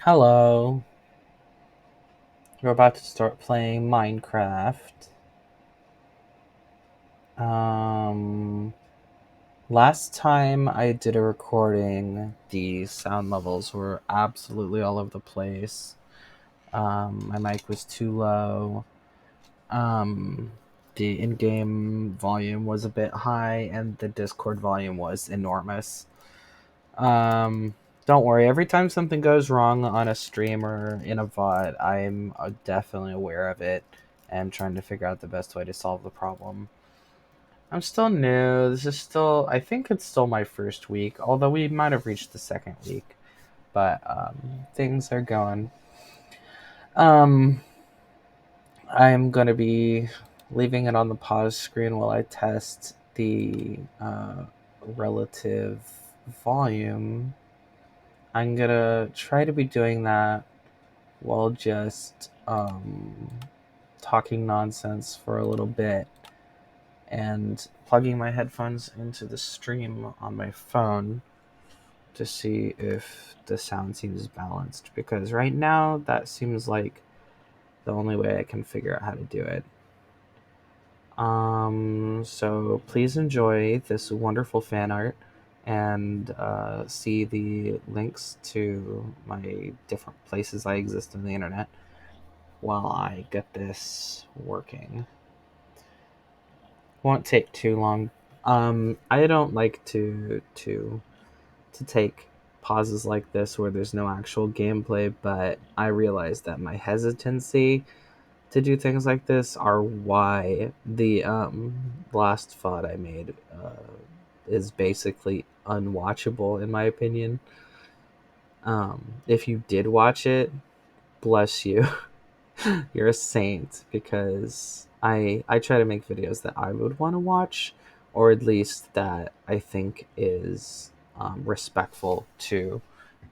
Hello. We're about to start playing Minecraft. Um, Last time I did a recording, the sound levels were absolutely all over the place. My mic was too low. Um, the in-game volume was a bit high, and the Discord volume was enormous. Um, don't worry. Every time something goes wrong on a stream or in a VOD, I'm definitely aware of it and trying to figure out the best way to solve the problem. I'm still new. This is still, I think it's still my first week, although we might have reached the second week. But things are going. Um, I'm going to be leaving it on the pause screen while I test the relative volume. I'm going to try to be doing that while just talking nonsense for a little bit and plugging my headphones into the stream on my phone to see if the sound seems balanced, because right now that seems like the only way I can figure out how to do it. So please enjoy this wonderful fan art and see the links to my different places I exist on the internet while I get this working. Won't take too long. I don't like to take pauses like this where there's no actual gameplay, but I realize that my hesitancy to do things like this are why the last VOD I made is basically unwatchable in my opinion. If you did watch it, bless you. You're a saint, because I try to make videos that I would want to watch, or at least that I think is respectful to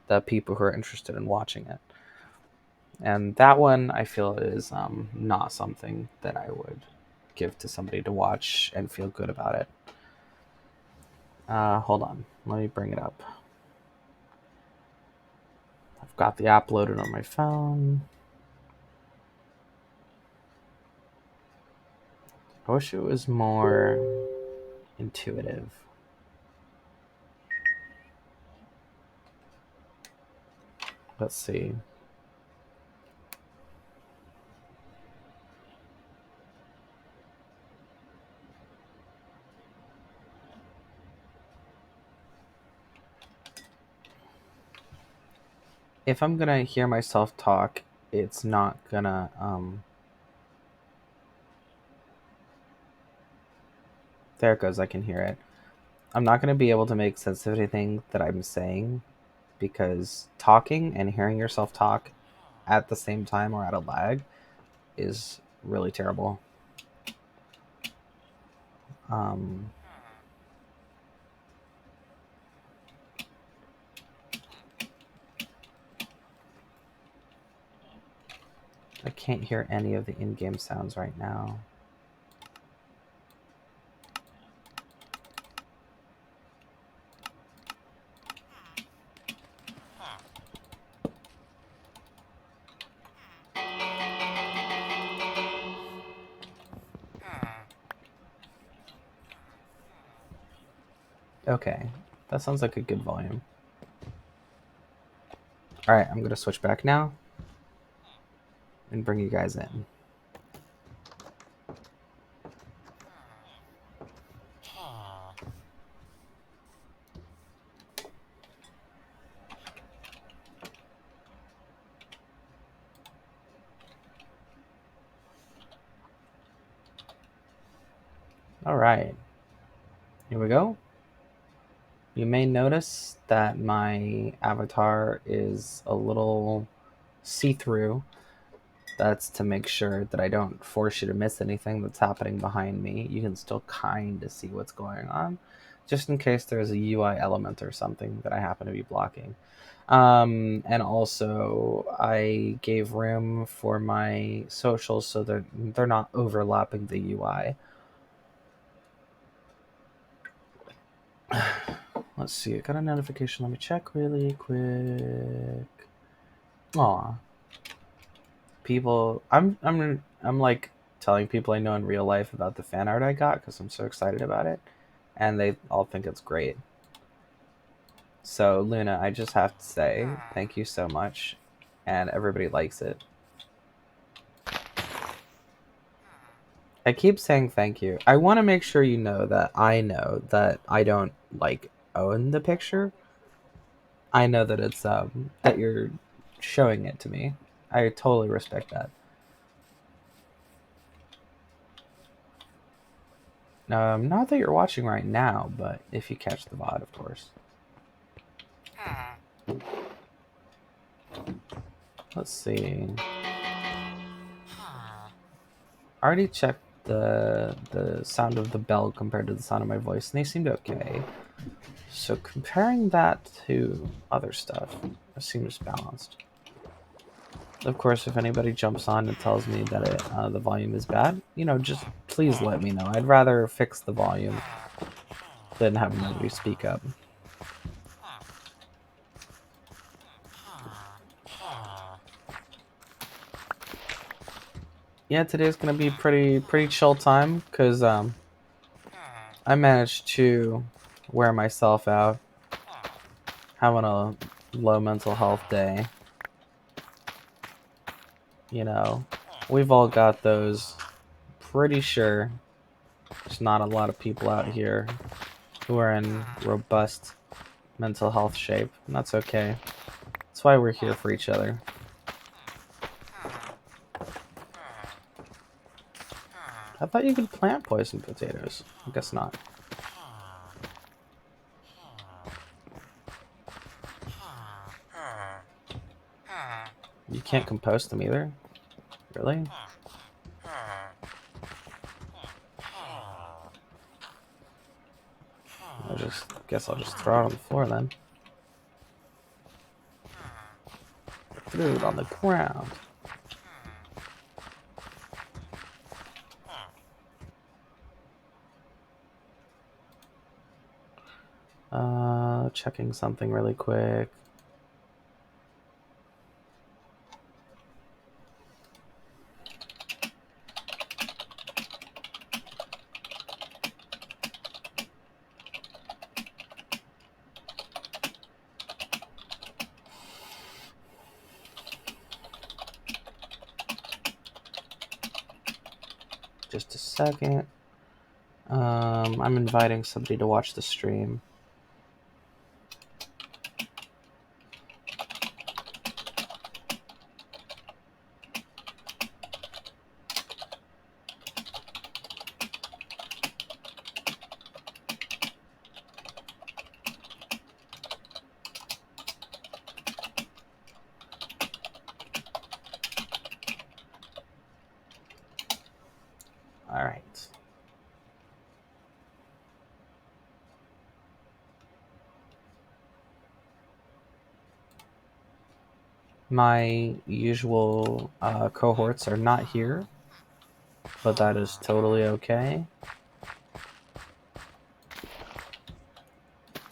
the people who are interested in watching it. And that one I feel is not something that I would give to somebody to watch and feel good about it. Hold on, let me bring it up. I've got the app loaded on my phone. I wish it was more intuitive. Let's see. If I'm gonna hear myself talk, it's not gonna there it goes, I can hear it. I'm not gonna be able to make sense of anything that I'm saying, because talking and hearing yourself talk at the same time or at a lag is really terrible. Um, I can't hear any of the in-game sounds right now. Okay, that sounds like a good volume. All right, I'm gonna switch back now and bring you guys in. All right, here we go. You may notice that my avatar is a little see-through. That's to make sure that I don't force you to miss anything that's happening behind me. You can still kind of see what's going on, just in case there's a UI element or something that I happen to be blocking. And also, I gave room for my socials so that they're not overlapping the UI. Let's see, I got a notification. Let me check really quick. Aw, people, I'm like telling people I know in real life about the fan art I got because I'm so excited about it, and they all think it's great. So Luna, I just have to say thank you so much, and everybody likes it. I keep saying thank you. I want to make sure you know that I don't like own the picture. I know that it's that you're showing it to me. I totally respect that. Not that you're watching right now, but if you catch the VOD, of course. Let's see. I already checked the sound of the bell compared to the sound of my voice, and they seemed okay. So comparing that to other stuff, it seems balanced. Of course, if anybody jumps on and tells me that the volume is bad, just please let me know. I'd rather fix the volume than have nobody speak up. Yeah, today's gonna be pretty chill time because I managed to wear myself out having a low mental health day. We've all got those. Pretty sure there's not a lot of people out here who are in robust mental health shape, and that's okay. That's why we're here for each other. I thought you could plant poison potatoes. I guess not. You can't compost them either? Really? I just guess I'll just throw it on the floor then. Threw it on the ground. Checking something really quick. Just a second. I'm inviting somebody to watch the stream. All right. My usual cohorts are not here, but that is totally okay.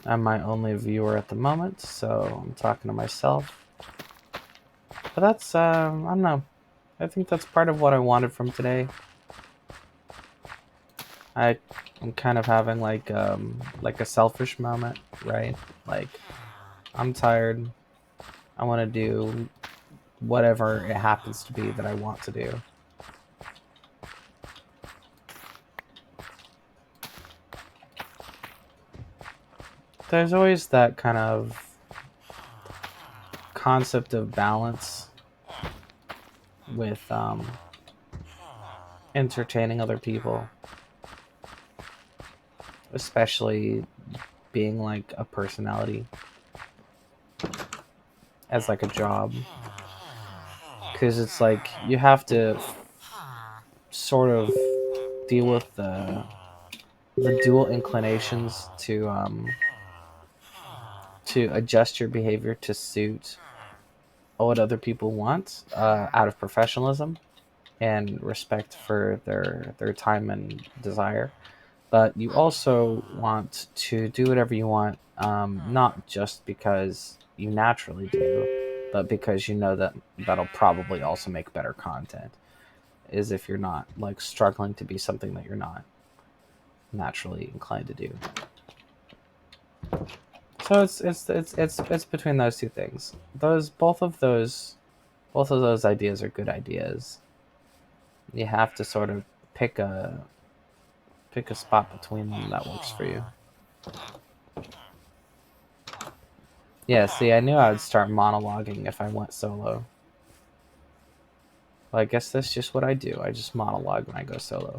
I'm my only viewer at the moment, so I'm talking to myself. But that's, I don't know. I think that's part of what I wanted from today. I'm kind of having like a selfish moment, right? Like, I'm tired. I want to do whatever it happens to be that I want to do. There's always that kind of concept of balance with entertaining other people, especially being like a personality as like a job, because it's like you have to sort of deal with the dual inclinations to adjust your behavior to suit what other people want out of professionalism and respect for their time and desire, but you also want to do whatever you want, not just because you naturally do, but because you know that that'll probably also make better content, is if you're not like struggling to be something that you're not naturally inclined to do. So it's between those two things. Both of those ideas are good ideas. You have to sort of pick a spot between them that works for you. Yeah, see, I knew I would start monologuing if I went solo. Well, I guess that's just what I do. I just monologue when I go solo.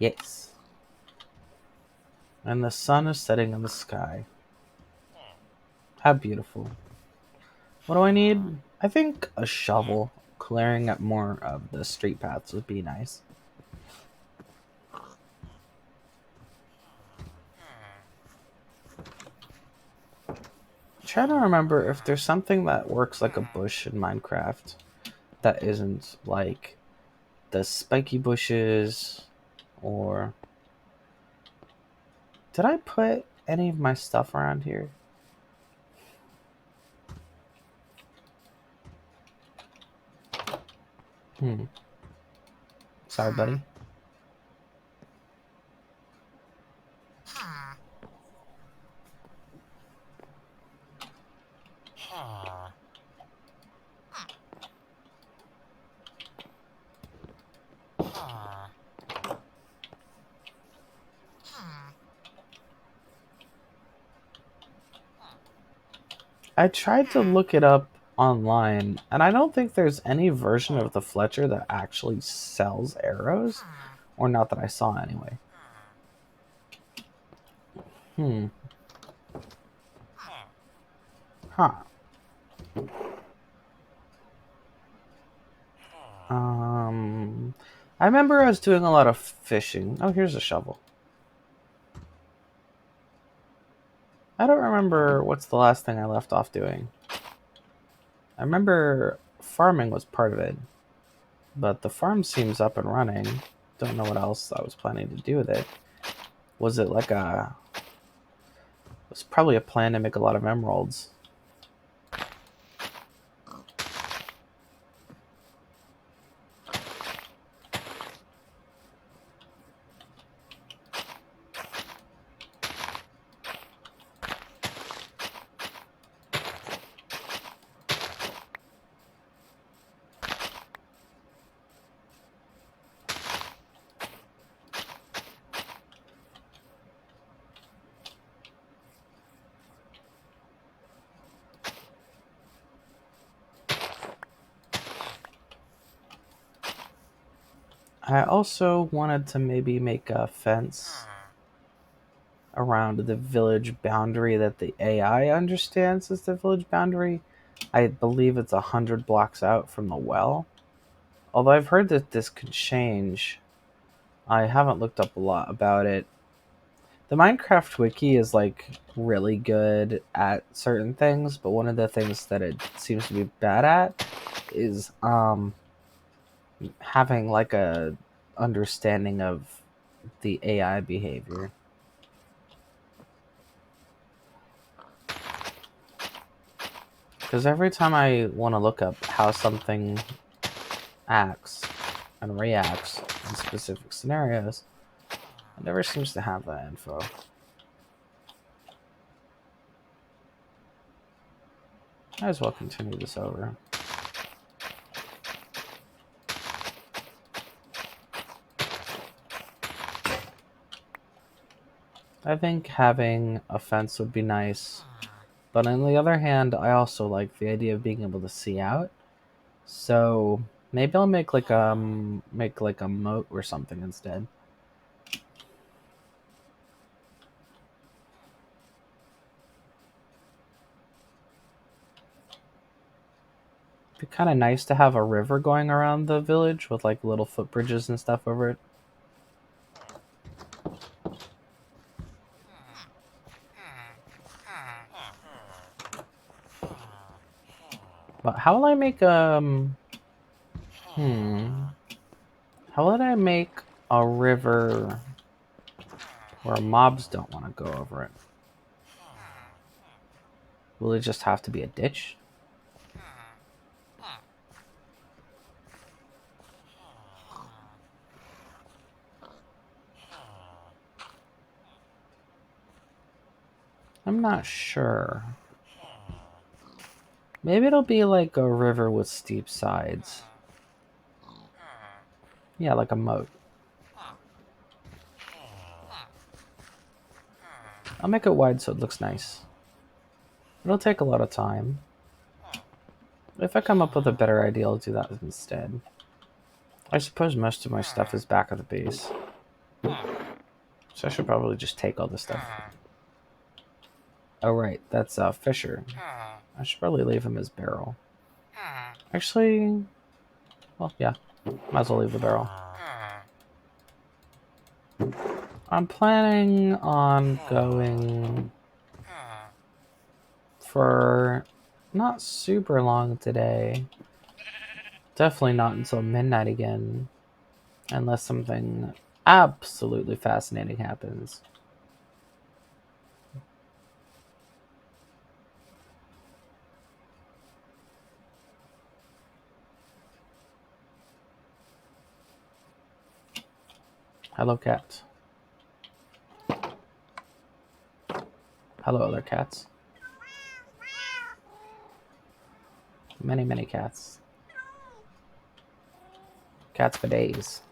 Yes. And the sun is setting in the sky. How beautiful. What do I need? I think a shovel. Clearing up more of the street paths would be nice. I'm trying to remember if there's something that works like a bush in Minecraft that isn't like the spiky bushes, or did I put any of my stuff around here? Sorry, buddy. I tried to look it up online, and I don't think there's any version of the Fletcher that actually sells arrows, or not that I saw anyway. Huh. I remember I was doing a lot of fishing. Oh, here's a shovel. I don't remember what's the last thing I left off doing. I remember farming was part of it, but the farm seems up and running. Don't know what else I was planning to do with it. Was it like a... It was probably a plan to make a lot of emeralds. I also wanted to maybe make a fence around the village boundary that the AI understands as the village boundary. I believe it's 100 blocks out from the well. Although I've heard that this could change, I haven't looked up a lot about it. The Minecraft wiki is like really good at certain things, but one of the things that it seems to be bad at is having like a understanding of the AI behavior. Because every time I want to look up how something acts and reacts in specific scenarios, it never seems to have that info. Might as well continue this over. I think having a fence would be nice. But on the other hand, I also like the idea of being able to see out. So maybe I'll make like a moat or something instead. It'd be kind of nice to have a river going around the village with like little footbridges and stuff over it. But how will I make how would I make a river where mobs don't want to go over it? Will it just have to be a ditch? I'm not sure. Maybe it'll be like a river with steep sides. Yeah, like a moat. I'll make it wide so it looks nice. It'll take a lot of time. If I come up with a better idea, I'll do that instead. I suppose most of my stuff is back at the base. So I should probably just take all this stuff. Oh right, that's Fisher. I should probably leave him as barrel. Actually, well, yeah. Might as well leave the barrel. I'm planning on going for not super long today. Definitely not until midnight again. Unless something absolutely fascinating happens. Hello, cat. Hello, other cats. Many, many cats. Cats for days.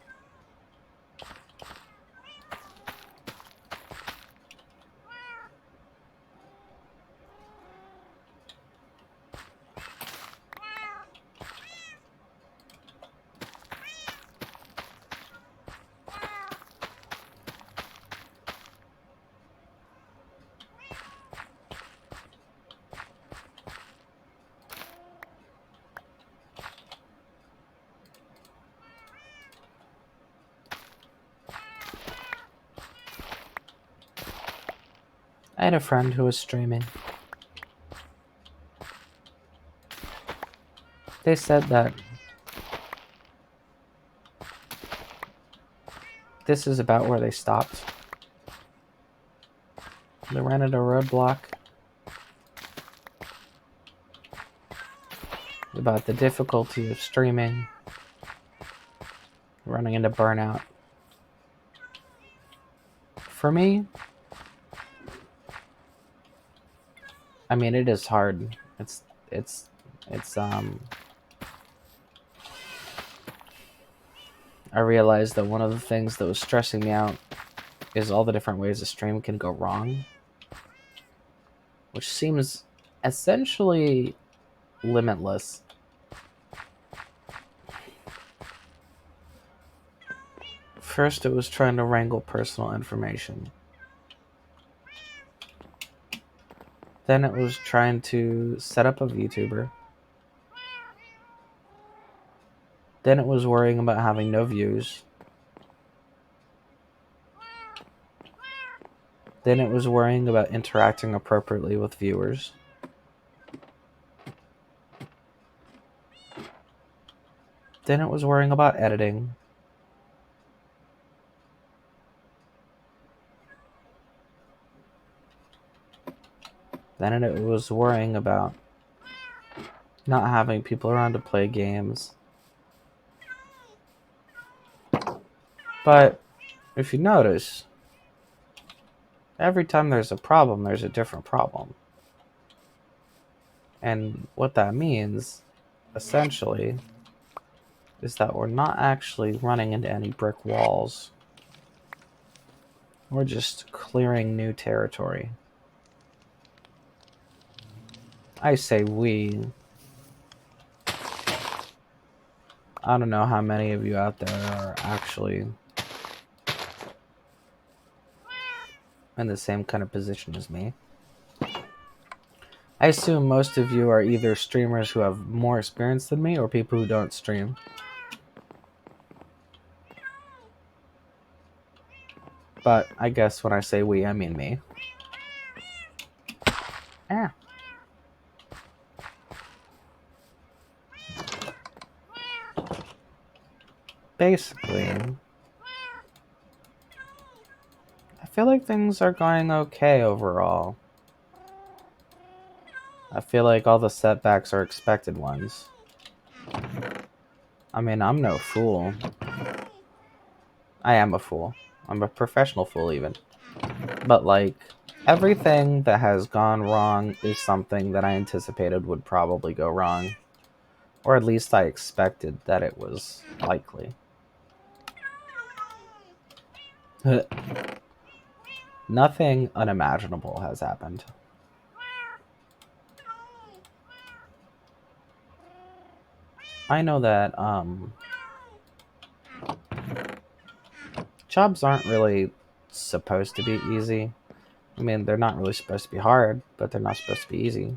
I had a friend who was streaming. They said that this is about where they stopped. They ran into a roadblock. About the difficulty of streaming. Running into burnout. For me, I mean, it is hard. It's I realized that one of the things that was stressing me out is all the different ways a stream can go wrong, which seems essentially limitless. First, it was trying to wrangle personal information. Then it was trying to set up a VTuber. Then it was worrying about having no views. Then it was worrying about interacting appropriately with viewers. Then it was worrying about editing. Then it was worrying about not having people around to play games. But if you notice, every time there's a problem, there's a different problem. And what that means, essentially, is that we're not actually running into any brick walls. We're just clearing new territory. I say we. I don't know how many of you out there are actually in the same kind of position as me. I assume most of you are either streamers who have more experience than me or people who don't stream. But I guess when I say we, I mean me. Ah. Basically, I feel like things are going okay overall. I feel like all the setbacks are expected ones. I mean, I'm no fool. I am a fool. I'm a professional fool, even. But, like, everything that has gone wrong is something that I anticipated would probably go wrong. Or at least I expected that it was likely. Nothing unimaginable has happened. I know that jobs aren't really supposed to be easy. I mean, they're not really supposed to be hard, but they're not supposed to be easy.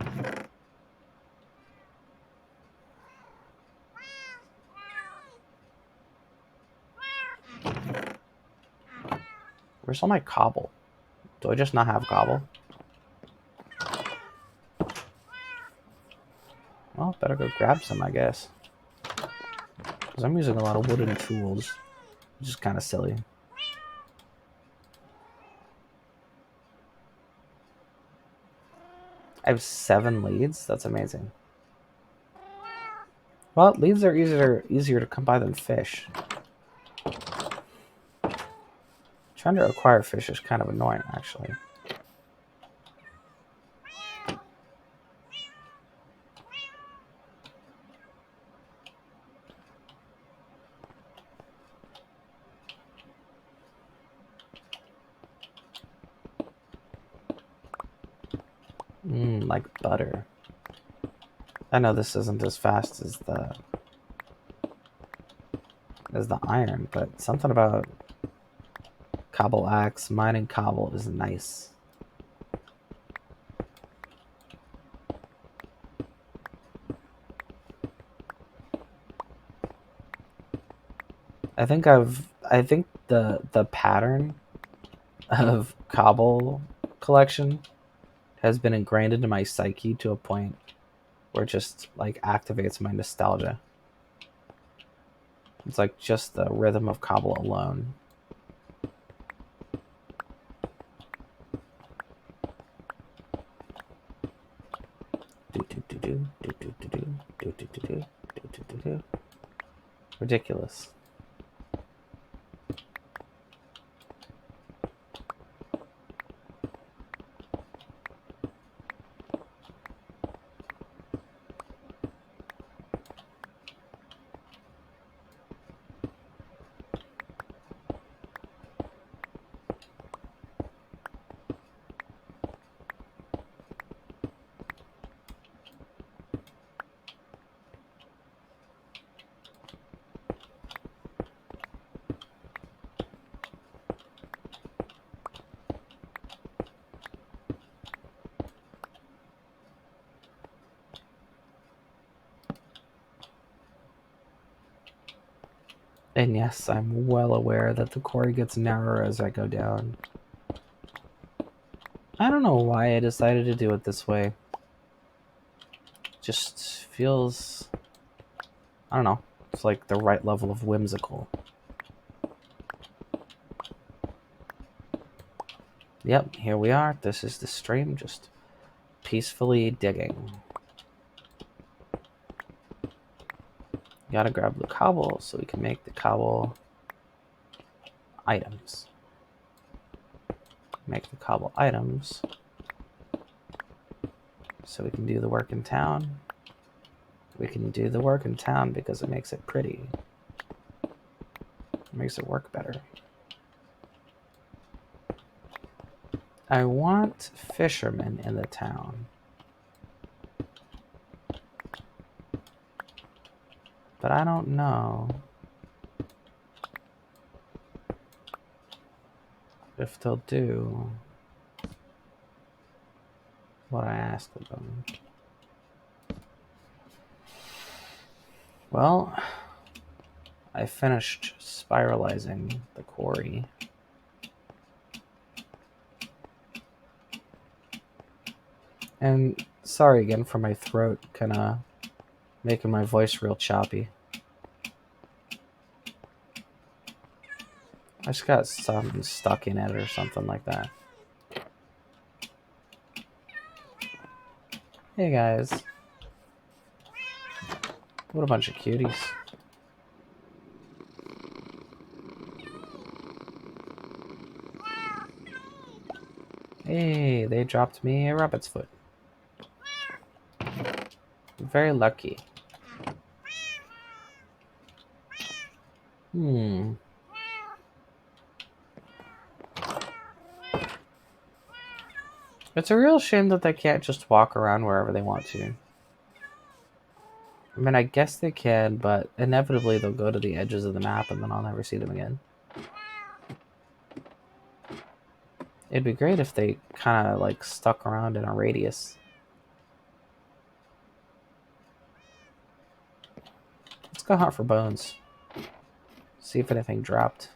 Where's all my cobble? Do I just not have cobble? Well, better go grab some, I guess. Because I'm using a lot of wooden tools, which is kind of silly. I have 7 leads? That's amazing. Well, leads are easier to come by than fish. Trying to acquire fish is kind of annoying, actually. Like butter. I know this isn't as fast as the iron, but something about cobble axe, mining cobble is nice. I think the pattern of cobble collection has been ingrained into my psyche to a point where it just like activates my nostalgia. It's like just the rhythm of cobble alone. Ridiculous. And yes, I'm well aware that the quarry gets narrower as I go down. I don't know why I decided to do it this way. Just feels, I don't know, it's like the right level of whimsical. Yep, here we are. This is the stream, just peacefully digging. Gotta grab the cobble so we can make the cobble items. Make the cobble items so we can do the work in town. We can do the work in town because it makes it pretty. It makes it work better. I want fishermen in the town. But I don't know if they'll do what I ask of them. Well, I finished spiralizing the quarry. And sorry again for my throat, kinda making my voice real choppy. I just got something stuck in it or something like that. Hey guys. What a bunch of cuties. Hey, they dropped me a rabbit's foot. Very lucky. It's a real shame that they can't just walk around wherever they want to. I mean, I guess they can, but inevitably they'll go to the edges of the map and then I'll never see them again. It'd be great if they kind of like stuck around in a radius. Let's go hunt for bones. See if anything dropped.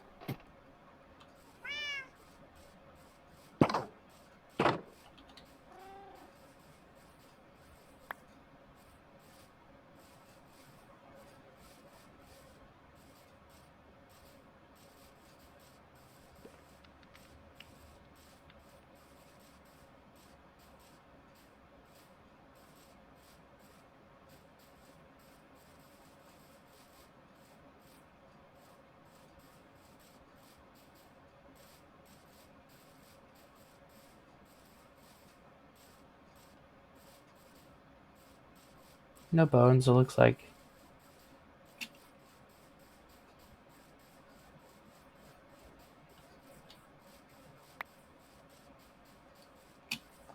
No bones, it looks like.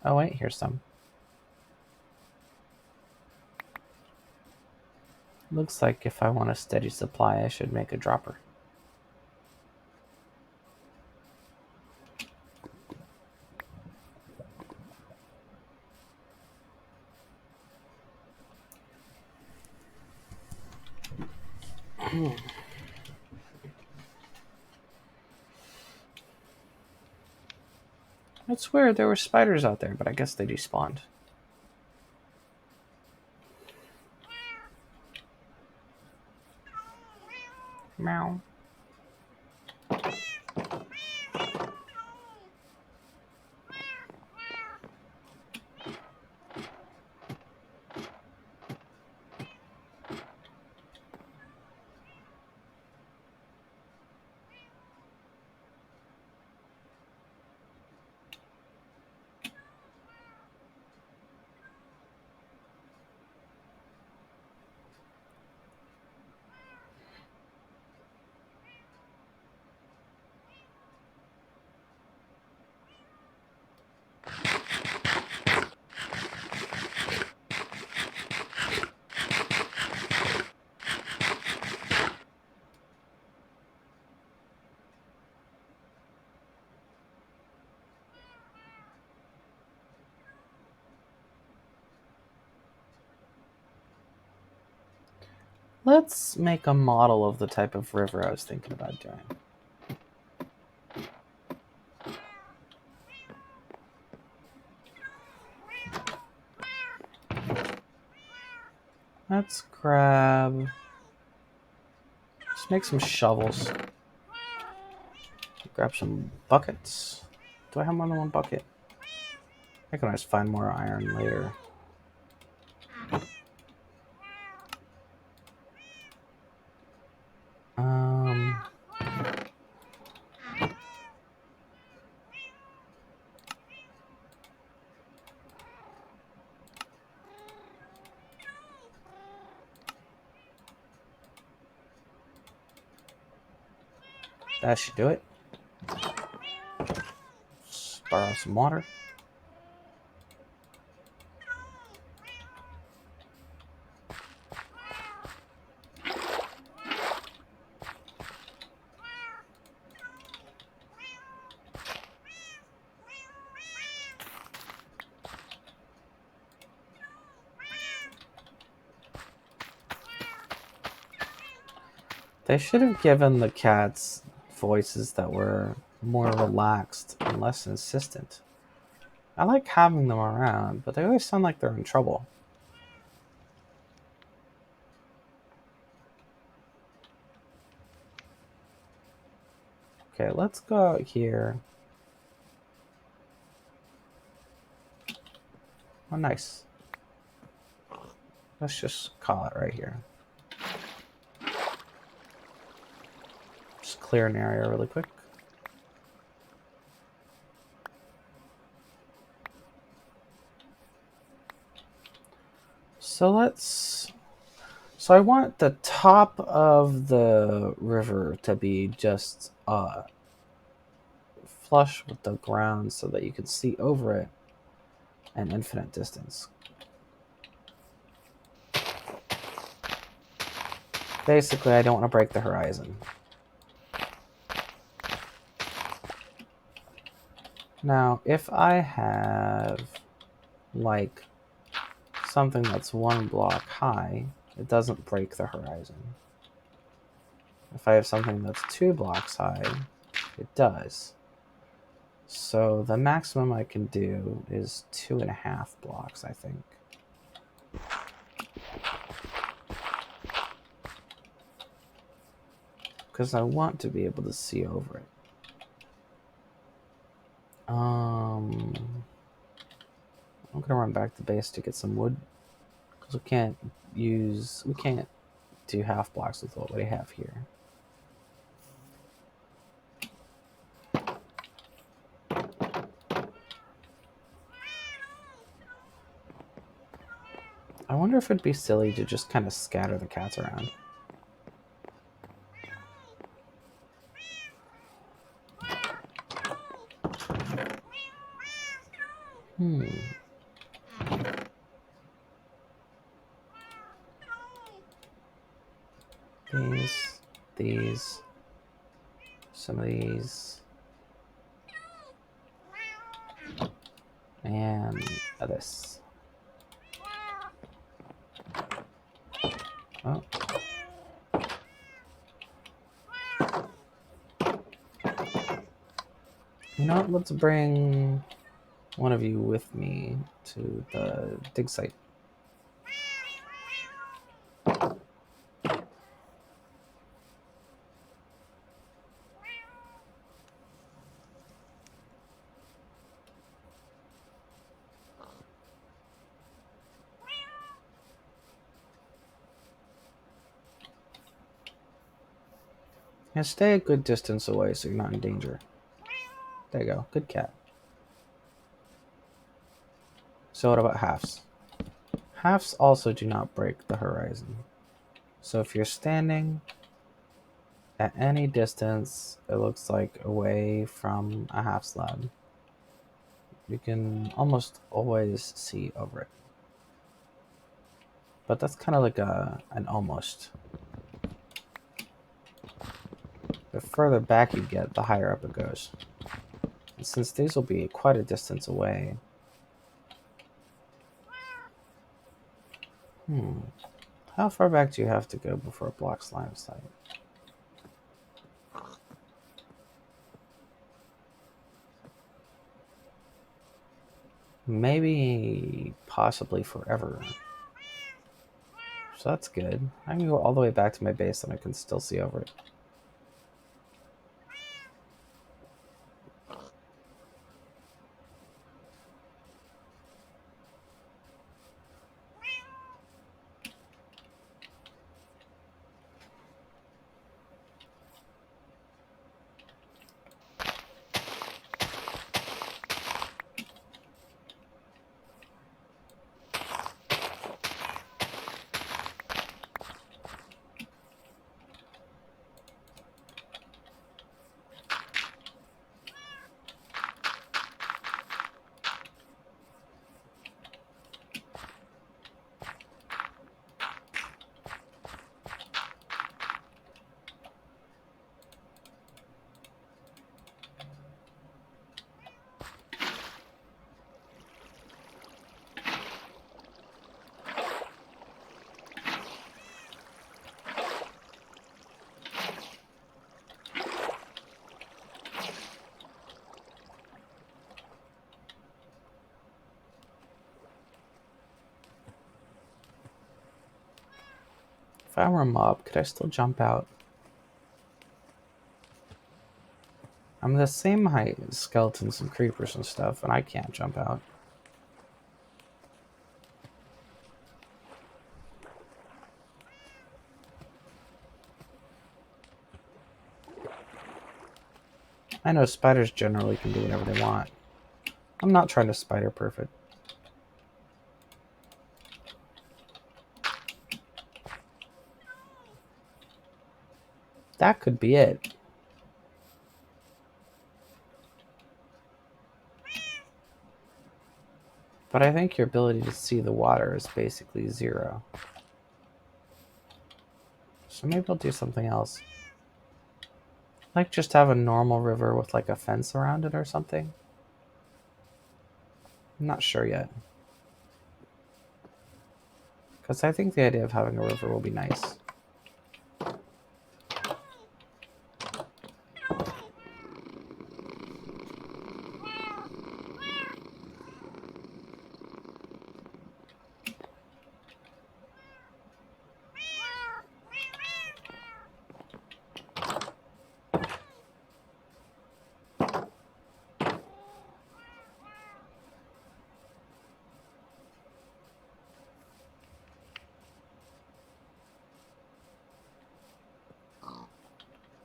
Oh wait, here's some. Looks like if I want a steady supply, I should make a dropper. It's weird, there were spiders out there, but I guess they despawned. Meow. Let's make a model of the type of river I was thinking about doing. Let's grab... Let's make some shovels. Grab some buckets. Do I have more than one bucket? I can always find more iron later. That should do it. Borrow some water. They should have given the cats voices that were more relaxed and less insistent. I like having them around, but they always sound like they're in trouble. Okay, let's go out here. Oh, nice. Let's just call it right here. Just clear an area really quick. So I want the top of the river to be just flush with the ground so that you can see over it an infinite distance. Basically, I don't want to break the horizon. Now, if I have like something that's 1 block high, it doesn't break the horizon. If I have something that's 2 blocks high, it does. So the maximum I can do is 2.5 blocks, I think. Because I want to be able to see over it. I'm gonna run back to base to get some wood. Because we can't do half blocks with what we have here. I wonder if it'd be silly to just kind of scatter the cats around. These, some of these, and this. Oh. You know what? Let's bring one of you with me to the dig site. And stay a good distance away so you're not in danger. There you go. Good cat. So what about halves? Halves also do not break the horizon. So if you're standing at any distance, it looks like away from a half slab, you can almost always see over it. But that's kind of like an almost. The further back you get, the higher up it goes. And since these will be quite a distance away, how far back do you have to go before it blocks line of sight? Maybe, possibly forever. So that's good. I can go all the way back to my base and I can still see over it. I were a mob, could I still jump out? I'm the same height as skeletons and creepers and stuff, and I can't jump out. I know spiders generally can do whatever they want. I'm not trying to spider perfect. That could be it. But I think your ability to see the water is basically 0. So maybe I'll do something else. Like just have a normal river with like a fence around it or something. I'm not sure yet. Because I think the idea of having a river will be nice.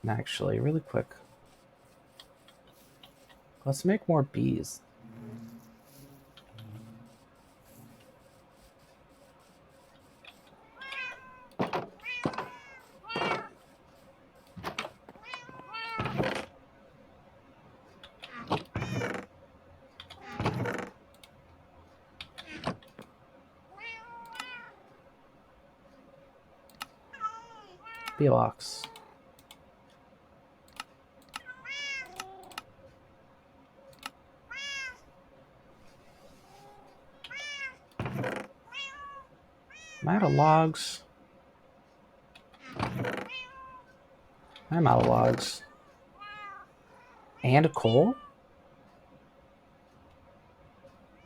And actually, really quick, let's make more bees. Bee box. Am I out of logs? I'm out of logs. And coal?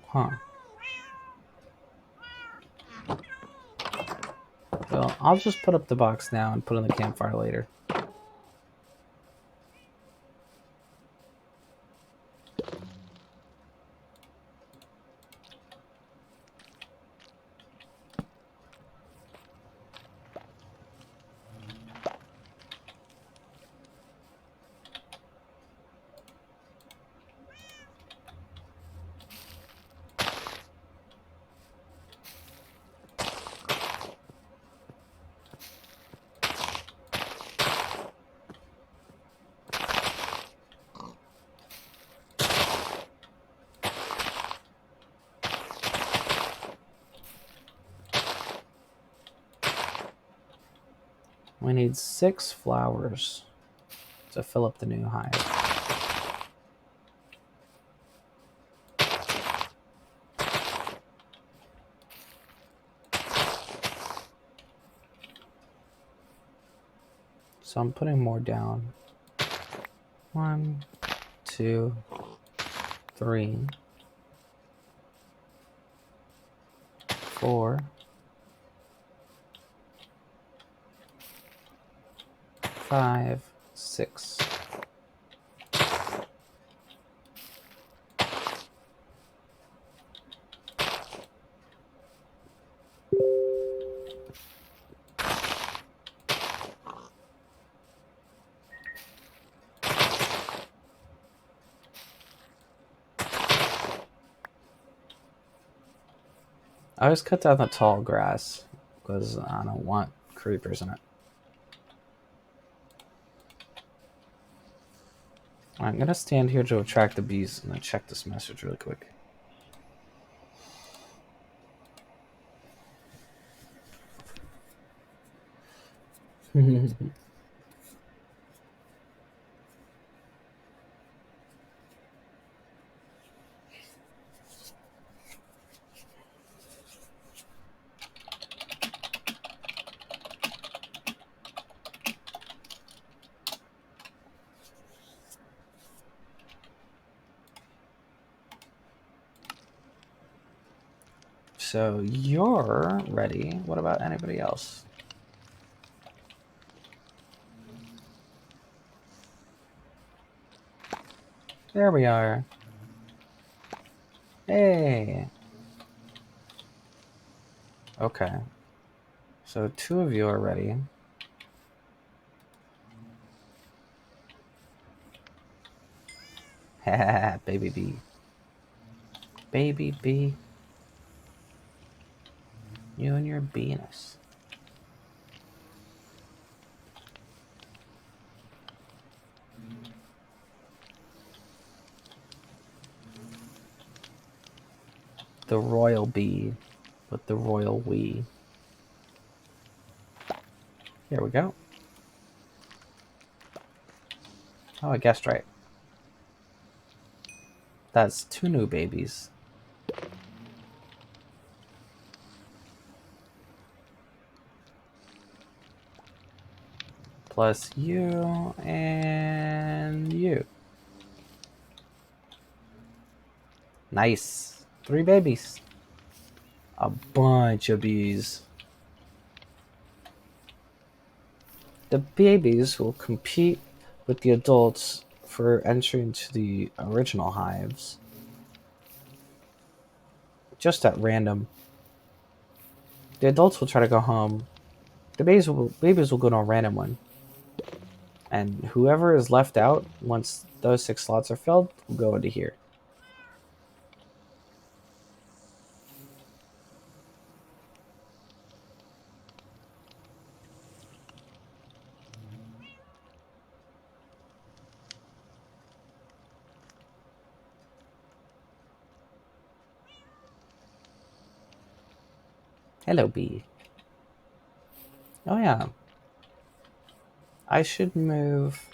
Huh. Well, I'll just put up the box now and put on the campfire later. We need 6 flowers to fill up the new hive. So I'm putting more down. 1, 2, 3, 4, 5, 6. I always cut down the tall grass because I don't want creepers in it. I'm gonna stand here to attract the bees and then check this message really quick. So you're ready. What about anybody else? There we are. Hey. Okay. So 2 of you are ready. Baby bee. Baby bee. You and your beeness. The royal bee with the royal we. Here we go. Oh, I guessed right. That's 2 new babies. Plus you and you. Nice. 3 babies. A bunch of bees. The babies will compete with the adults for entry into the original hives. Just at random. The adults will try to go home. The babies will go to a random one. And whoever is left out, once those 6 slots are filled, will go into here. Hello, bee. Oh, yeah. I should move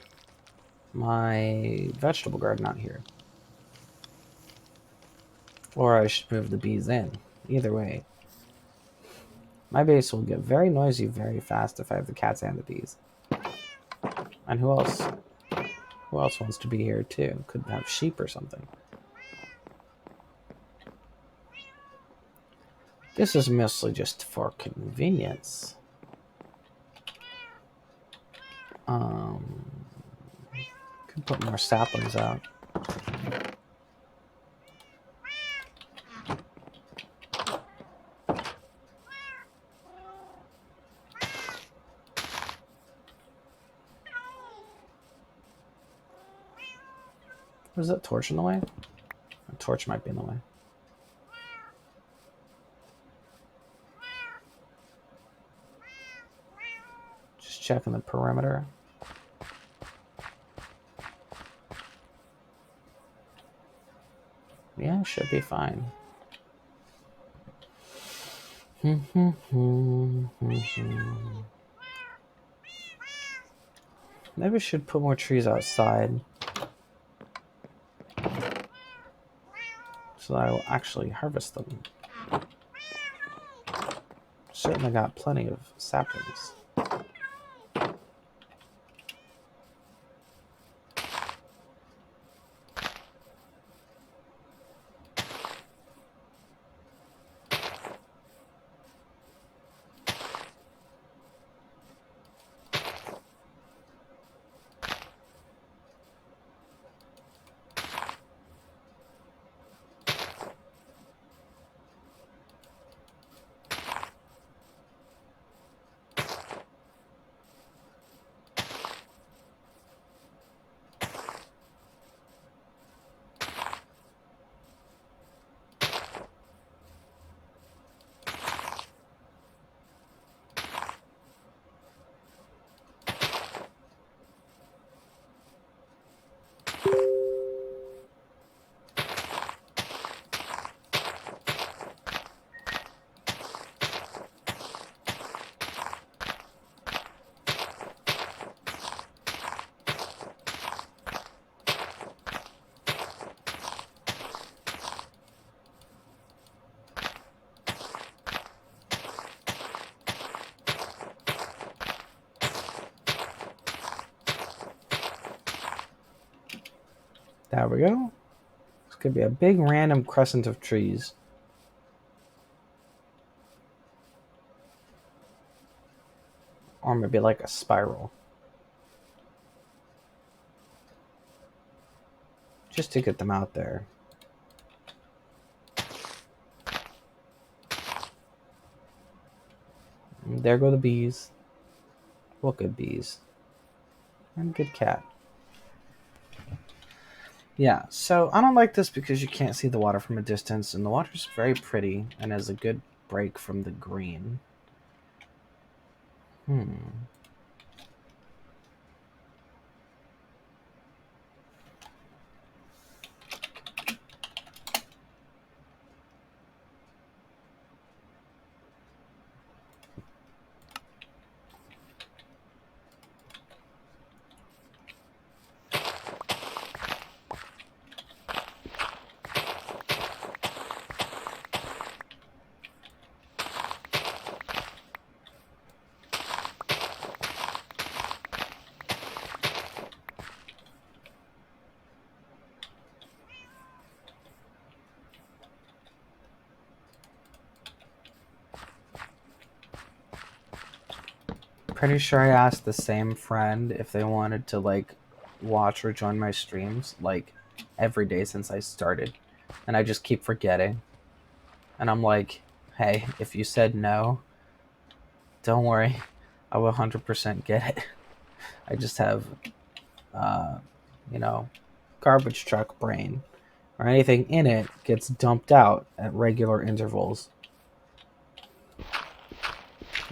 my vegetable garden out here. Or I should move the bees in. Either way. My base will get very noisy very fast if I have the cats and the bees. And who else? Who else wants to be here too? Could have sheep or something. This is mostly just for convenience. Could put more saplings out. Was that torch in the way? A torch might be in the way. Just checking the perimeter. Yeah, should be fine. Maybe we should put more trees outside so that I will actually harvest them. Certainly got plenty of saplings. There we go. This could be a big random crescent of trees. Or maybe like a spiral. just to get them out there. And there go the bees. What good bees. And good cat. Yeah, so I don't like this because you can't see the water from a distance, and the water's very pretty and has a good break from the green. Pretty sure I asked the same friend if they wanted to like watch or join my streams like every day since I started, and I just keep forgetting. And I'm like, hey, if you said no, don't worry, I will 100% get it. I just have, uh, you know, garbage truck brain, or anything in it gets dumped out at regular intervals.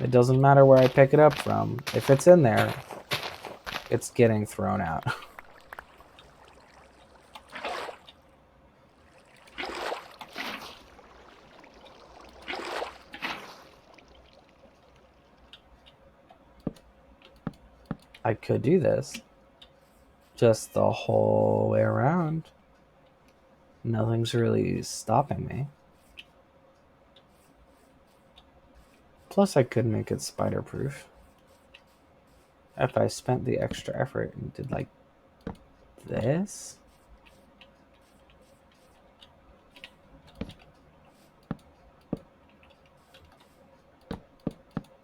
It doesn't matter where I pick it up from. If it's in there, it's getting thrown out. I could do this just the whole way around. Nothing's really stopping me. Plus, I could make it spider-proof if I spent the extra effort and did like this.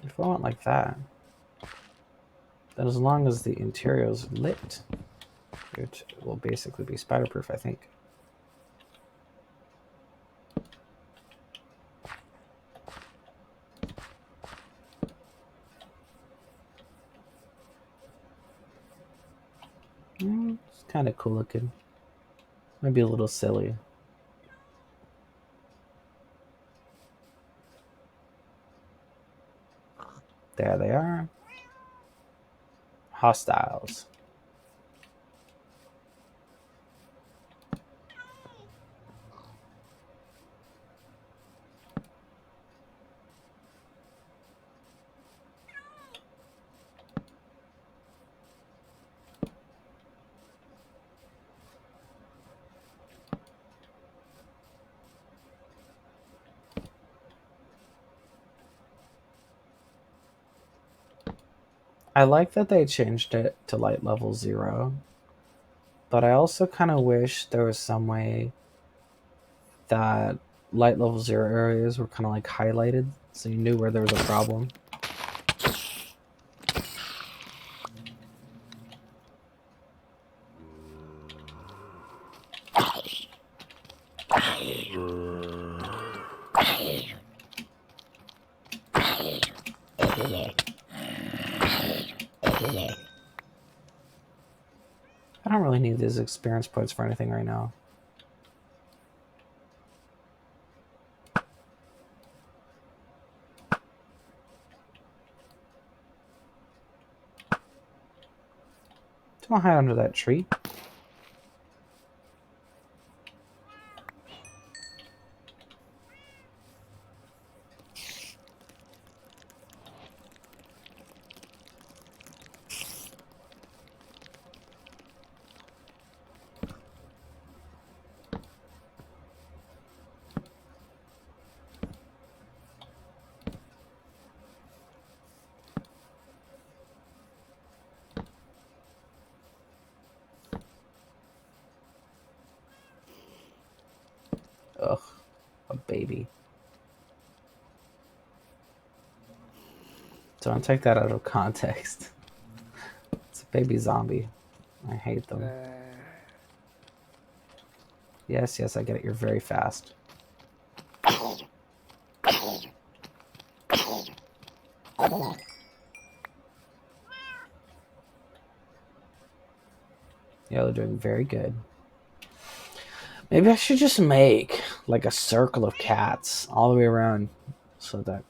If I went like that, then as long as the interior is lit, it will basically be spider-proof, I think. It's kind of cool looking. Maybe a little silly. There they are. Hostiles. I like that they changed it to light level 0, but I also kind of wish there was some way that light level 0 areas were kind of like highlighted so you knew where there was a problem. I don't really need these experience points for anything right now. Don't hide under that tree. Ugh, a baby. Don't take that out of context. It's a baby zombie. I hate them. Yes, I get it. You're very fast. Yeah, they're doing very good. Maybe I should just make like a circle of cats all the way around so that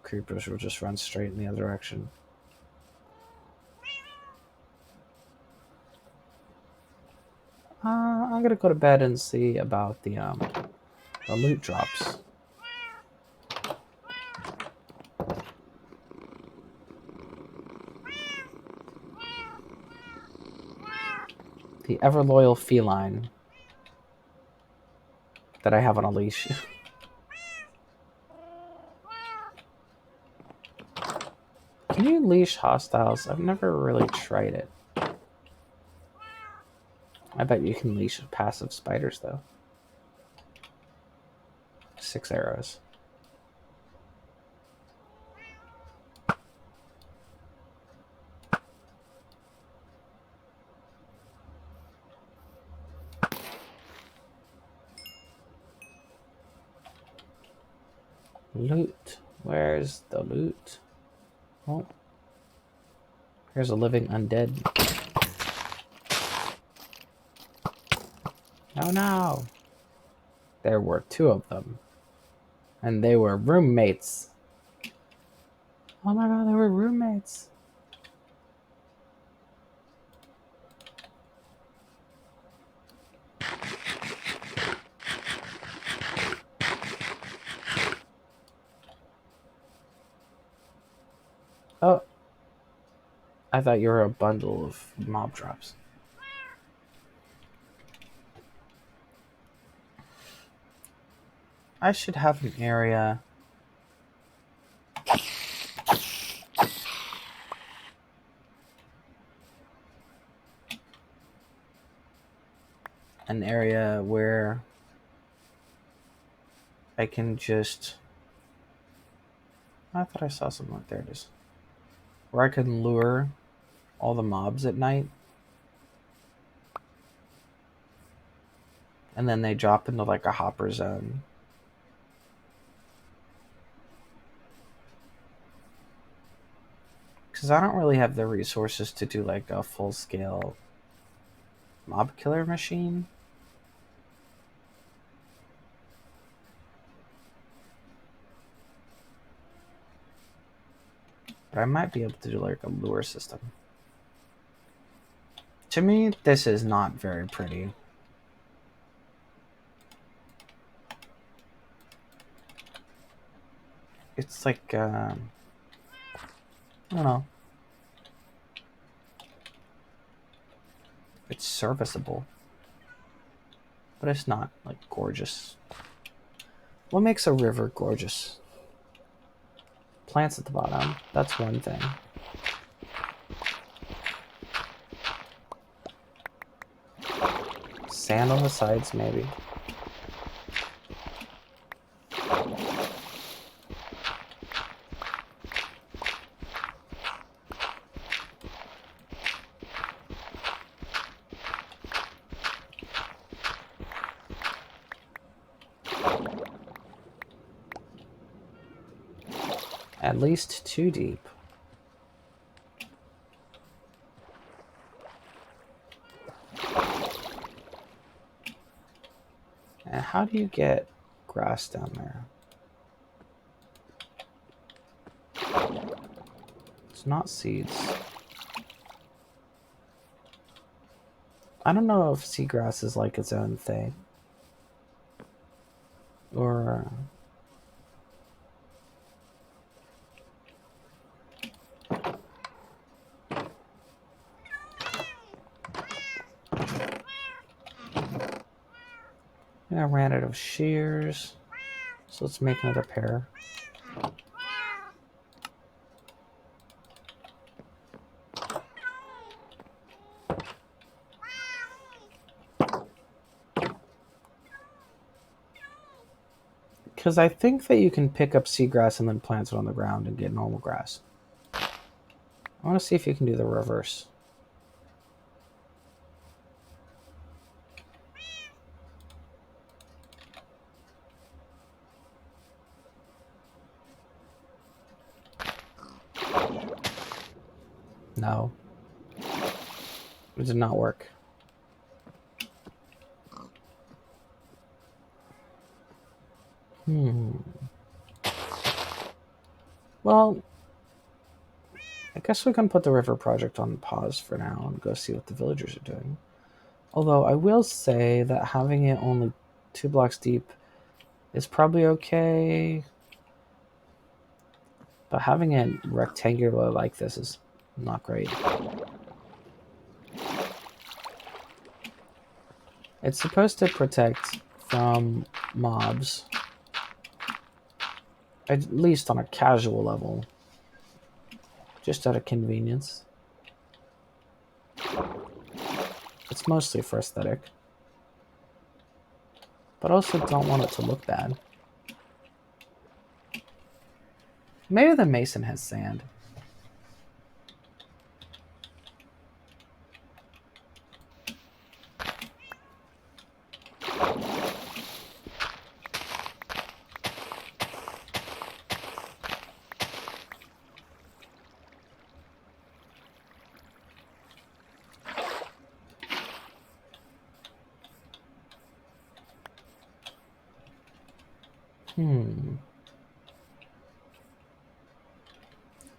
creepers will just run straight in the other direction. I'm gonna go to bed and see about the loot drops. The ever loyal feline that I have on a leash. Can you leash hostiles? I've never really tried it. I bet you can leash passive spiders though. 6 arrows. Loot. Where's the loot? Oh. Here's a living undead. Oh no. There were 2 of them. And they were roommates. Oh my god, they were roommates. Oh. I thought you were a bundle of mob drops. I should have an area. An area where I can just... I thought I saw something. There it is. Where I can lure all the mobs at night. And then they drop into like a hopper zone. Because I don't really have the resources to do like a full-scale mob killer machine. But I might be able to do like a lure system. To me, this is not very pretty. It's like, I don't know. It's serviceable. But it's not like gorgeous. What makes a river gorgeous? Plants at the bottom. That's one thing. Sand on the sides, maybe. At least 2 deep. And how do you get grass down there? It's not seeds. I don't know if seagrass is like its own thing. Or... I ran out of shears. So let's make another pair. Because I think that you can pick up seagrass and then plant it on the ground and get normal grass. I want to see if you can do the reverse. No. It did not work. Well, I guess we can put the river project on pause for now and go see what the villagers are doing. Although I will say that having it only 2 blocks deep is probably okay, but having it rectangular like this is not great. It's supposed to protect from mobs, at least on a casual level, just out of convenience. It's mostly for aesthetic, but also don't want it to look bad. Maybe the mason has sand.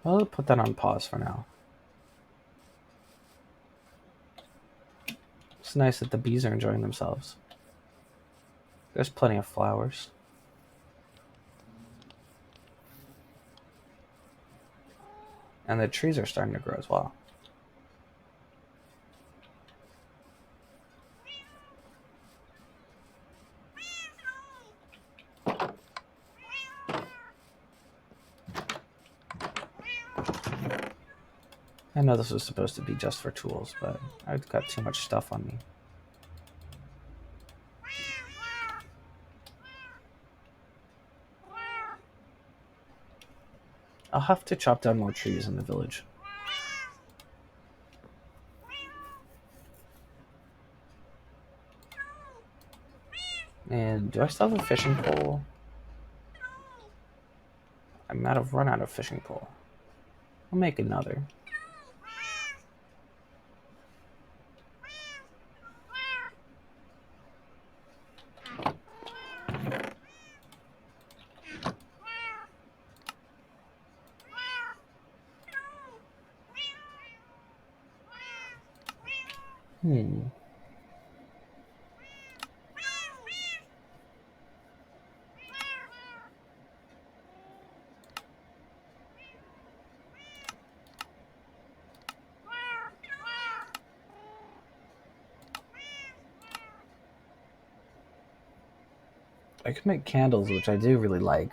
I'll put that on pause for now. It's nice that the bees are enjoying themselves. There's plenty of flowers. And the trees are starting to grow as well. I know this was supposed to be just for tools, but I've got too much stuff on me. I'll have to chop down more trees in the village. And do I still have a fishing pole? I might have run out of fishing pole. I'll make another. I could make candles, which I do really like.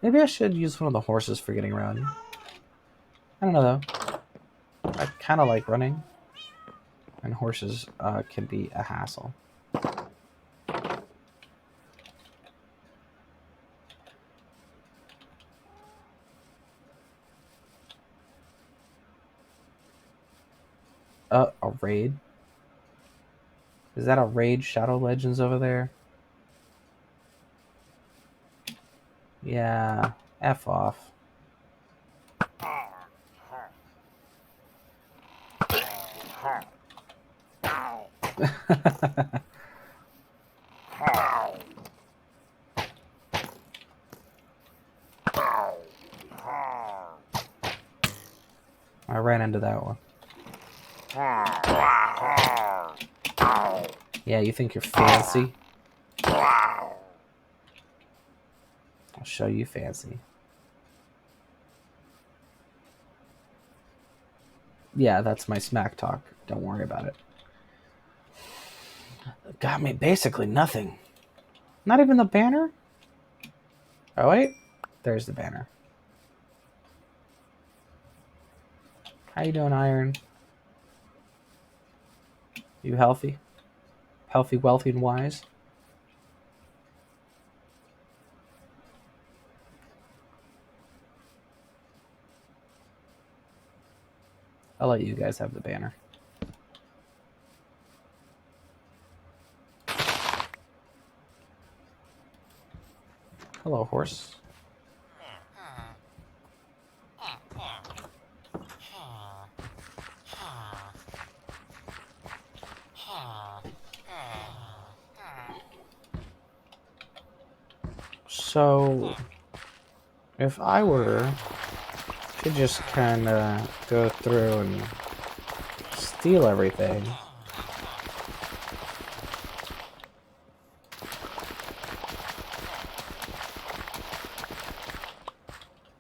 Maybe I should use one of the horses for getting around. I don't know though. I kind of like running, and horses can be a hassle. A raid? Is that a raid Shadow Legends over there? Yeah, F off. I ran into that one. Yeah, you think you're fancy? I'll show you fancy. Yeah, that's my smack talk. Don't worry about it. Got me basically nothing. Not even the banner? Oh, wait. There's the banner. How you doing, Iron? You healthy? Healthy, wealthy, and wise? I'll let you guys have the banner. Hello, horse. So, if I were to just kind of go through and steal everything,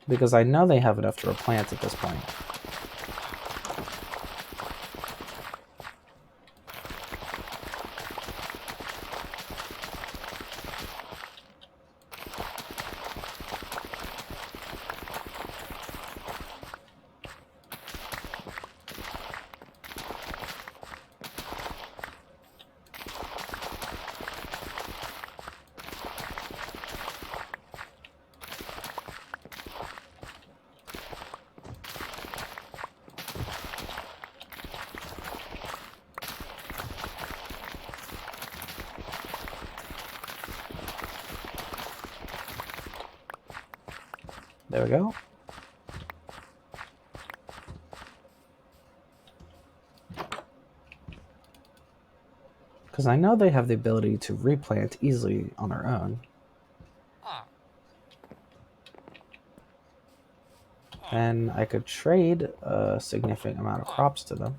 because I know they have enough to replant at this point. There we go. Because I know they have the ability to replant easily on their own. And I could trade a significant amount of crops to them.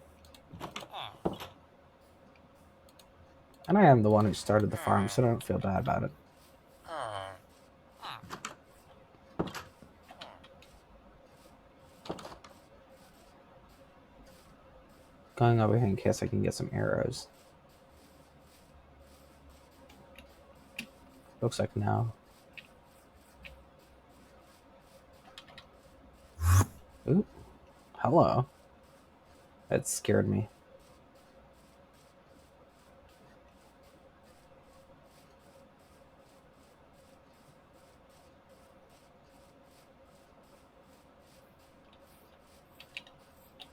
And I am the one who started the farm, so I don't feel bad about it. Going over here in case I can get some arrows. Looks like no. Ooh, hello. That scared me.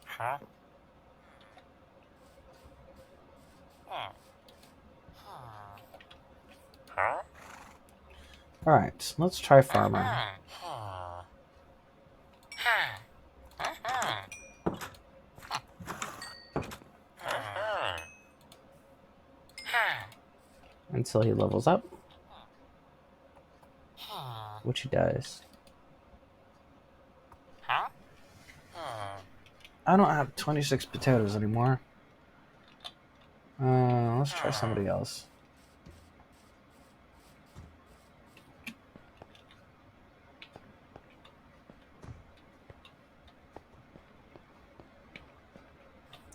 Huh? Huh? Alright, let's try farming. Until he levels up. Which he does. I don't have 26 potatoes anymore. Let's try somebody else.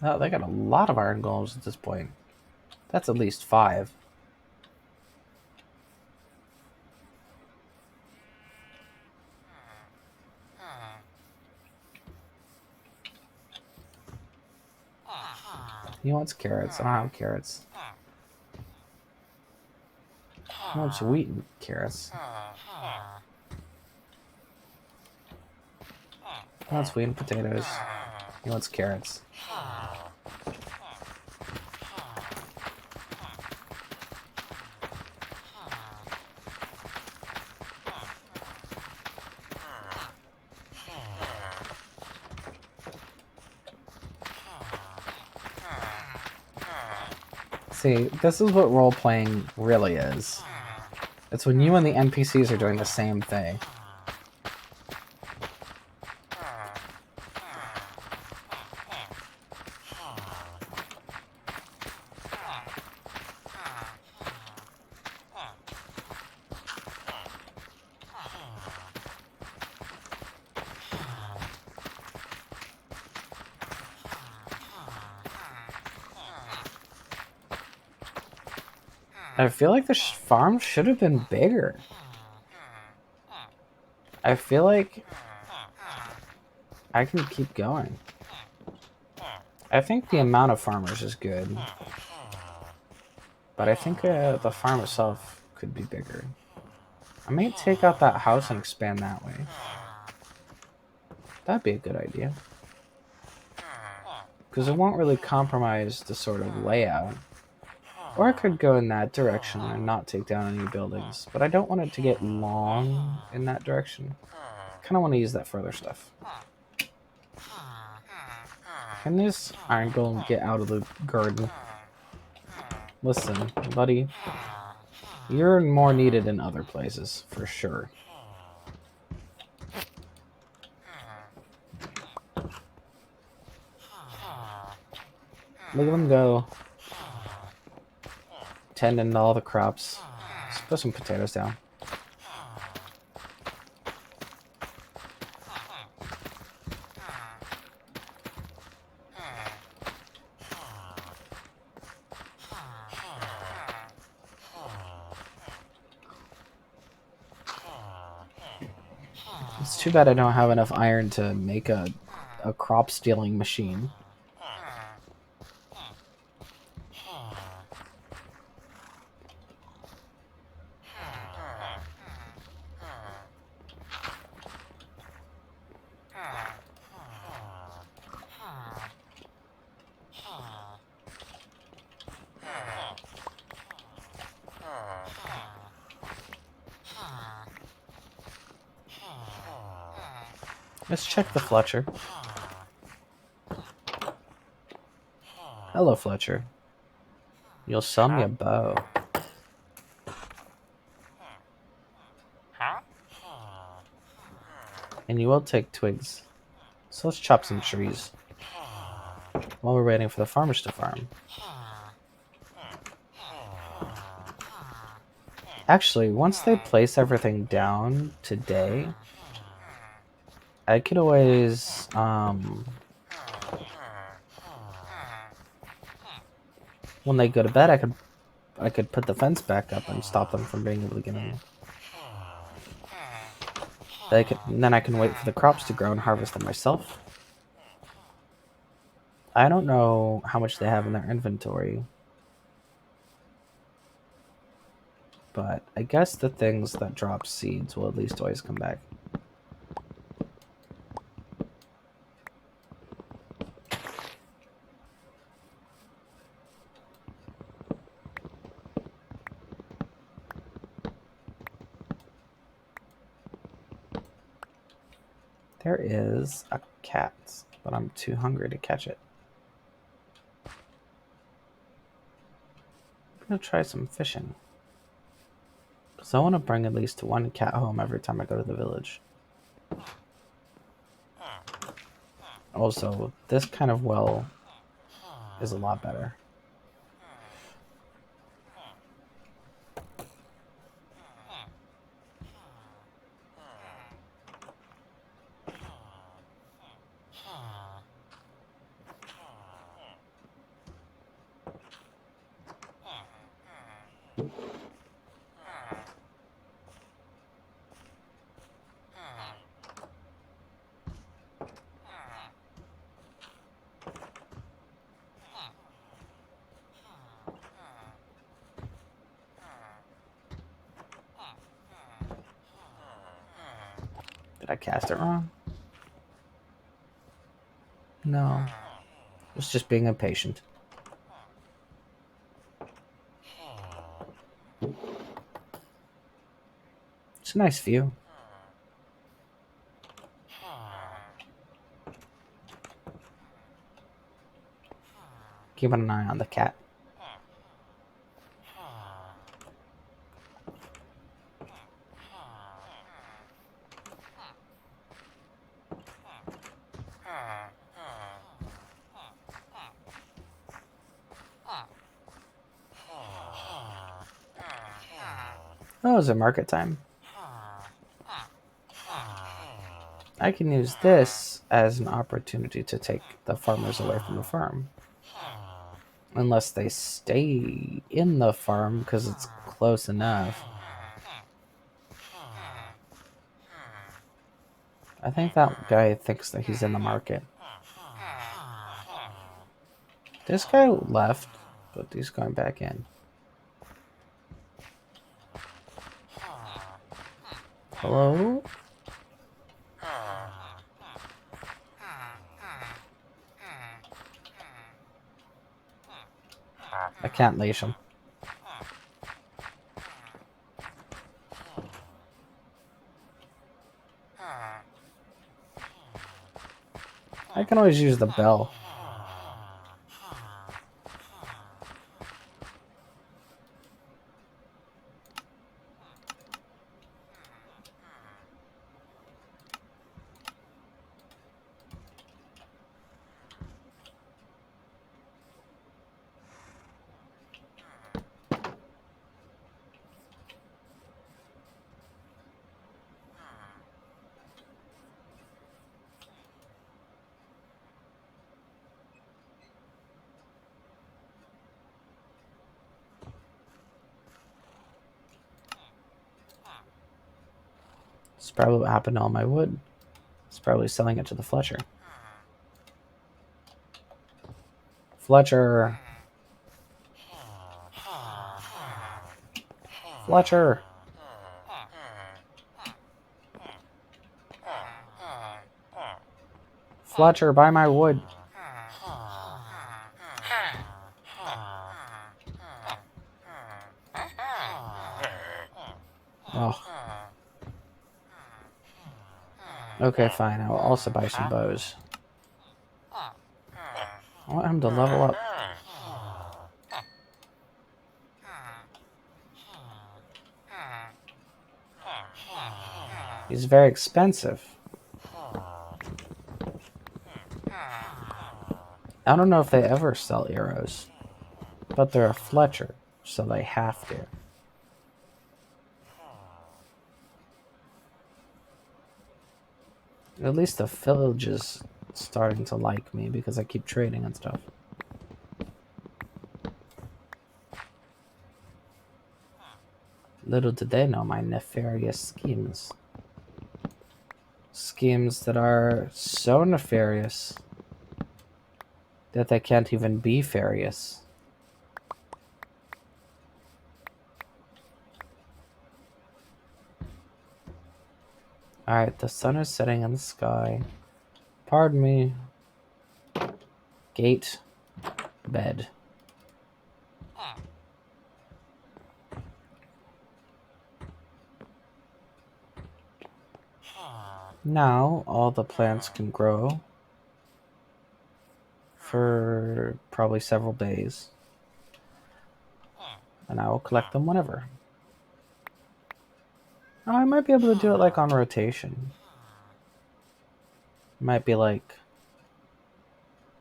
Oh, they got a lot of iron golems at this point. That's at least 5. He wants carrots. I don't have carrots. He wants wheat and carrots. He wants wheat and potatoes. He wants carrots. See, this is what role-playing really is. It's when you and the NPCs are doing the same thing. I feel like the farm should have been bigger. I feel like I can keep going. I think the amount of farmers is good. But I think the farm itself could be bigger. I may take out that house and expand that way. That'd be a good idea. because it won't really compromise the sort of layout. Or I could go in that direction and not take down any buildings, but I don't want it to get long in that direction. Kind of want to use that for other stuff. Can this iron golem get out of the garden? Listen, buddy, you're more needed in other places, for sure. Look at them go. Tending to all the crops. Let's put some potatoes down. It's too bad I don't have enough iron to make a crop stealing machine. Let's check the Fletcher. Hello, Fletcher. You'll sell me a bow. Huh? And you will take twigs. So let's chop some trees while we're waiting for the farmers to farm. Actually, once they place everything down today, I could always when they go to bed, I could put the fence back up and stop them from being able to get in. Then I can wait for the crops to grow and harvest them myself. I don't know how much they have in their inventory, but I guess the things that drop seeds will at least always come back. There is a cat, but I'm too hungry to catch it. I'm gonna try some fishing. Because I want to bring at least one cat home every time I go to the village. Also, this kind of well is a lot better. Did I cast it wrong? No. I was just being impatient. It's a nice view. Keeping an eye on the cat. Oh, is it market time? I can use this as an opportunity to take the farmers away from the farm. Unless they stay in the farm because it's close enough. I think that guy thinks that he's in the market. This guy left, but he's going back in. Hello? I can't leash him. I can always use the bell. It's probably what happened to all my wood. It's probably selling it to the Fletcher. Fletcher. Fletcher. Fletcher, buy my wood. Oh. Okay, fine. I will also buy some bows. I want him to level up. He's very expensive. I don't know if they ever sell arrows, but they're a Fletcher, so they have to. At least the village is starting to like me because I keep trading and stuff. Little did they know my nefarious schemes. Schemes that are so nefarious that they can't even be farious. Alright, the sun is setting in the sky. Pardon me. Gate. Bed. Now, all the plants can grow for probably several days. And I will collect them whenever. Oh, I might be able to do it like on rotation. It might be like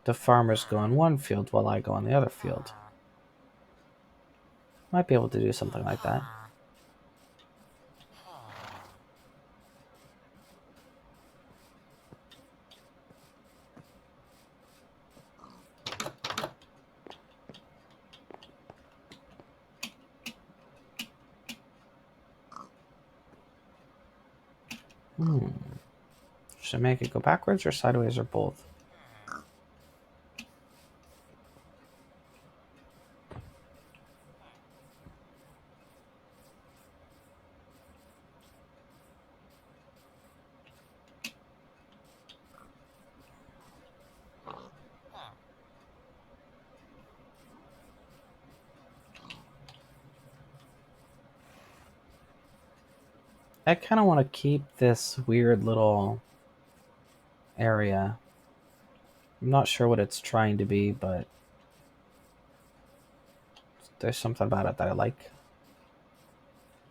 the farmers go in one field while I go in the other field. Might be able to do something like that. Should I make it go backwards or sideways or both? I kind of want to keep this weird little area. I'm not sure what it's trying to be, but there's something about it that I like.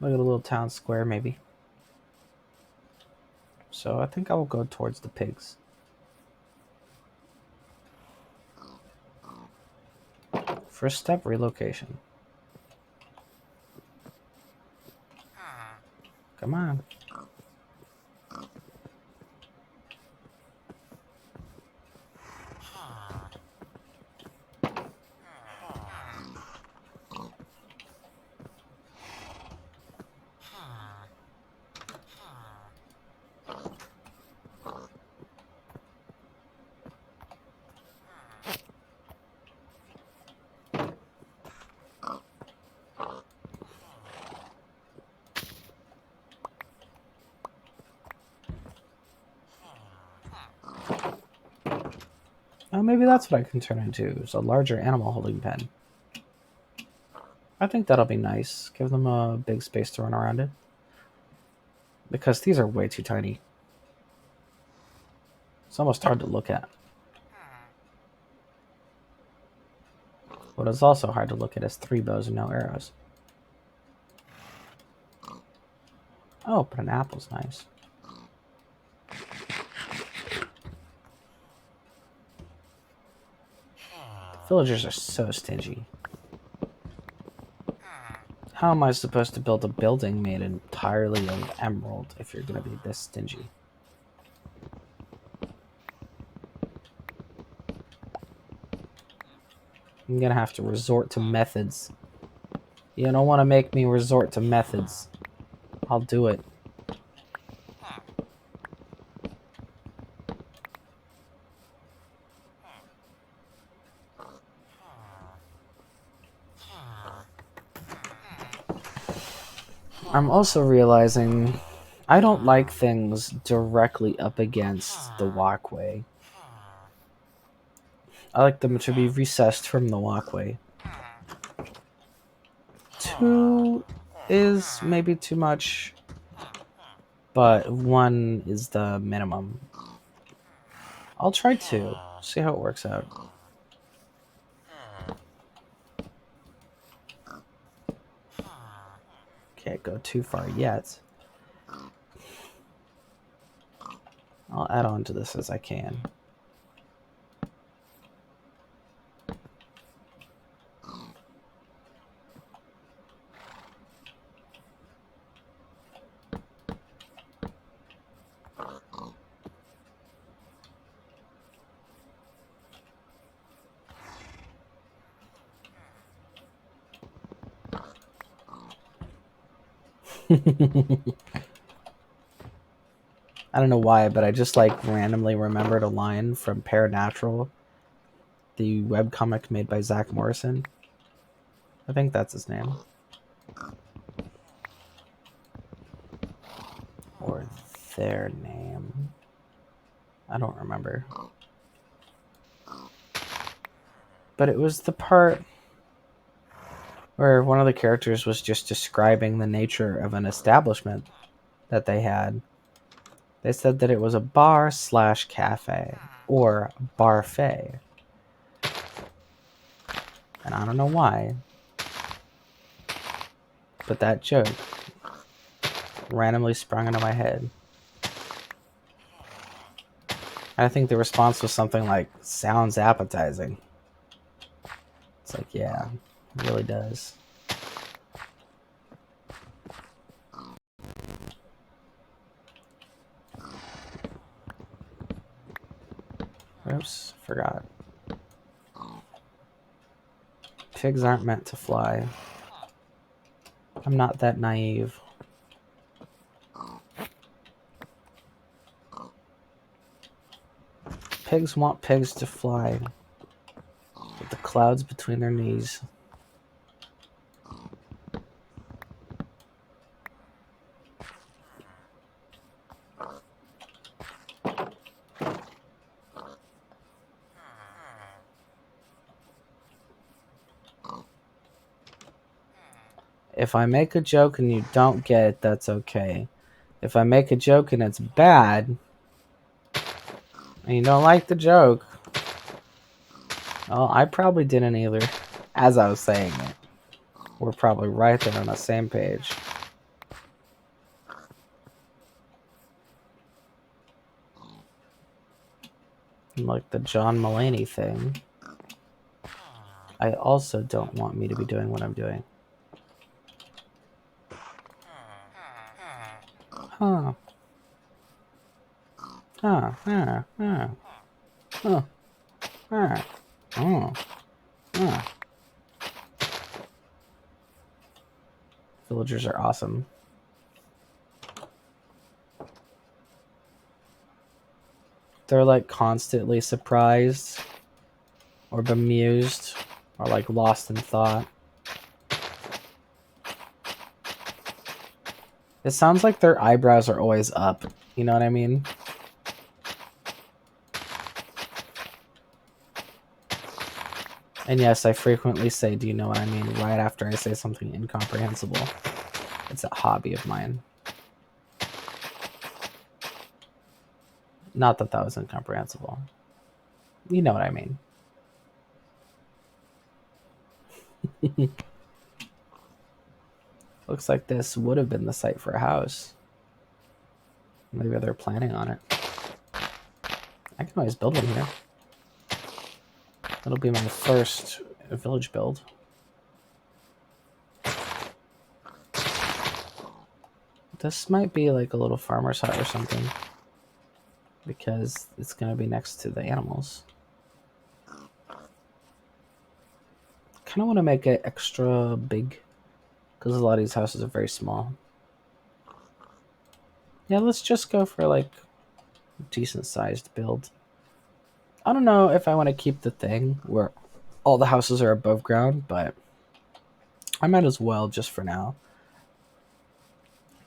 Look at a little town square, maybe. So I think I will go towards the pigs. First step, relocation. Come on. Oh, maybe that's what I can turn into. It's a larger animal holding pen. I think that'll be nice. Give them a big space to run around in. Because these are way too tiny. It's almost hard to look at. What is also hard to look at is 3 bows and no arrows. Oh, but an apple's nice. Villagers are so stingy. How am I supposed to build a building made entirely of emerald if you're going to be this stingy? I'm going to have to resort to methods. You don't want to make me resort to methods. I'll do it. I'm also realizing I don't like things directly up against the walkway. I like them to be recessed from the walkway. 2 is maybe too much, but 1 is the minimum. I'll try 2, see how it works out. Can't go too far yet. I'll add on to this as I can. I don't know why, but I just like randomly remembered a line from Paranatural, the webcomic made by Zach Morrison. I think that's his name. Or their name. I don't remember. But it was the part where one of the characters was just describing the nature of an establishment that they had. They said that it was a bar/cafe or barfait. And I don't know why, but that joke randomly sprung into my head. I think the response was something like, sounds appetizing. It's like, yeah, it really does. Oops, forgot. Pigs aren't meant to fly. I'm not that naive. Pigs want pigs to fly with the clouds between their knees. If I make a joke and you don't get it, that's okay. If I make a joke and it's bad, and you don't like the joke, well, I probably didn't either, as I was saying it. We're probably right there on the same page. Like the John Mulaney thing, I also don't want me to be doing what I'm doing. Huh. Huh. Huh. Huh. Huh. Huh. Oh. Huh. Villagers are awesome. They're like constantly surprised or bemused or like lost in thought. It sounds like their eyebrows are always up. You know what I mean? And yes, I frequently say, do you know what I mean, right after I say something incomprehensible. It's a hobby of mine. Not that that was incomprehensible. You know what I mean. Looks like this would have been the site for a house. Maybe they're planning on it. I can always build one here. That'll be my first village build. This might be like a little farmer's hut or something, because it's going to be next to the animals. Kind of want to make it extra big, because a lot of these houses are very small. Yeah, let's just go for like a decent sized build. I don't know if I want to keep the thing where all the houses are above ground, but I might as well just for now.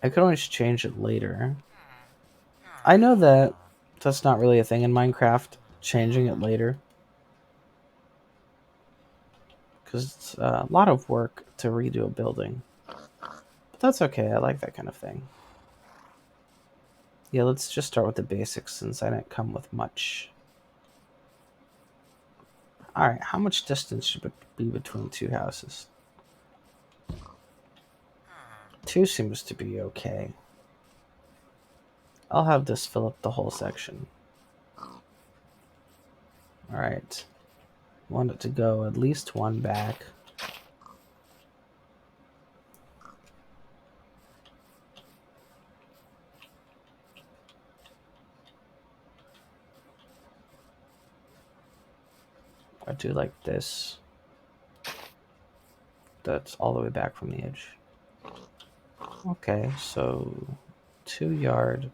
I could always change it later. I know that that's not really a thing in Minecraft, changing it later, because it's a lot of work to redo a building. But that's okay, I like that kind of thing. Yeah, let's just start with the basics since I didn't come with much. Alright, how much distance should it be between two houses? 2 seems to be okay. I'll have this fill up the whole section. Alright. Want it to go at least 1 back. I do like this. That's all the way back from the edge. Okay, so 2 yard,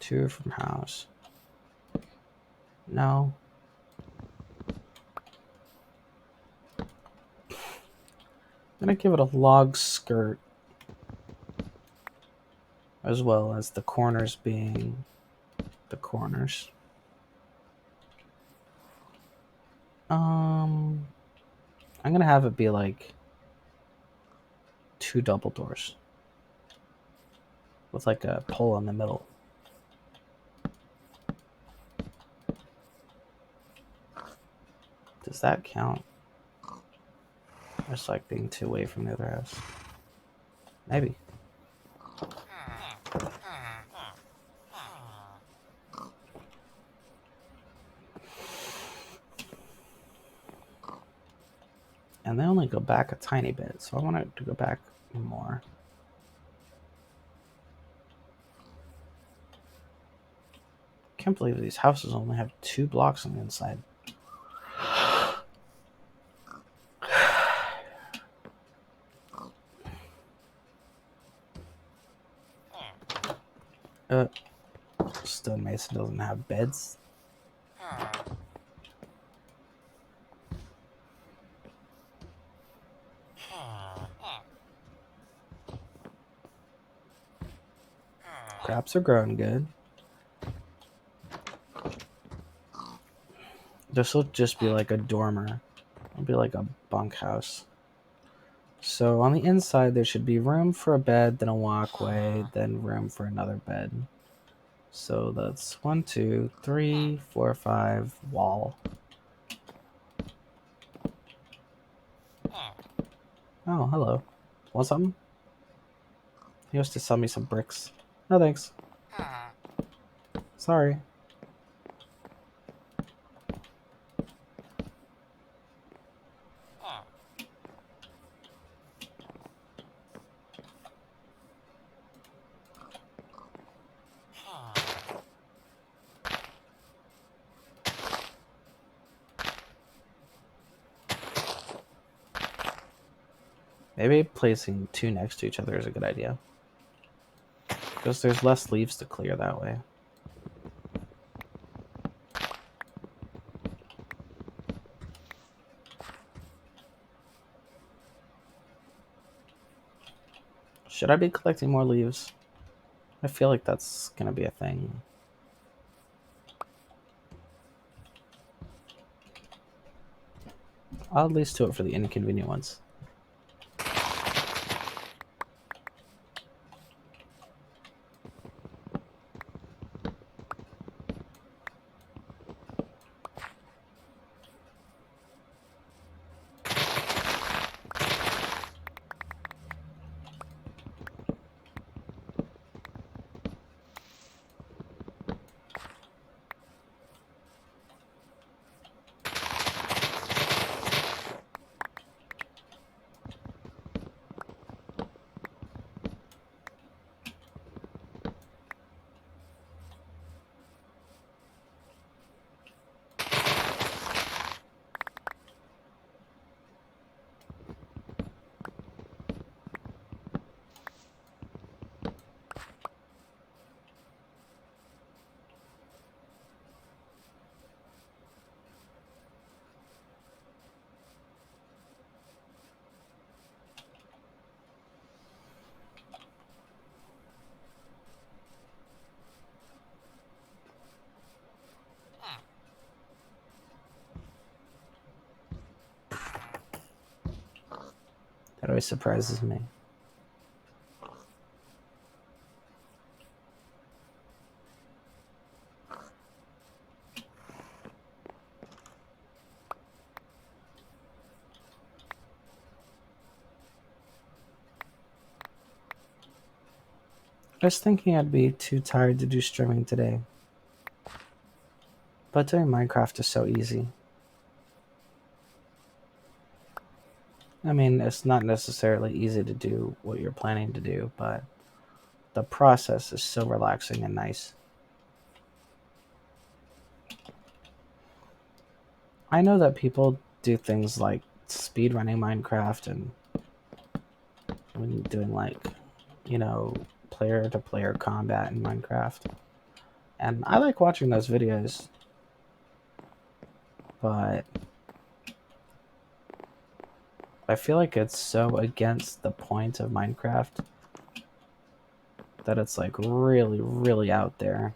2 from house. No. I'm gonna give it a log skirt, as well as the corners being the corners. I'm gonna have it be like 2 double doors with like a pole in the middle. Does that count? It's like being 2 away from the other house. Maybe. And they only go back a tiny bit, so I want it to go back more. Can't believe these houses only have 2 blocks on the inside. Stonemason doesn't have beds. Crops are growing good. This will just be like a dormer. It'll be like a bunkhouse. So on the inside, there should be room for a bed, then a walkway, then room for another bed. So that's 1, 2, 3, 4, 5 wall. Oh, hello. Want something? He wants to sell me some bricks. No thanks. Sorry. Maybe placing 2 next to each other is a good idea, because there's less leaves to clear that way. Should I be collecting more leaves? I feel like that's gonna be a thing. I'll at least do it for the inconvenient ones. That always surprises me. I was thinking I'd be too tired to do streaming today, but doing Minecraft is so easy. I mean, it's not necessarily easy to do what you're planning to do, but the process is so relaxing and nice. I know that people do things like speedrunning Minecraft and when doing like, you know, player to player combat in Minecraft. And I like watching those videos, but I feel like it's so against the point of Minecraft that it's like really, really out there.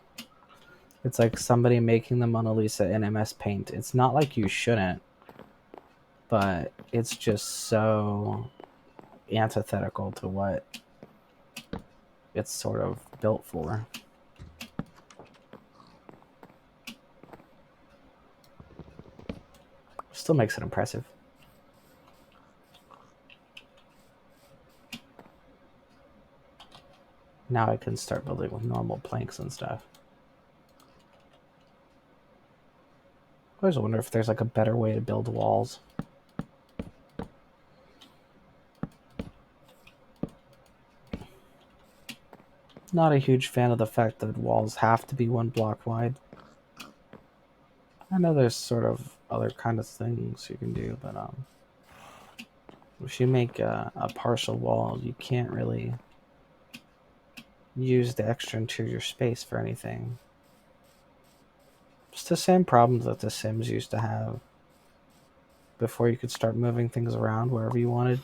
It's like somebody making the Mona Lisa in MS Paint. It's not like you shouldn't, but it's just so antithetical to what it's sort of built for. Still makes it impressive. Now I can start building with normal planks and stuff. I always wonder if there's like a better way to build walls. Not a huge fan of the fact that walls have to be 1 block wide. I know there's sort of other kind of things you can do, but if you make a partial wall, you can't really use the extra interior space for anything. It's the same problems that The Sims used to have before you could start moving things around wherever you wanted.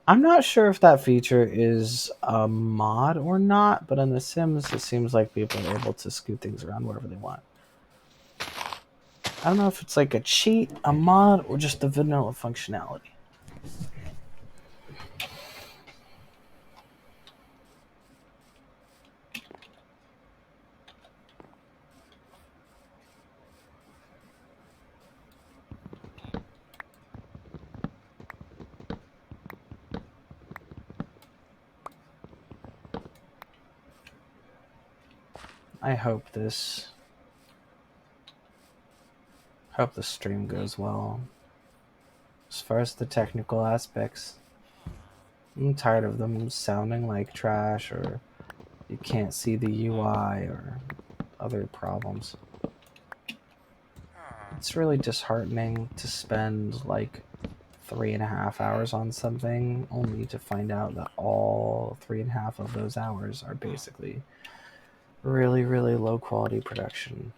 I'm not sure if that feature is a mod or not, but in The Sims, it seems like people are able to scoot things around wherever they want. I don't know if it's like a cheat, a mod, or just the vanilla functionality. I hope the stream goes well. As far as the technical aspects, I'm tired of them sounding like trash or you can't see the UI or other problems. It's really disheartening to spend like 3.5 hours on something only to find out that all 3.5 of those hours are basically really, really low quality production.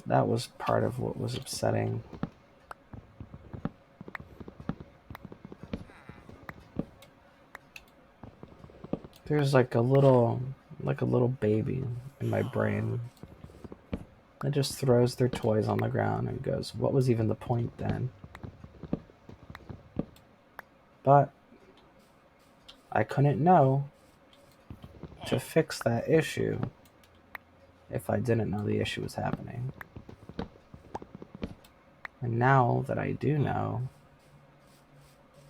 That was part of what was upsetting. There's like a little baby in my brain It just throws their toys on the ground and goes, what was even the point then? But I couldn't know to fix that issue if I didn't know the issue was happening. And now that I do know,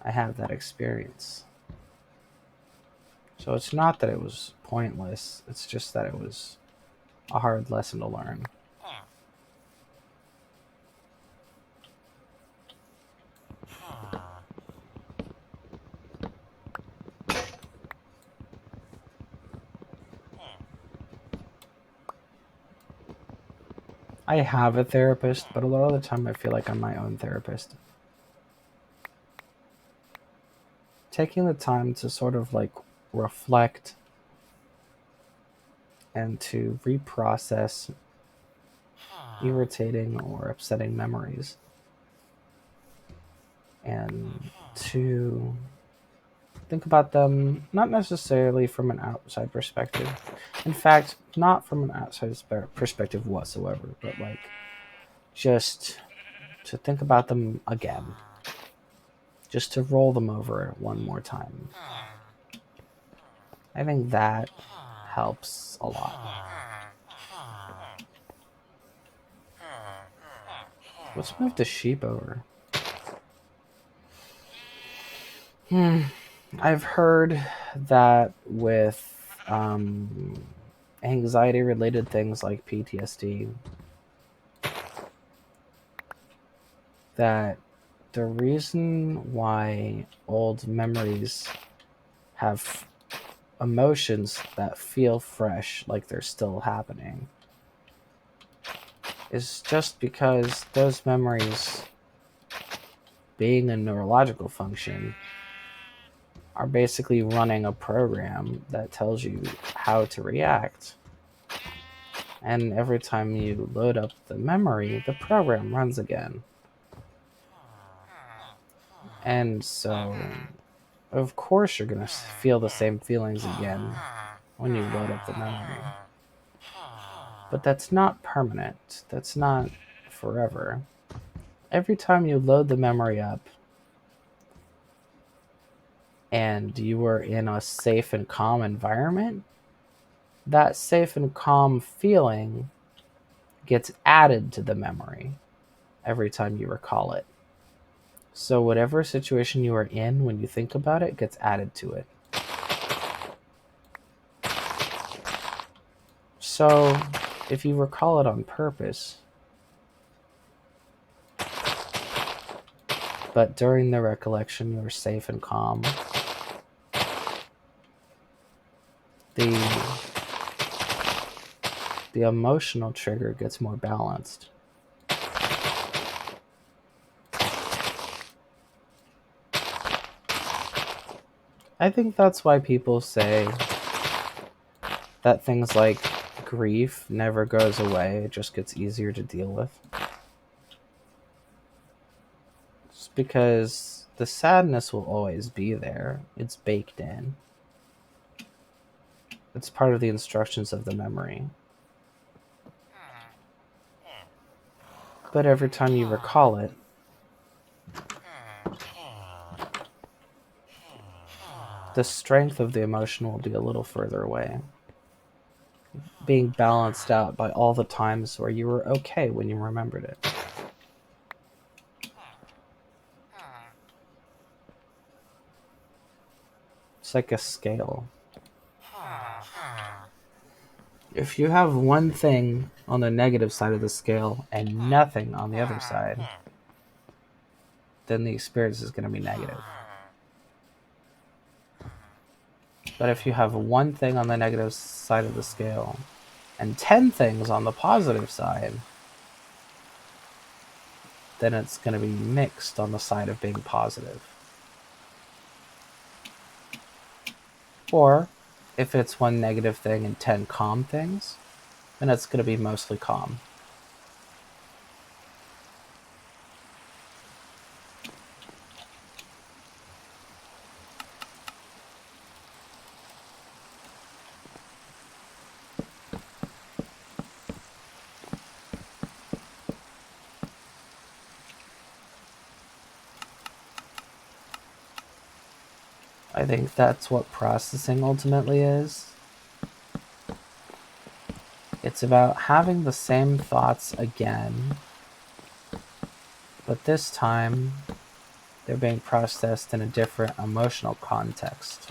I have that experience. So it's not that it was pointless, it's just that it was a hard lesson to learn. I have a therapist, but a lot of the time I feel like I'm my own therapist. Taking the time to sort of like reflect and to reprocess irritating or upsetting memories and to think about them not necessarily from an outside perspective. In fact, not from an outside perspective whatsoever, but like just to think about them again, just to roll them over one more time. I think that helps a lot. Let's move the sheep over. I've heard that with anxiety related things like PTSD, that the reason why old memories have emotions that feel fresh, like they're still happening, is just because those memories, being a neurological function, are basically running a program that tells you how to react. And every time you load up the memory, the program runs again. And so, of course, you're going to feel the same feelings again when you load up the memory. But that's not permanent, that's not forever. Every time you load the memory up and you are in a safe and calm environment, that safe and calm feeling gets added to the memory every time you recall it. So whatever situation you are in when you think about it gets added to it. So if you recall it on purpose, but during the recollection you are safe and calm, the emotional trigger gets more balanced. I think that's why people say that things like grief never goes away, it just gets easier to deal with. It's because the sadness will always be there. It's baked in. It's part of the instructions of the memory. But every time you recall it, the strength of the emotion will be a little further away, being balanced out by all the times where you were okay when you remembered it. It's like a scale. If you have one thing on the negative side of the scale and nothing on the other side, then the experience is going to be negative. But if you have one thing on the negative side of the scale and 10 things on the positive side, then it's going to be mixed on the side of being positive. Or if it's one negative thing and 10 calm things, then it's going to be mostly calm. I think that's what processing ultimately is. It's about having the same thoughts again, but this time they're being processed in a different emotional context.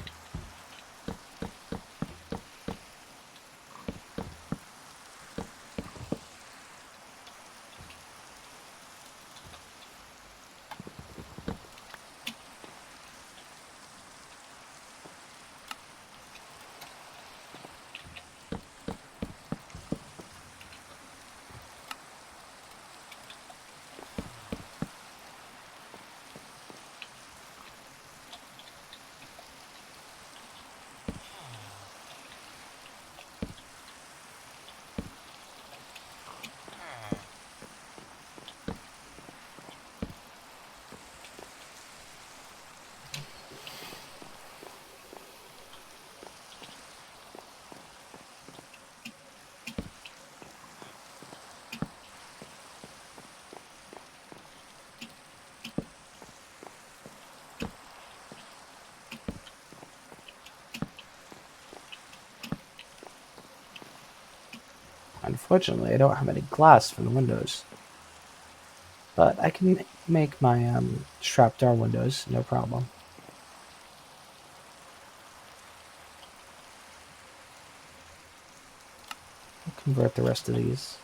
Unfortunately, I don't have any glass for the windows, but I can make my strap door windows, no problem. I'll convert the rest of these.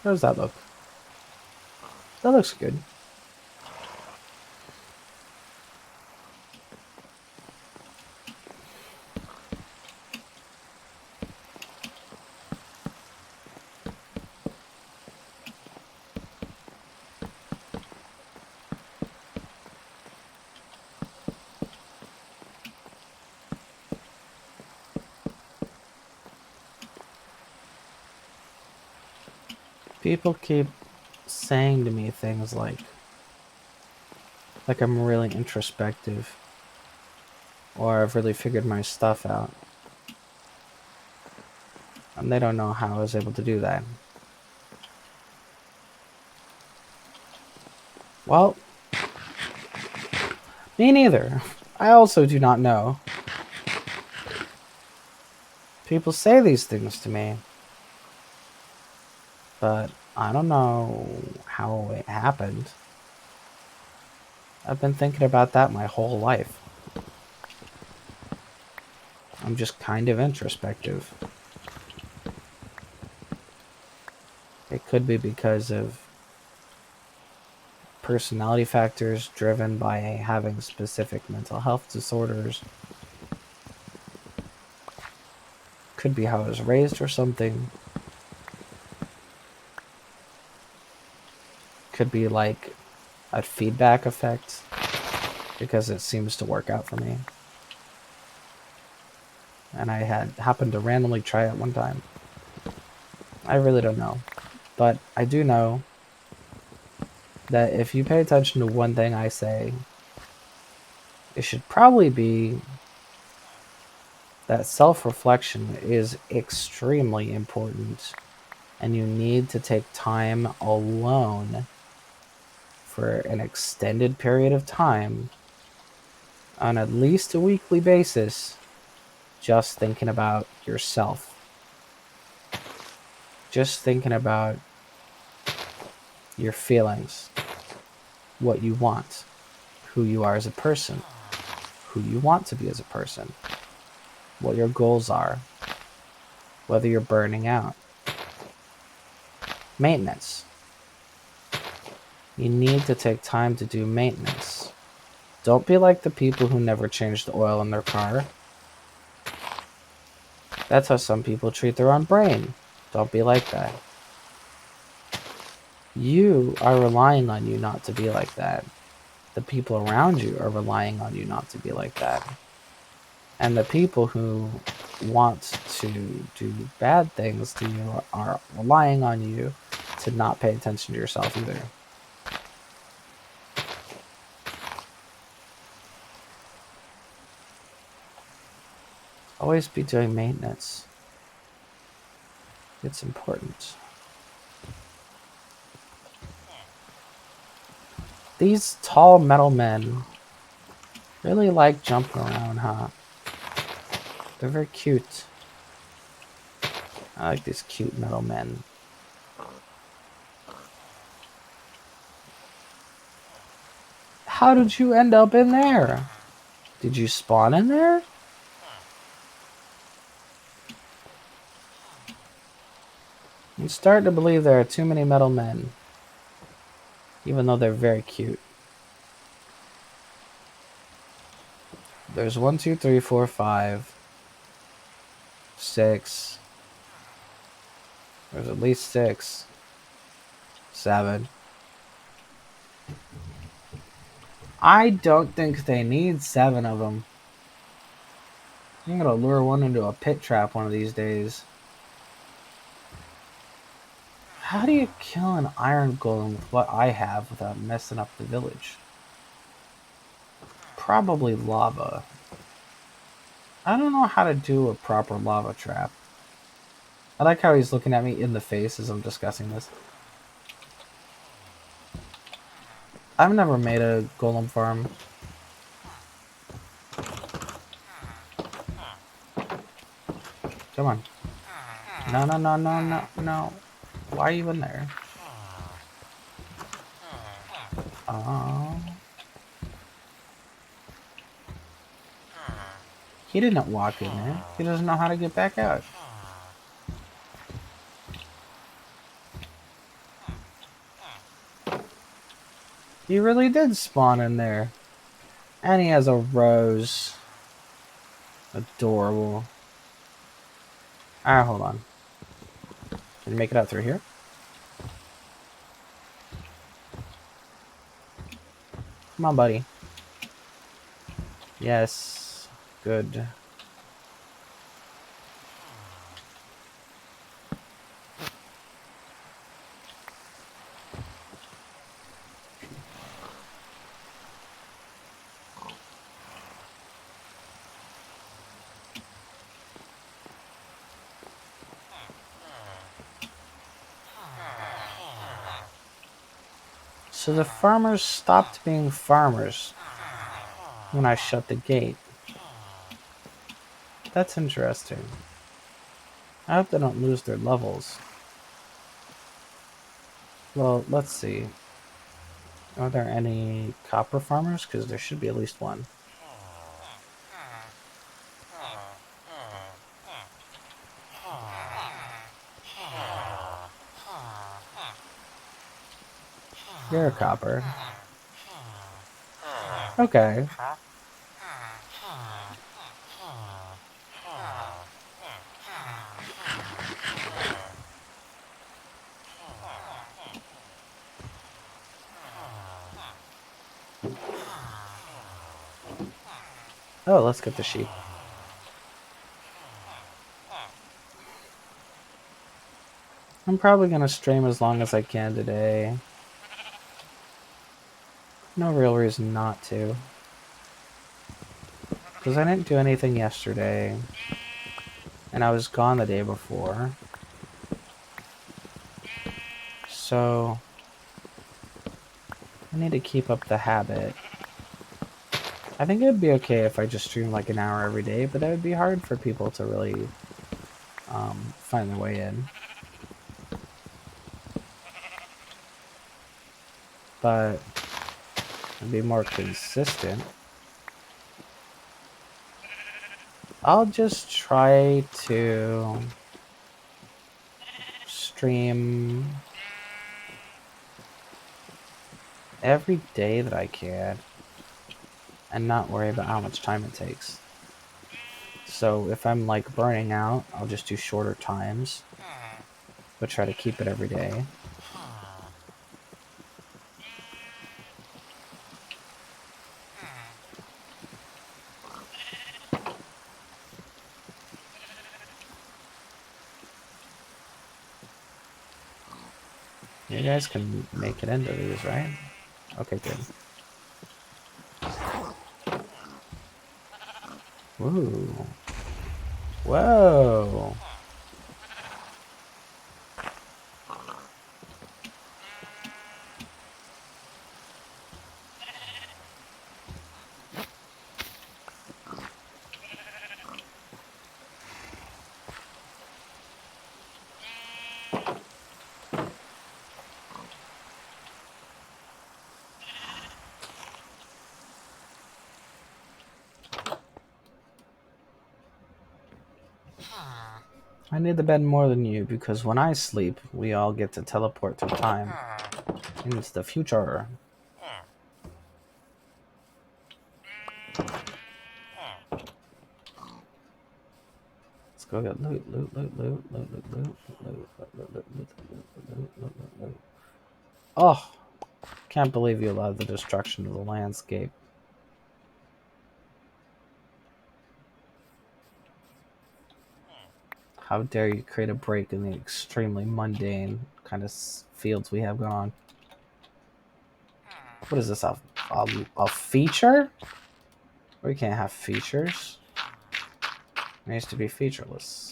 How does that look? That looks good. People keep saying to me things like I'm really introspective or I've really figured my stuff out. And they don't know how I was able to do that. Well, me neither. I also do not know. People say these things to me, but I don't know how it happened. I've been thinking about that my whole life. I'm just kind of introspective. It could be because of personality factors driven by having specific mental health disorders. Could be how I was raised or something. Could be like a feedback effect because it seems to work out for me. And I had happened to randomly try it one time. I really don't know. But I do know that if you pay attention to one thing I say, it should probably be that self-reflection is extremely important and you need to take time alone for an extended period of time on at least a weekly basis just thinking about yourself. Just thinking about your feelings, what you want, who you are as a person, who you want to be as a person, what your goals are, whether you're burning out. Maintenance. You need to take time to do maintenance. Don't be like the people who never change the oil in their car. That's how some people treat their own brain. Don't be like that. You are relying on you not to be like that. The people around you are relying on you not to be like that. And the people who want to do bad things to you are relying on you to not pay attention to yourself either. Always be doing maintenance. It's important. These tall metal men really like jumping around, huh? They're very cute. I like these cute metal men. How did you end up in there? Did you spawn in there? I'm starting to believe there are too many metal men. Even though they're very cute. There's 1, 2, 3, 4, 5, 6. There's at least 6. 7. I don't think they need 7 of them. I'm gonna lure one into a pit trap one of these days. How do you kill an iron golem with what I have without messing up the village? Probably lava. I don't know how to do a proper lava trap. I like how he's looking at me in the face as I'm discussing this. I've never made a golem farm. Come on. No, no, no, no, no, no. Why are you in there? Oh. He didn't walk in there. He doesn't know how to get back out. He really did spawn in there. And he has a rose. Adorable. Alright, hold on. Can you make it out through here? Come on, buddy. Yes. Good. So the farmers stopped being farmers when I shut the gate. That's interesting. I hope they don't lose their levels. Well, let's see. Are there any copper farmers? Because there should be at least one. You're a copper. Okay. Oh, let's get the sheep. I'm probably going to stream as long as I can today. No real reason not to. Because I didn't do anything yesterday. And I was gone the day before. So I need to keep up the habit. I think it would be okay if I just stream like an hour every day, but that would be hard for people to really find their way in. But it'd be more consistent. I'll just try to stream every day that I can and not worry about how much time it takes. So if I'm like burning out, I'll just do shorter times, but try to keep it every day. You guys can make it into these, right? Okay, good. Ooh. Whoa. I need the bed more than you because when I sleep, we all get to teleport through time into the future. Let's go get loot, loot, loot, loot, loot, loot, loot, loot, loot, loot, loot, loot, loot, loot, loot, loot, loot. Oh, can't believe you allowed the destruction of the landscape. How dare you create a break in the extremely mundane kind of fields we have going on? What is this, a feature? We can't have features. It needs to be featureless.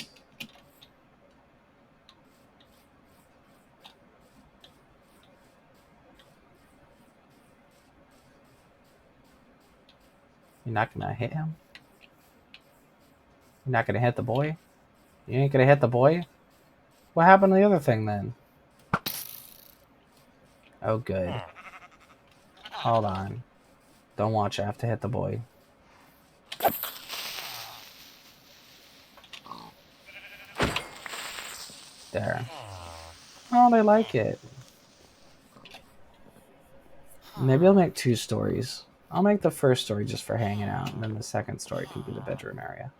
You're not gonna hit him? You're not gonna hit the boy? You ain't gonna hit the boy? What happened to the other thing then? Oh, good. Hold on. Don't watch. I have to hit the boy. There. Oh, they like it. Maybe I'll make 2 stories. I'll make the first story just for hanging out, and then the second story can be the bedroom area.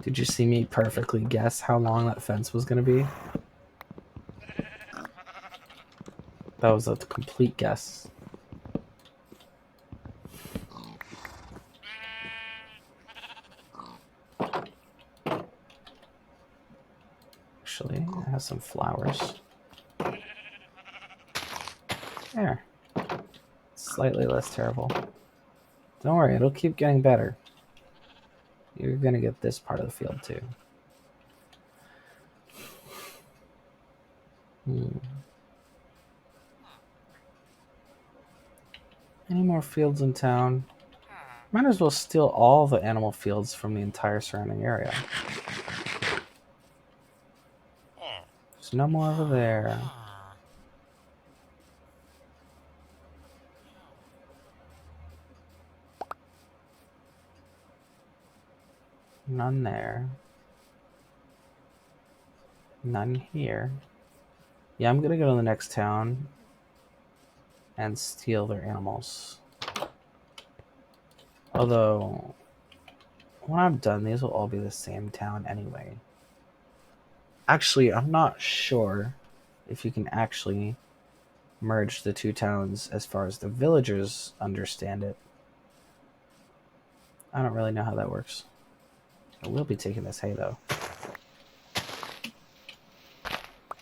Did you see me perfectly guess how long that fence was going to be? That was a complete guess. Actually, it has some flowers. There. Slightly less terrible. Don't worry, it'll keep getting better. You're going to get this part of the field too. Any more fields in town? Might as well steal all the animal fields from the entire surrounding area. There's no more over there. None there. None here. Yeah, I'm gonna go to the next town and steal their animals. Although, when I'm done, these will all be the same town anyway. Actually, I'm not sure if you can actually merge the 2 towns as far as the villagers understand it. I don't really know how that works. I will be taking this hay, though.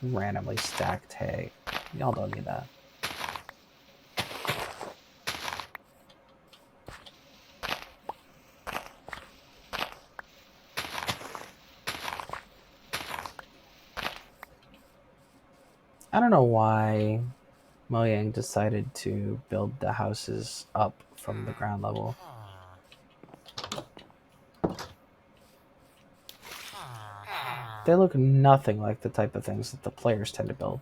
Randomly stacked hay. Y'all don't need that. I don't know why Mojang decided to build the houses up from the ground level. They look nothing like the type of things that the players tend to build.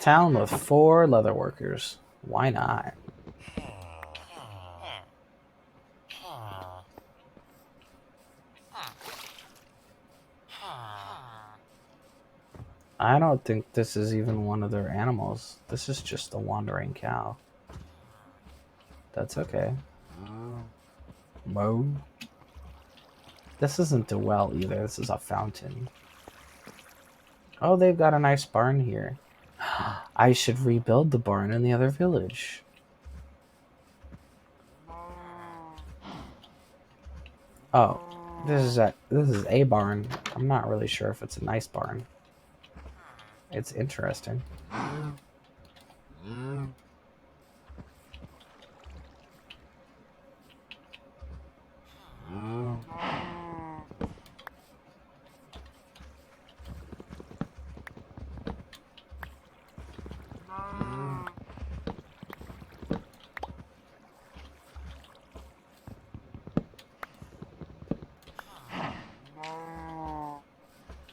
Town with 4 leather workers. Why not? I don't think this is even one of their animals. This is just a wandering cow. That's okay. Moo. This isn't a well either. This is a fountain. Oh, they've got a nice barn here. I should rebuild the barn in the other village. Oh, this is a barn. I'm not really sure if it's a nice barn. It's interesting.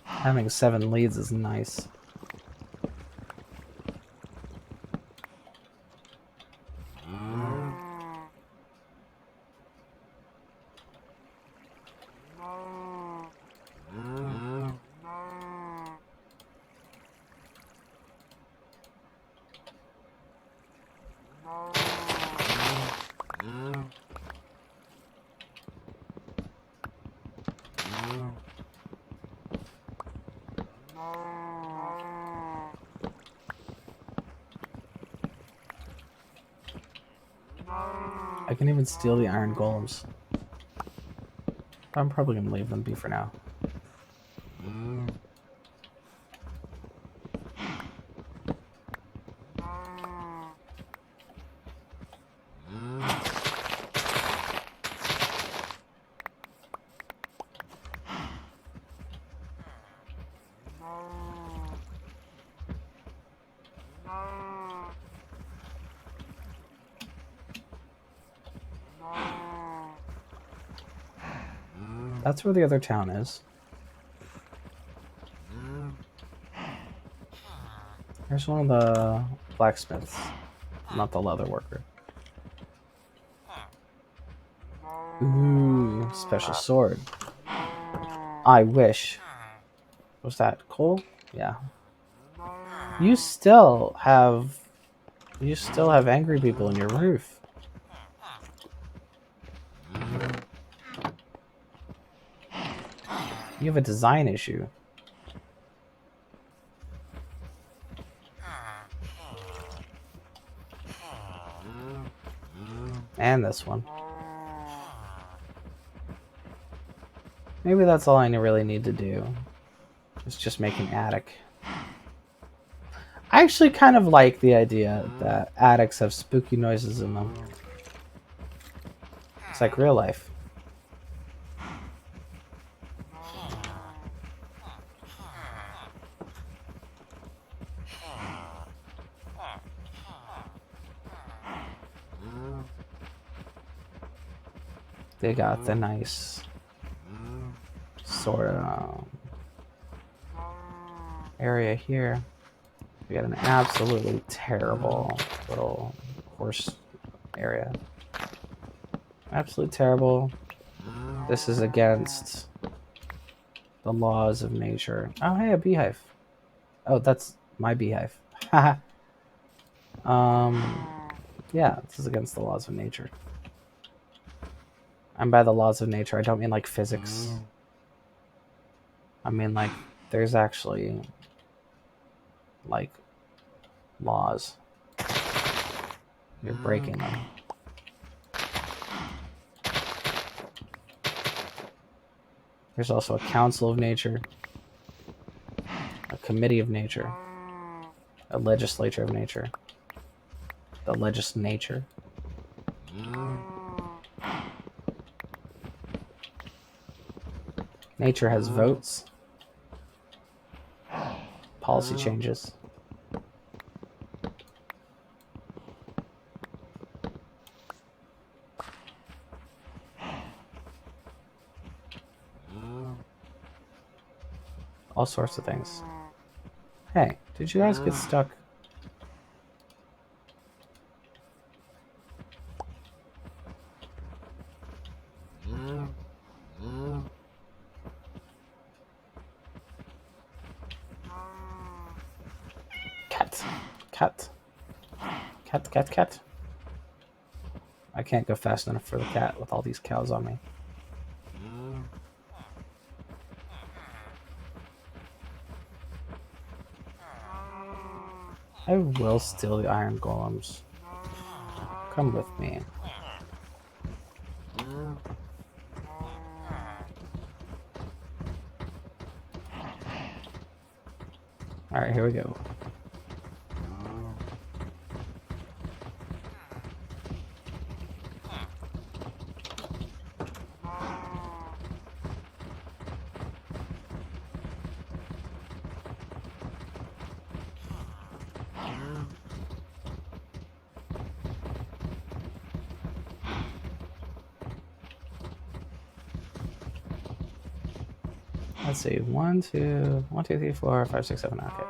Having 7 leads is nice. I can even steal the iron golems. I'm probably gonna leave them be for now. That's where the other town is. Here's one of the blacksmiths, not the leather worker. Ooh, special sword. I wish. Was that coal? Yeah. You still have angry people in your roof. You have a design issue. And this one. Maybe that's all I really need to do. Is just make an attic. I actually kind of like the idea that attics have spooky noises in them. It's like real life. They got the nice sort of area here. We got an absolutely terrible little horse area. Absolutely terrible. This is against the laws of nature. Oh, hey, a beehive. Oh, that's my beehive. Haha. Yeah, this is against the laws of nature. And by the laws of nature, I don't mean like physics. I mean like there's actually like laws. You're breaking them. There's also a council of nature, a committee of nature, a legislature of nature, the legislature. Nature has votes, policy changes. All sorts of things. Hey, did you guys get stuck Cat. Cat, cat, cat. I can't go fast enough for the cat with all these cows on me. I will steal the iron golems. Come with me. Alright, here we go. Let's see. 1, 2, 1, 2, 3, 4, 5, 6, 7. Okay.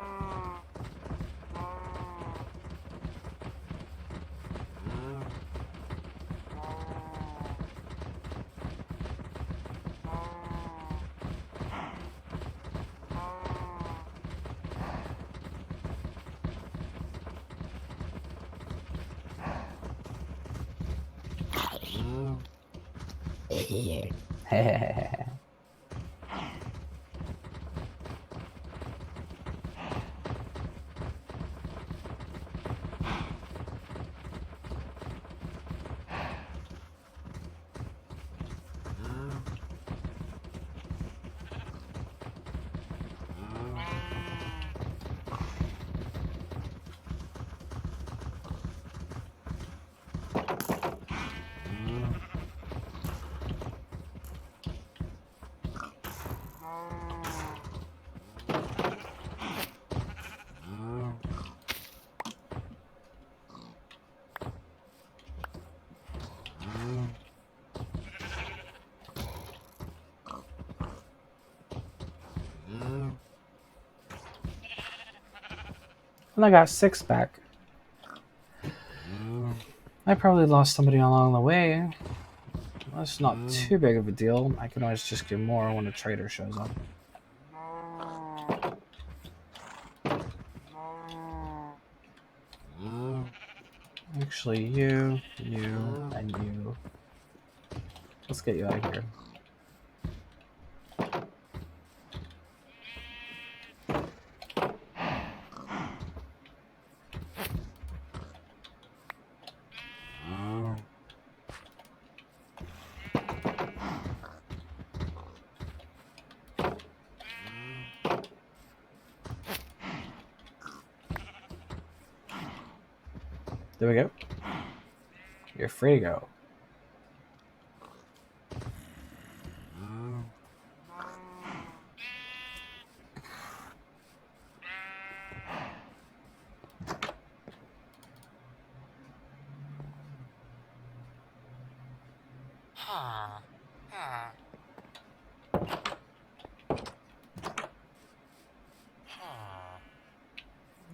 And I got 6 back. I probably lost somebody along the way. That's not too big of a deal. I can always just get more when a trader shows up. Actually, you, and you. Let's get you out of here. There we go. You're free to go.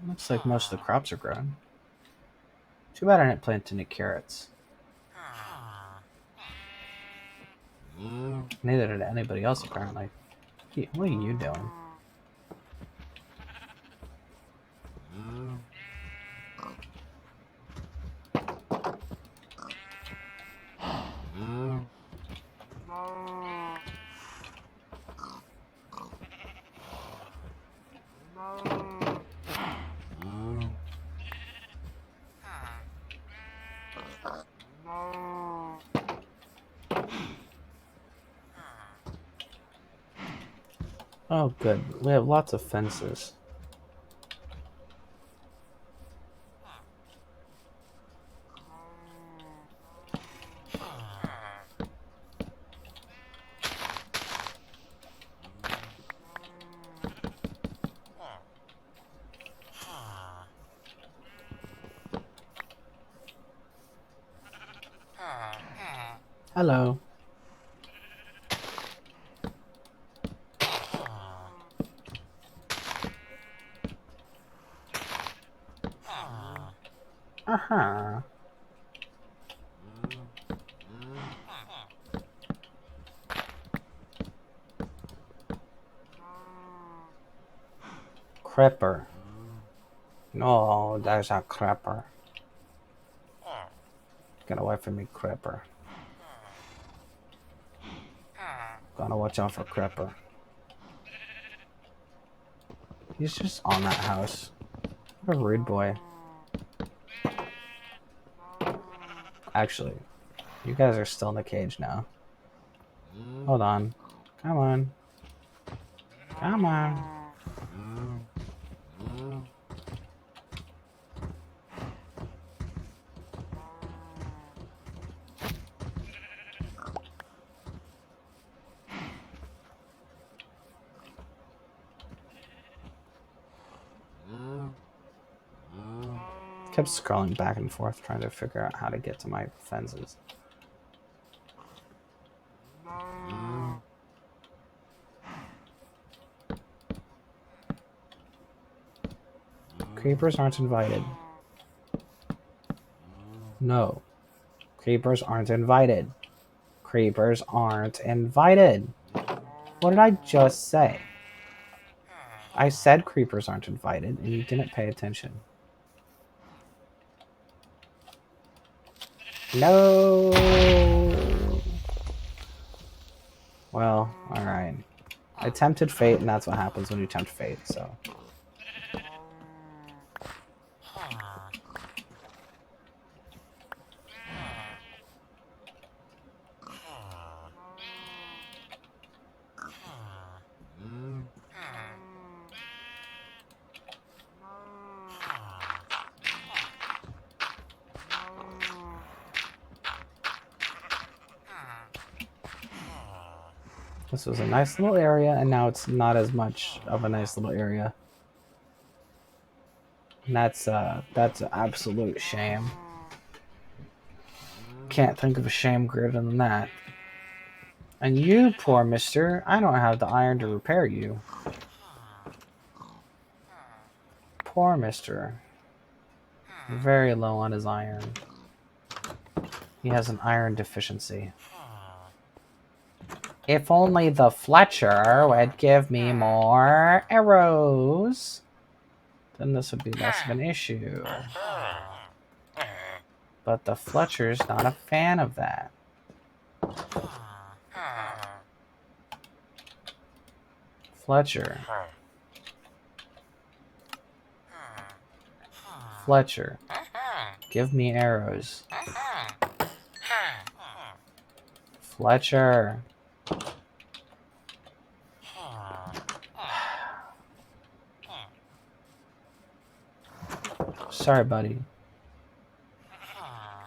Looks like most of the crops are grown. Too bad I didn't plant any carrots. Neither did anybody else, apparently. Hey, what are you doing? Oh, good. We have lots of fences. Hello. Uh-huh. Crepper. No, there's a creeper. Get away from me, creeper. Gotta watch out for creeper. He's just on that house. What a rude boy. Actually, you guys are still in the cage now. Hold on. Come on. Come on. Kept scrolling back and forth trying to figure out how to get to my fences. Creepers aren't invited. No. Creepers aren't invited. Creepers aren't invited. What did I just say? I said creepers aren't invited, and you didn't pay attention. No. Well, alright. I tempted fate, and that's what happens when you tempt fate, so. This was a nice little area, and now it's not as much of a nice little area. And that's an absolute shame. Can't think of a shame greater than that. And you, poor mister, I don't have the iron to repair you. Poor mister. Very low on his iron. He has an iron deficiency. If only the Fletcher would give me more arrows, then this would be less of an issue. But the Fletcher's not a fan of that. Fletcher. Fletcher. Give me arrows. Fletcher. Sorry, buddy.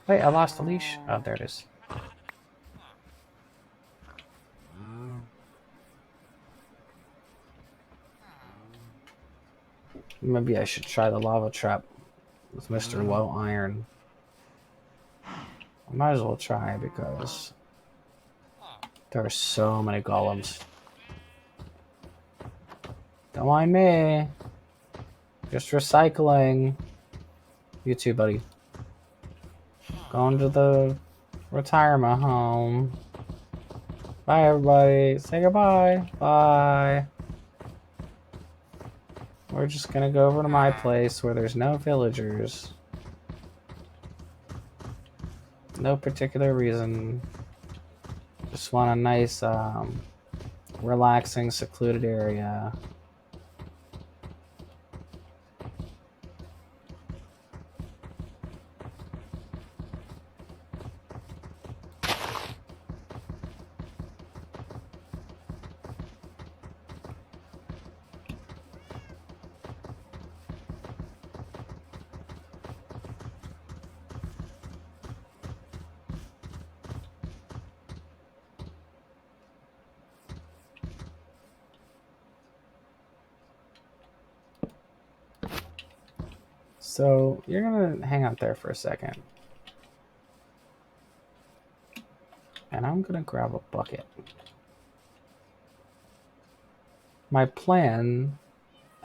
Wait, I lost the leash. Oh, there it is. Maybe I should try the lava trap with Mr. Low Iron. I might as well try because there are so many golems. Don't mind me. Just recycling. You too, buddy. Going to the retirement home. Bye, everybody. Say goodbye. Bye. We're just gonna go over to my place where there's no villagers. No particular reason. Just want a nice, relaxing, secluded area. So you're gonna hang out there for a second. And I'm gonna grab a bucket. My plan,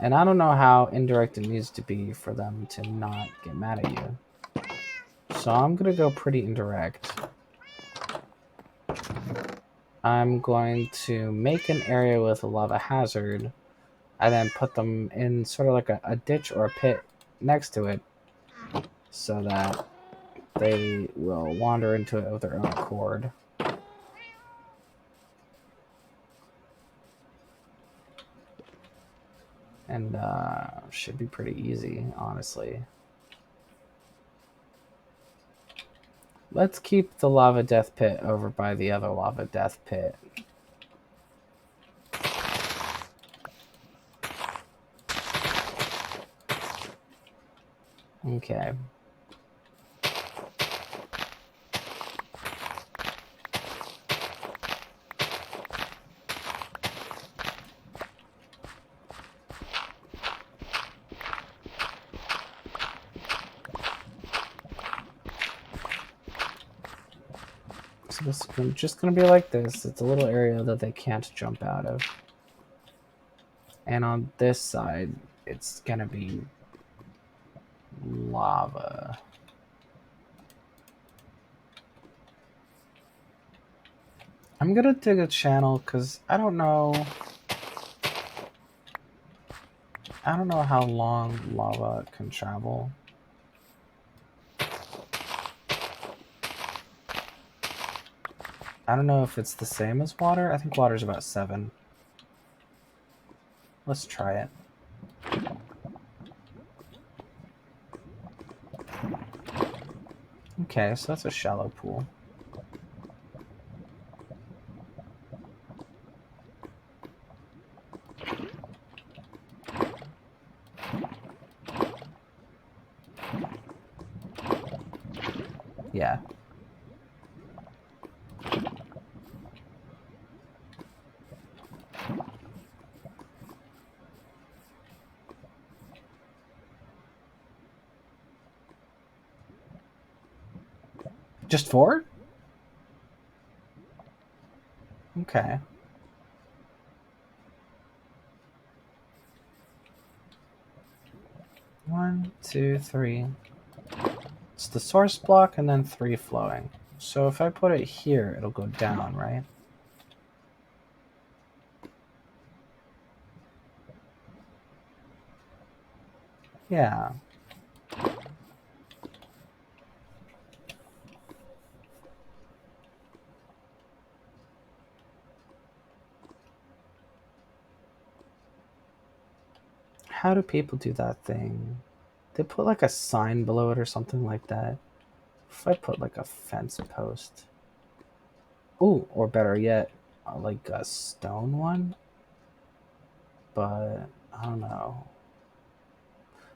and I don't know how indirect it needs to be for them to not get mad at you. So I'm gonna go pretty indirect. I'm going to make an area with a lava hazard and then put them in sort of like a ditch or a pit next to it so that they will wander into it of their own accord. And should be pretty easy, honestly. Let's keep the lava death pit over by the other lava death pit. Okay. So this is just going to be like this. It's a little area that they can't jump out of. And on this side, it's going to be lava. I'm going to dig a channel because I don't know. I don't know how long lava can travel. I don't know if it's the same as water. I think water's about 7. Let's try it. Okay, so that's a shallow pool. Yeah. Just 4? Okay. One, two, three. It's the source block and then 3 flowing. So if I put it here, it'll go down, right? Yeah. How do people do that thing? They put like a sign below it or something like that. If I put like a fence post. Ooh, or better yet, like a stone one. But I don't know.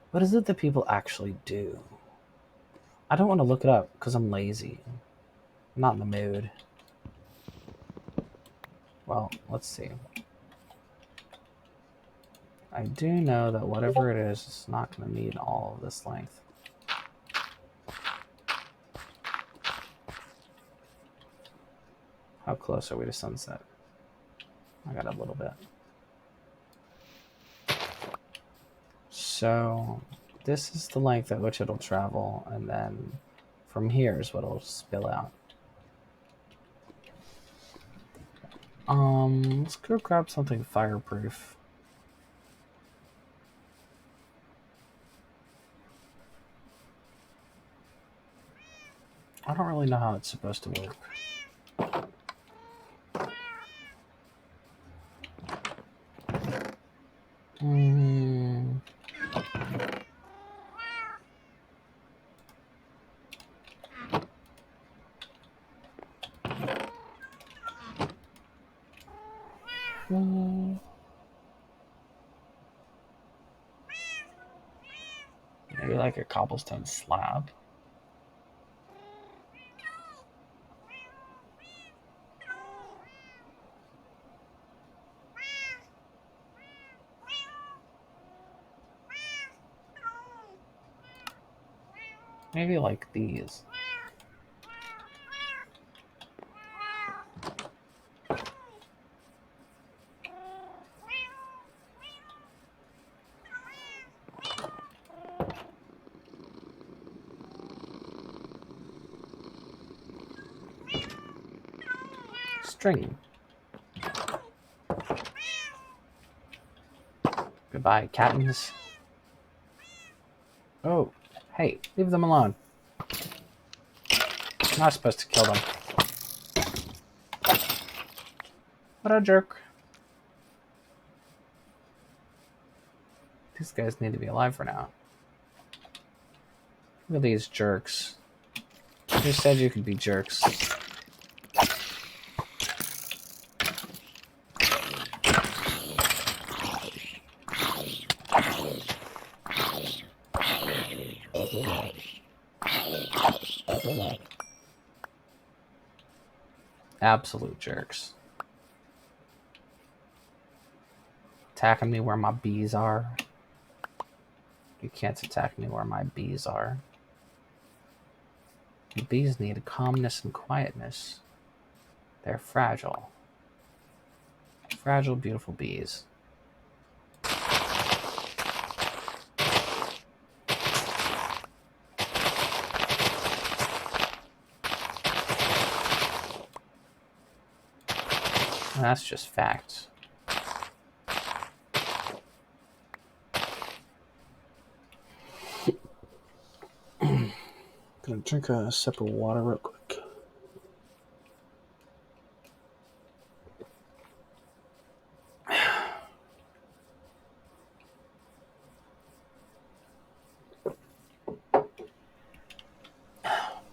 What is it that people actually do? I don't want to look it up because I'm lazy. I'm not in the mood. Well, let's see. I do know that whatever it is, it's not going to need all of this length. How close are we to sunset? I got a little bit. So this is the length at which it'll travel, and then from here is what it'll spill out. Let's go grab something fireproof. I don't really know how it's supposed to work. Mm. Maybe like a cobblestone slab. Maybe like these. String. Goodbye, cattens. Oh, hey, leave them alone. I'm not supposed to kill them. What a jerk. These guys need to be alive for now. Look at these jerks. Who said you could be jerks? Absolute jerks. Attacking me where my bees are. You can't attack me where my bees are. The bees need calmness and quietness. They're fragile. Fragile, beautiful bees. And that's just facts. Gonna drink a sip of water real quick.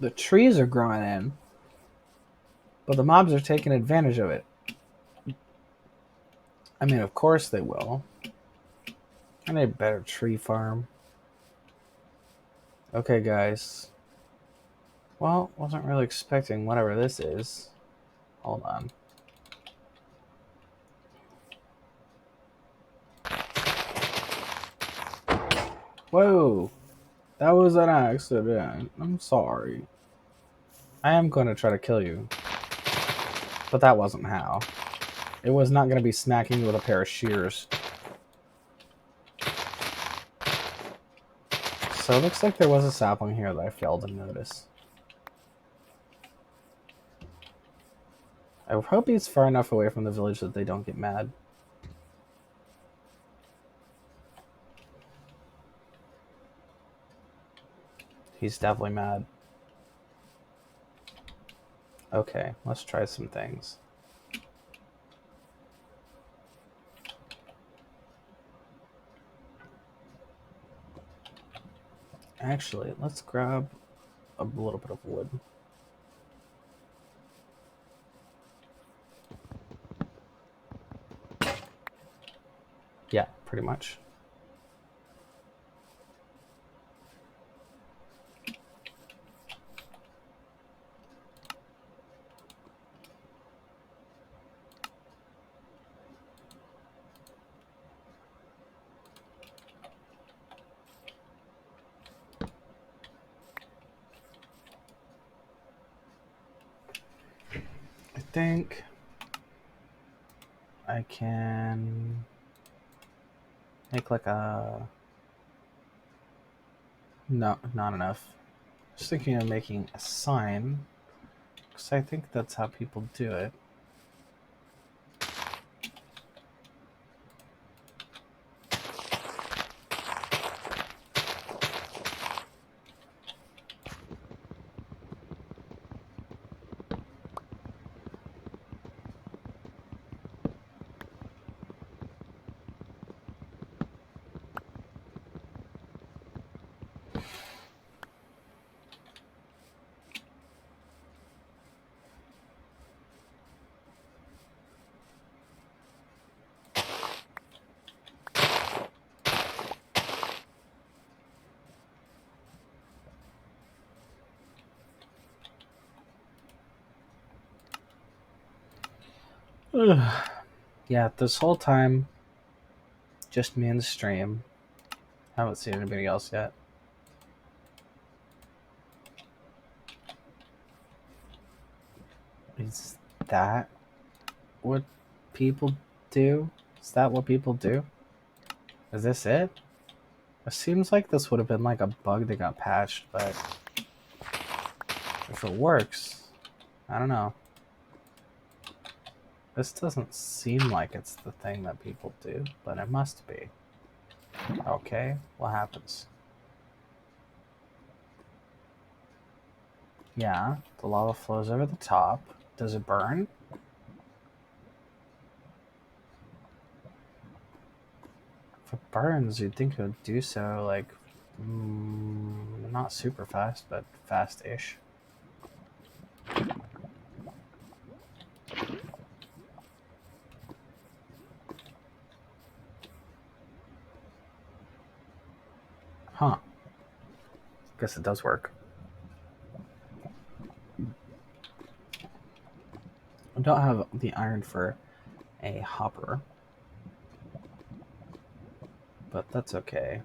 The trees are growing in, but the mobs are taking advantage of it. I mean, of course they will. I need a better tree farm. Okay, guys. Well, wasn't really expecting whatever this is. Hold on. Whoa! That was an accident. I'm sorry. I am going to try to kill you. But that wasn't how. It was not going to be smacking you with a pair of shears. So it looks like there was a sapling here that I failed to notice. I hope he's far enough away from the village that they don't get mad. He's definitely mad. Okay, let's try some things. Actually, let's grab a little bit of wood. Yeah, pretty much. I think I can make like a... No, not enough. Just thinking of making a sign, because I think that's how people do it. Yeah, this whole time, just me and the stream. I haven't seen anybody else yet. Is that what people do? Is that what people do? Is this it? It seems like this would have been like a bug that got patched, but if it works, I don't know. This doesn't seem like it's the thing that people do, but it must be. Okay, what happens? Yeah, the lava flows over the top. Does it burn? If it burns, you'd think it would do so, like, not super fast, but fast-ish. Huh. Guess it does work. I don't have the iron for a hopper, but that's okay.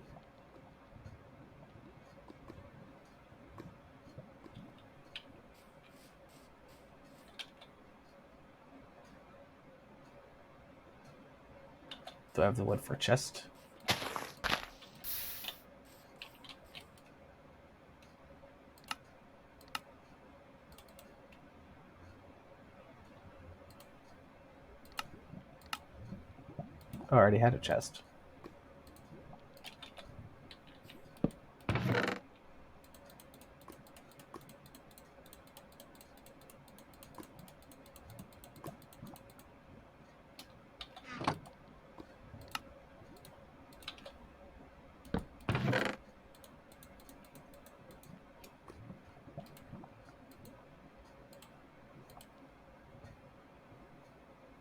Do I have the wood for chest? Oh, I already had a chest.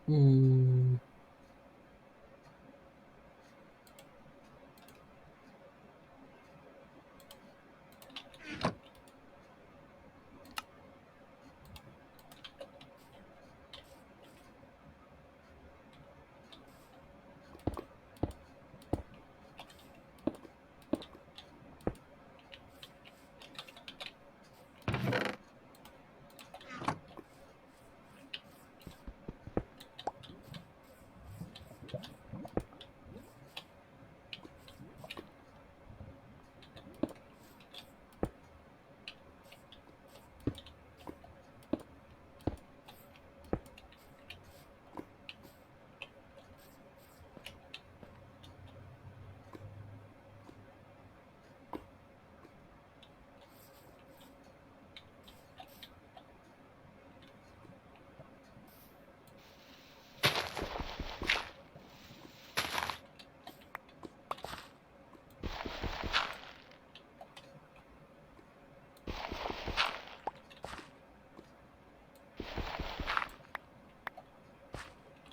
Hmm.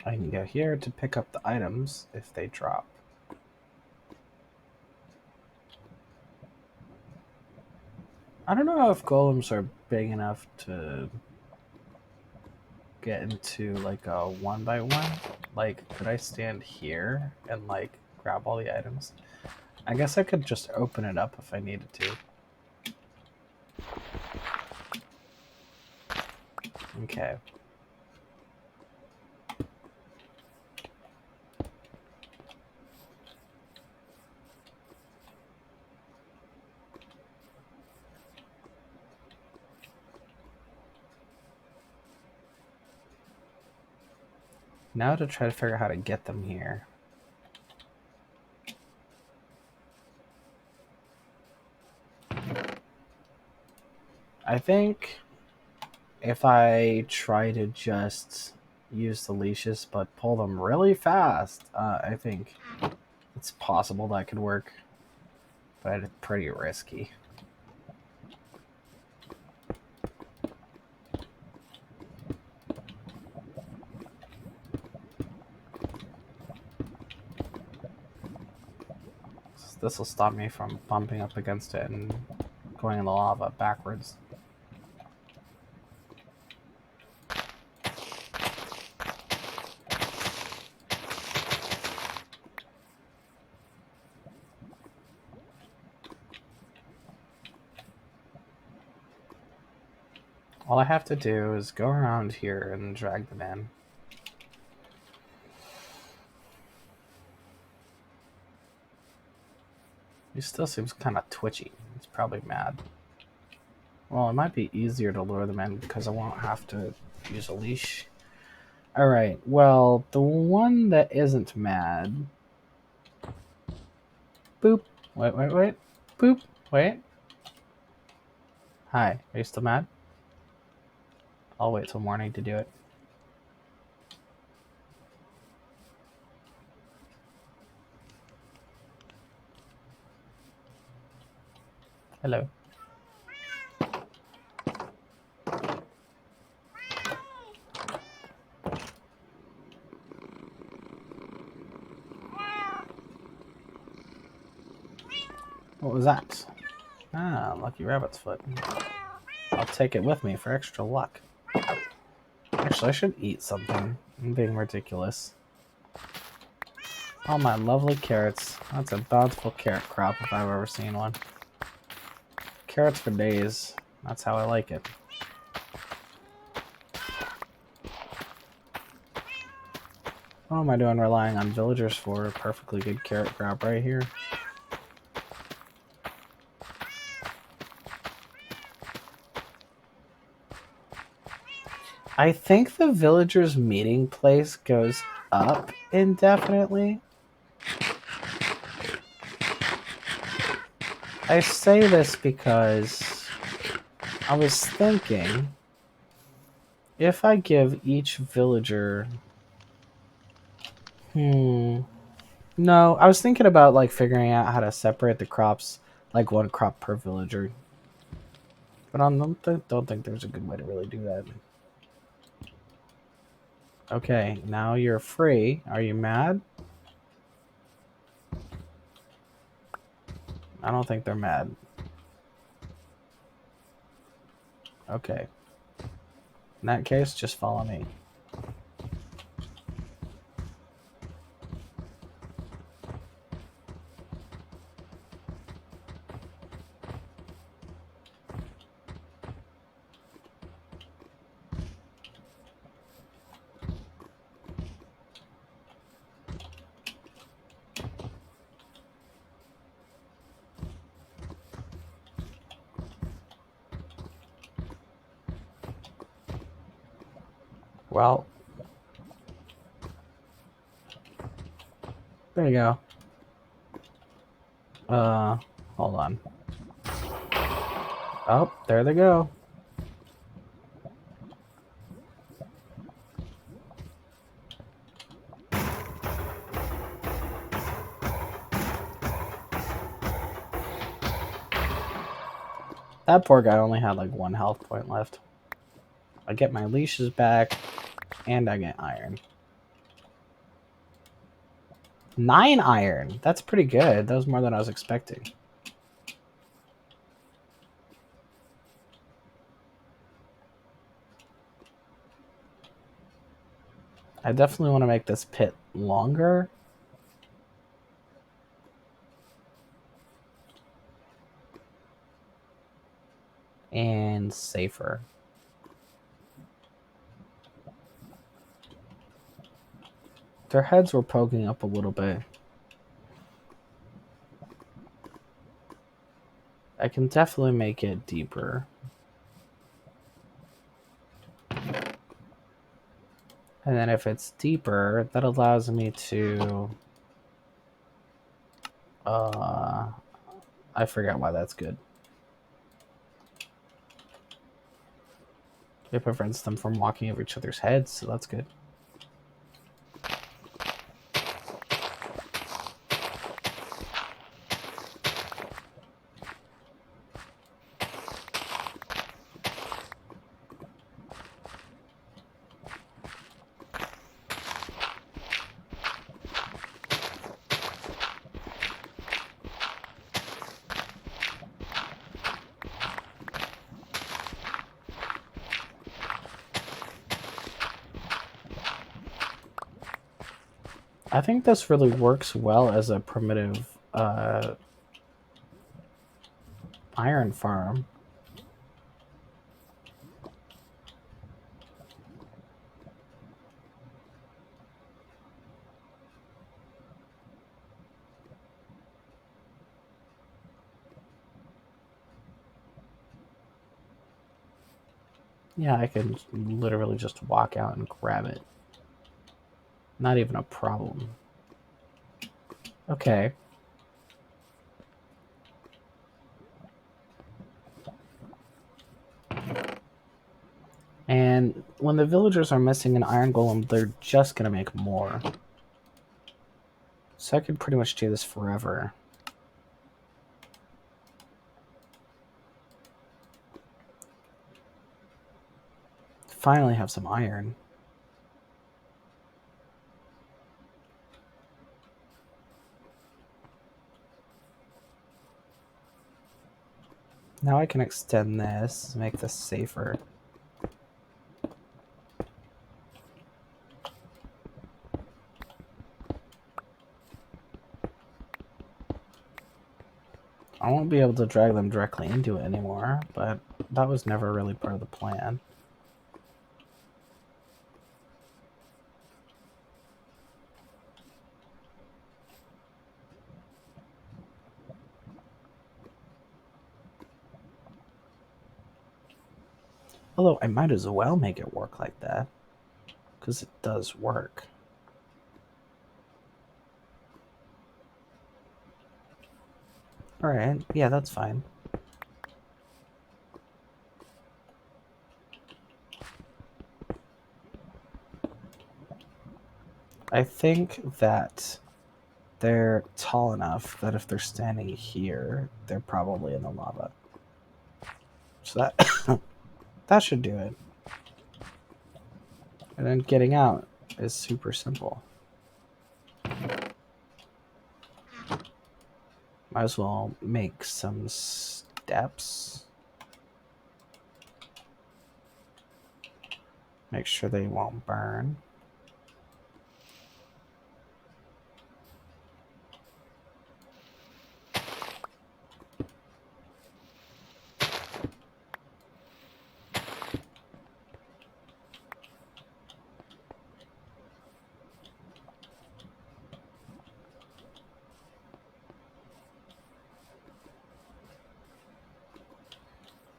I can go here to pick up the items if they drop. I don't know if golems are big enough to get into like a one by one. Like, could I stand here and like grab all the items? I guess I could just open it up if I needed to. Okay. Now to try to figure out how to get them here. I think if I try to just use the leashes but pull them really fast, I think it's possible that could work, but it's pretty risky. This will stop me from bumping up against it and going in the lava backwards. All I have to do is go around here and drag them in. He still seems kind of twitchy. He's probably mad. Well, it might be easier to lure them in because I won't have to use a leash. Alright, well, the one that isn't mad... Boop. Wait. Boop. Wait. Hi, are you still mad? I'll wait till morning to do it. Hello. What was that? Ah, lucky rabbit's foot. I'll take it with me for extra luck. Actually, I should eat something. I'm being ridiculous. Oh, my lovely carrots. That's a bountiful carrot crop if I've ever seen one. Carrots for days. That's how I like it. What am I doing relying on villagers for a perfectly good carrot crop right here? I think the villagers' meeting place goes up indefinitely. I say this because I was thinking if I give each villager... No, I was thinking about like figuring out how to separate the crops, like one crop per villager. But I don't think there's a good way to really do that. Okay, now you're free. Are you mad? I don't think they're mad. Okay. In that case, just follow me. Well, there you go. Hold on. Oh, there they go. That poor guy only had like 1 health point left. I get my leashes back, and I get iron. 9 iron. That's pretty good. That was more than I was expecting. I definitely want to make this pit longer. And safer. Their heads were poking up a little bit. I can definitely make it deeper. And then if it's deeper, that allows me to... I forgot why that's good. It prevents them from walking over each other's heads, so that's good. I think this really works well as a primitive iron farm. Yeah, I can literally just walk out and grab it. Not even a problem. Okay. And when the villagers are missing an iron golem, they're just gonna make more. So I could pretty much do this forever. Finally have some iron. Now I can extend this, make this safer. I won't be able to drag them directly into it anymore, but that was never really part of the plan. Although I might as well make it work like that, because it does work. Alright, yeah, that's fine. I think that they're tall enough that if they're standing here, they're probably in the lava. So that that should do it. And then getting out is super simple. Might as well make some steps. Make sure they won't burn.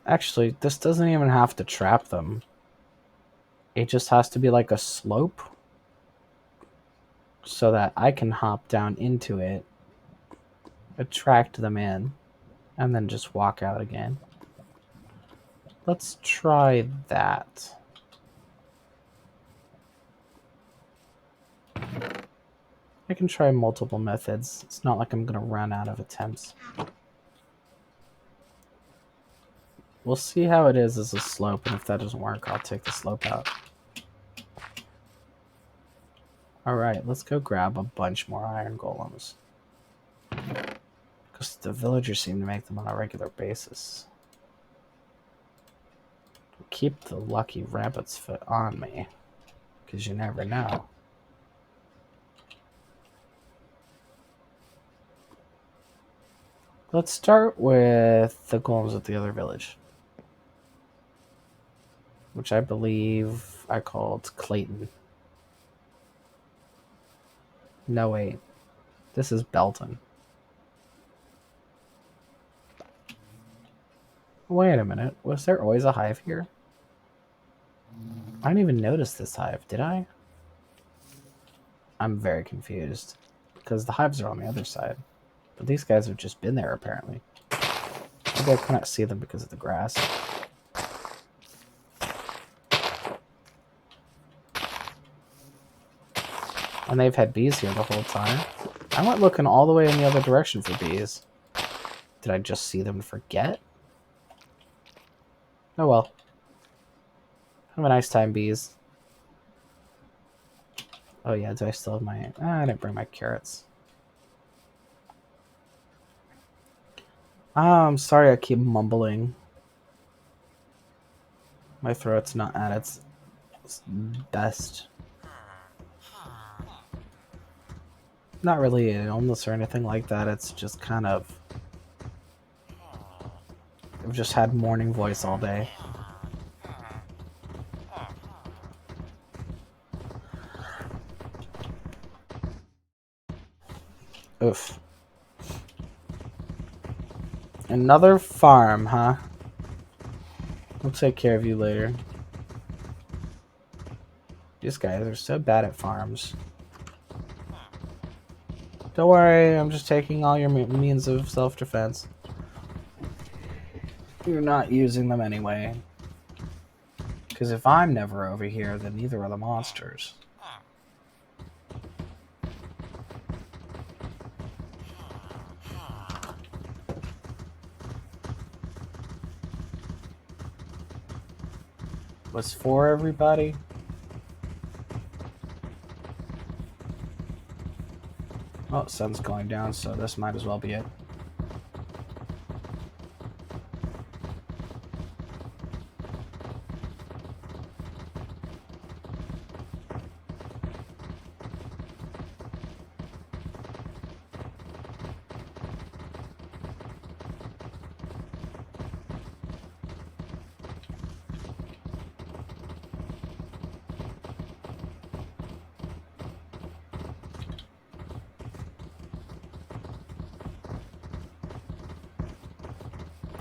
Actually, this doesn't even have to trap them. It just has to be like a slope so that I can hop down into it, attract them in, and then just walk out again. Let's try that. I can try multiple methods. It's not like I'm going to run out of attempts. We'll see how it is as a slope, and if that doesn't work, I'll take the slope out. Alright, let's go grab a bunch more iron golems. Because the villagers seem to make them on a regular basis. Keep the lucky rabbit's foot on me, because you never know. Let's start with the golems at the other village, which I believe I called Clayton. No, wait. This is Belton. Wait a minute. Was there always a hive here? I didn't even notice this hive, did I? I'm very confused, because the hives are on the other side. But these guys have just been there, apparently. Maybe I cannot see them because of the grass. And they've had bees here the whole time. I went looking all the way in the other direction for bees. Did I just see them and forget? Oh well. Have a nice time, bees. Oh yeah, do I still have my... I didn't bring my carrots. I'm sorry I keep mumbling. My throat's not at its best. Not really an illness or anything like that. It's just kind of... I've just had morning voice all day. Oof. Another farm, huh? We'll take care of you later. These guys are so bad at farms. Don't worry, I'm just taking all your means of self-defense. You're not using them anyway. Because if I'm never over here, then neither are the monsters. What's for everybody? Oh, sun's going down, so this might as well be it.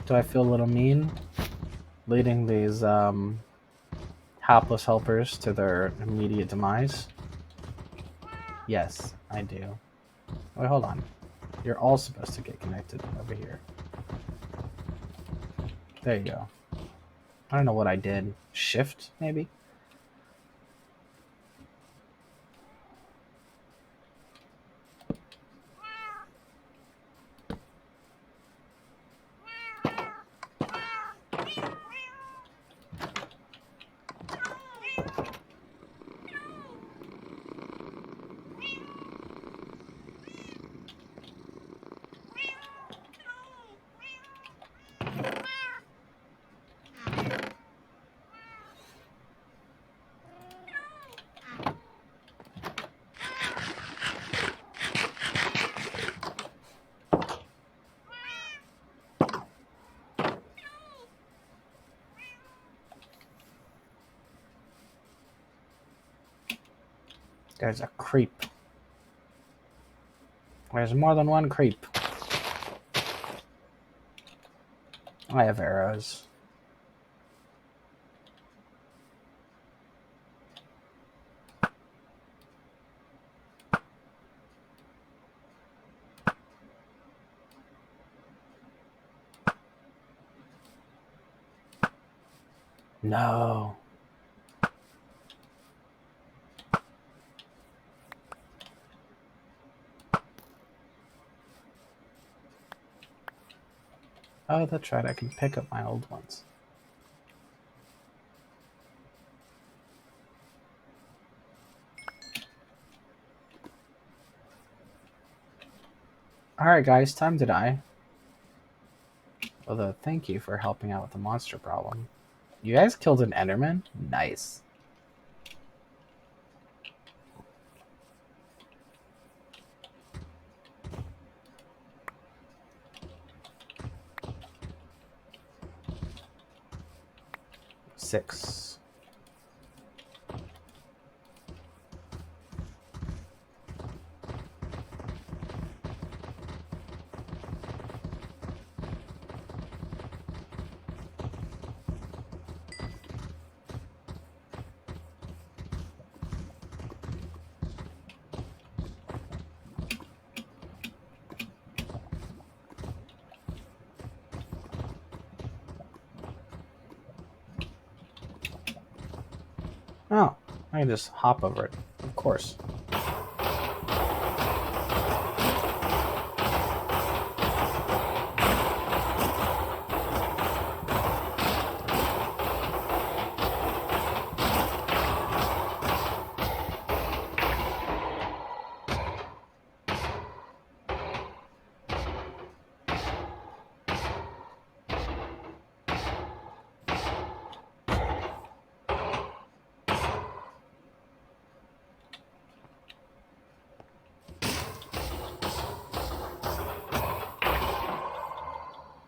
Do I feel a little mean leading these hapless helpers to their immediate demise? Yes, I do. Wait, hold on. You're all supposed to get connected over here. There you go. I don't know what I did. Shift, maybe? There's a creep. There's more than one creep. I have arrows. No. Oh, that's right. I can pick up my old ones. Alright, guys. Time to die. Although, thank you for helping out with the monster problem. You guys killed an Enderman? Nice. Six. Oh, I can just hop over it. Of course.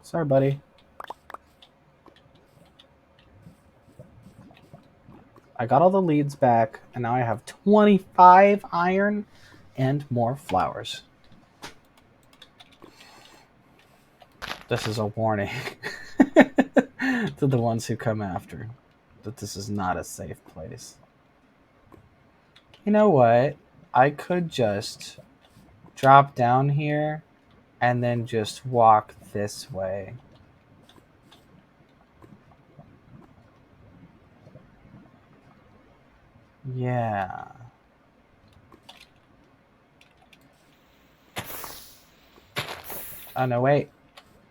Sorry, buddy. I got all the leads back, and now I have 25 iron and more flowers. This is a warning to the ones who come after, that this is not a safe place. You know what? I could just drop down here and then just walk this way. Yeah. Oh no, wait.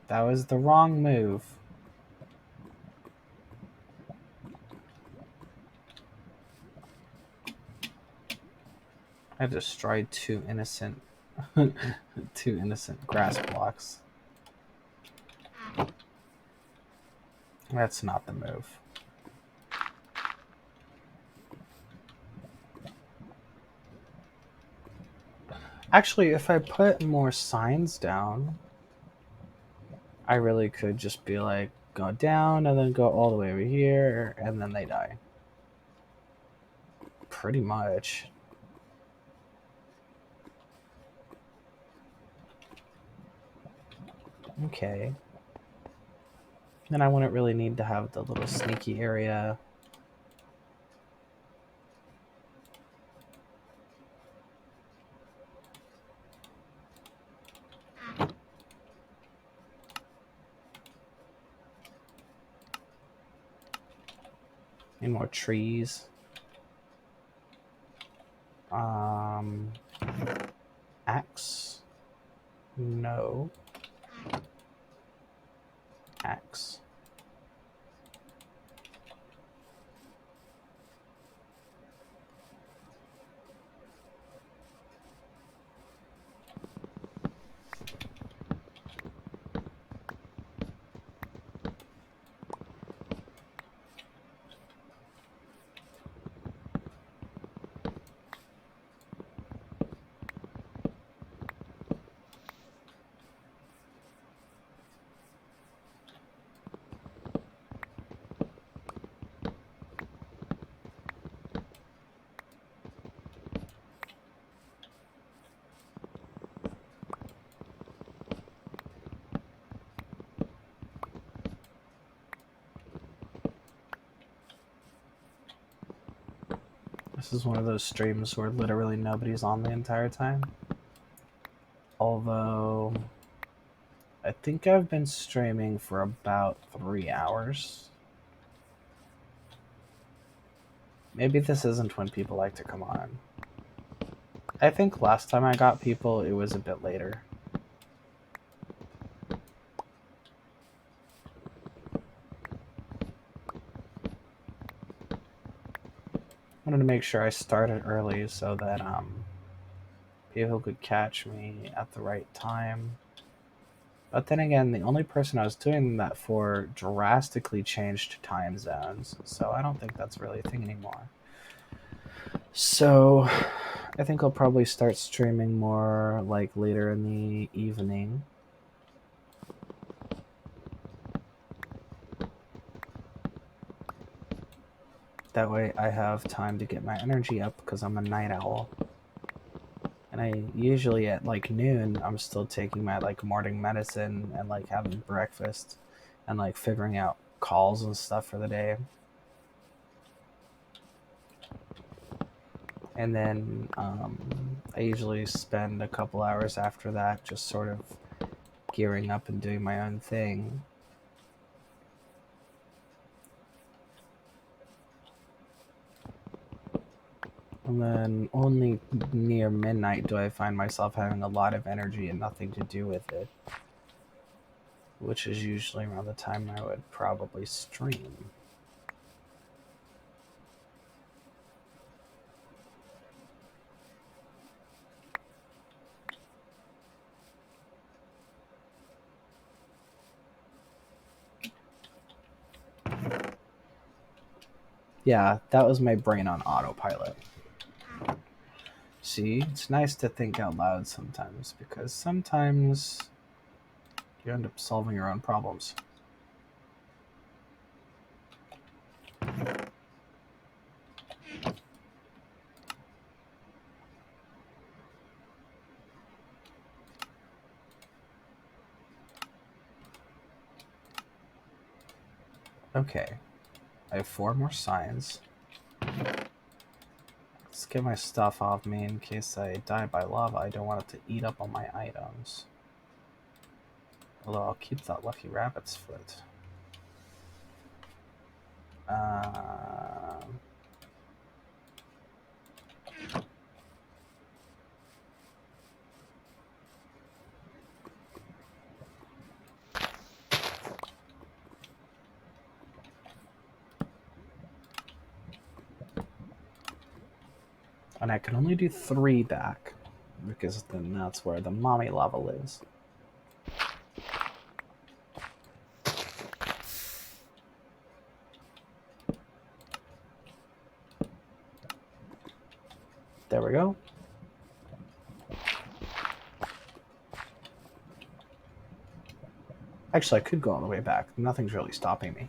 That was the wrong move. I destroyed two innocent two innocent grass blocks. That's not the move. Actually, if I put more signs down, I really could just be like, go down and then go all the way over here, and then they die. Pretty much. Okay. Then I wouldn't really need to have the little sneaky area. Need more trees. Um, axe? No. Axe. This is one of those streams where literally nobody's on the entire time. Although, I think I've been streaming for about 3 hours. Maybe this isn't when people like to come on. I think last time I got people, it was a bit later. I wanted to make sure I started early so that people could catch me at the right time. But then again, the only person I was doing that for drastically changed time zones, so I don't think that's really a thing anymore. So I think I'll probably start streaming more like later in the evening. That way I have time to get my energy up because I'm a night owl. And I usually at like noon I'm still taking my like morning medicine and like having breakfast and like figuring out calls and stuff for the day. And then I usually spend a couple hours after that just sort of gearing up and doing my own thing. And then only near midnight do I find myself having a lot of energy and nothing to do with it, which is usually around the time I would probably stream. Yeah, that was my brain on autopilot. See, it's nice to think out loud sometimes because sometimes you end up solving your own problems. Okay, I have 4 more signs. Let's get my stuff off me in case I die by lava. I don't want it to eat up all my items. Although I'll keep that lucky rabbit's foot. Um, And I can only do 3 back, because then that's where the mommy lava lives. There we go. Actually, I could go on the way back. Nothing's really stopping me.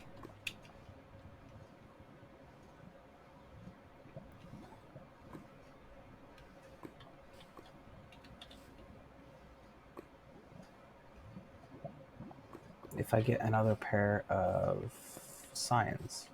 If I get another pair of signs.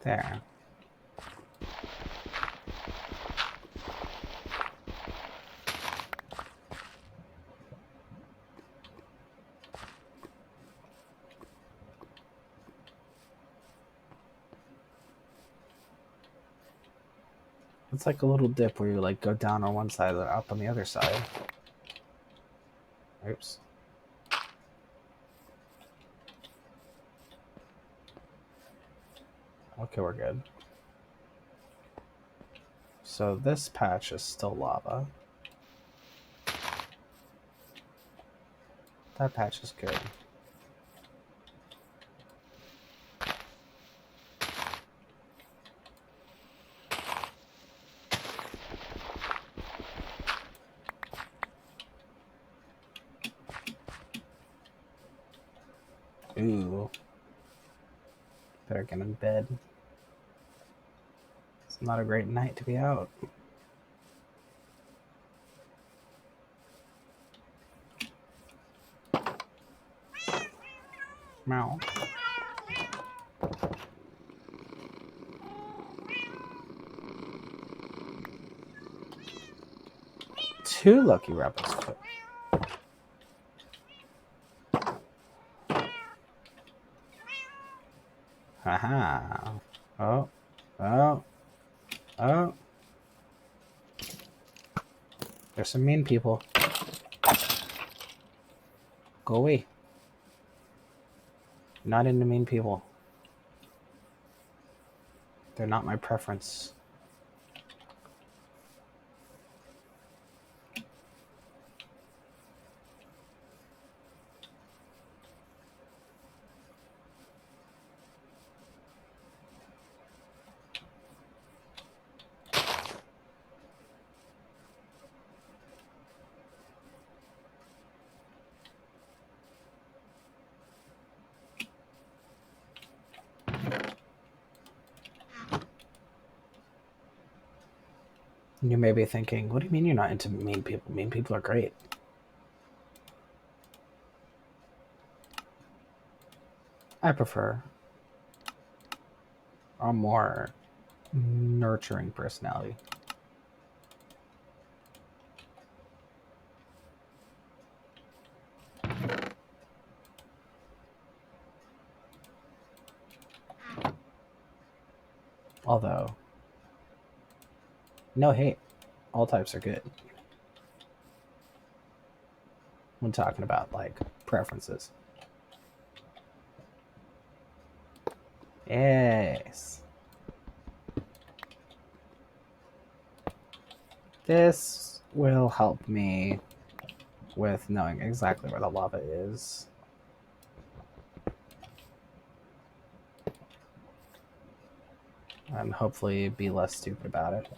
There. It's like a little dip where you like go down on one side and up on the other side. Oops. Okay, we're good. So this patch is still lava. That patch is good. Ooh. Better get in bed. It's not a great night to be out. Meow. 2 lucky rabbits. Haha. Oh. Oh. Oh. There's some mean people. Go away. Not into mean people. They're not my preference. You may be thinking, what do you mean you're not into mean people? Mean people are great. I prefer a more nurturing personality. Although, no hate. All types are good. When talking about, like, preferences. Yes. This will help me with knowing exactly where the lava is. And hopefully be less stupid about it.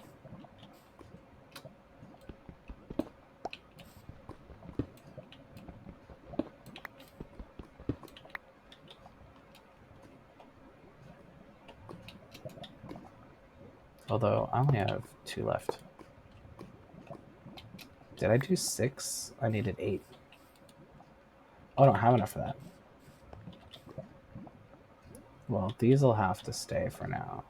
Although, I only have 2 left. Did I do 6? I needed 8. Oh, I don't have enough for that. Well, these will have to stay for now.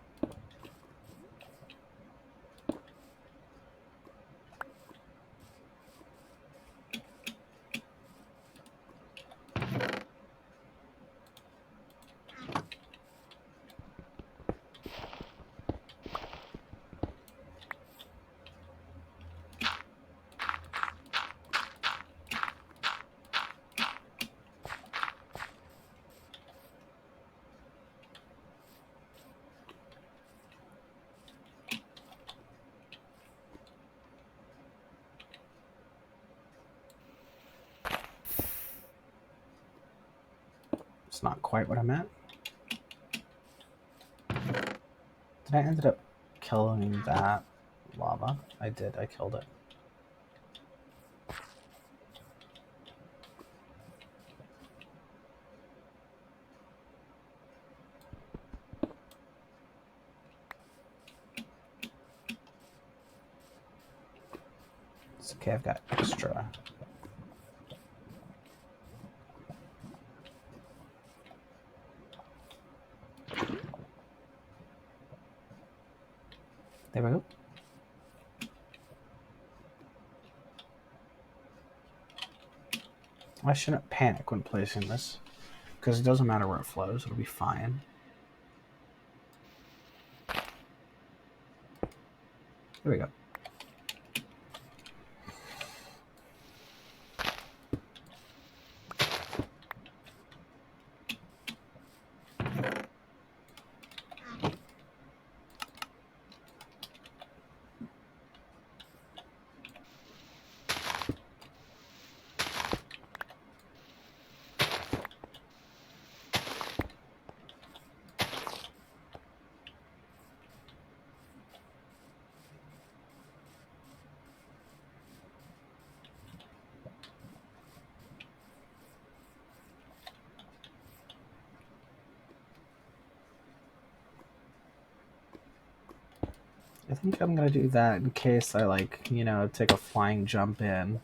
It's not quite what I meant. Did I ended up killing that lava? I did. I killed it. It's okay. I've got extra. There we go. I shouldn't panic when placing this, because it doesn't matter where it flows. It'll be fine. There we go. I think I'm gonna do that in case I take a flying jump in.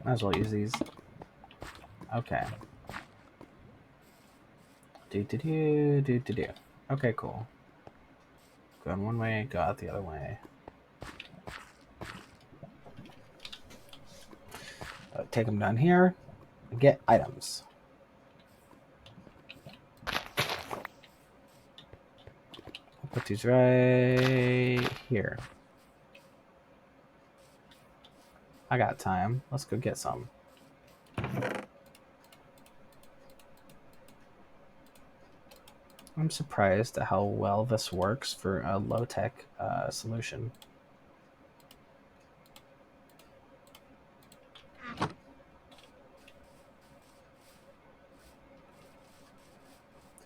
Might as well use these. Okay. Do. Okay, cool. Going one way, go out the other way. Take them down here and get items. I'll put these right here. I got time. Let's go get some. I'm surprised at how well this works for a low-tech solution.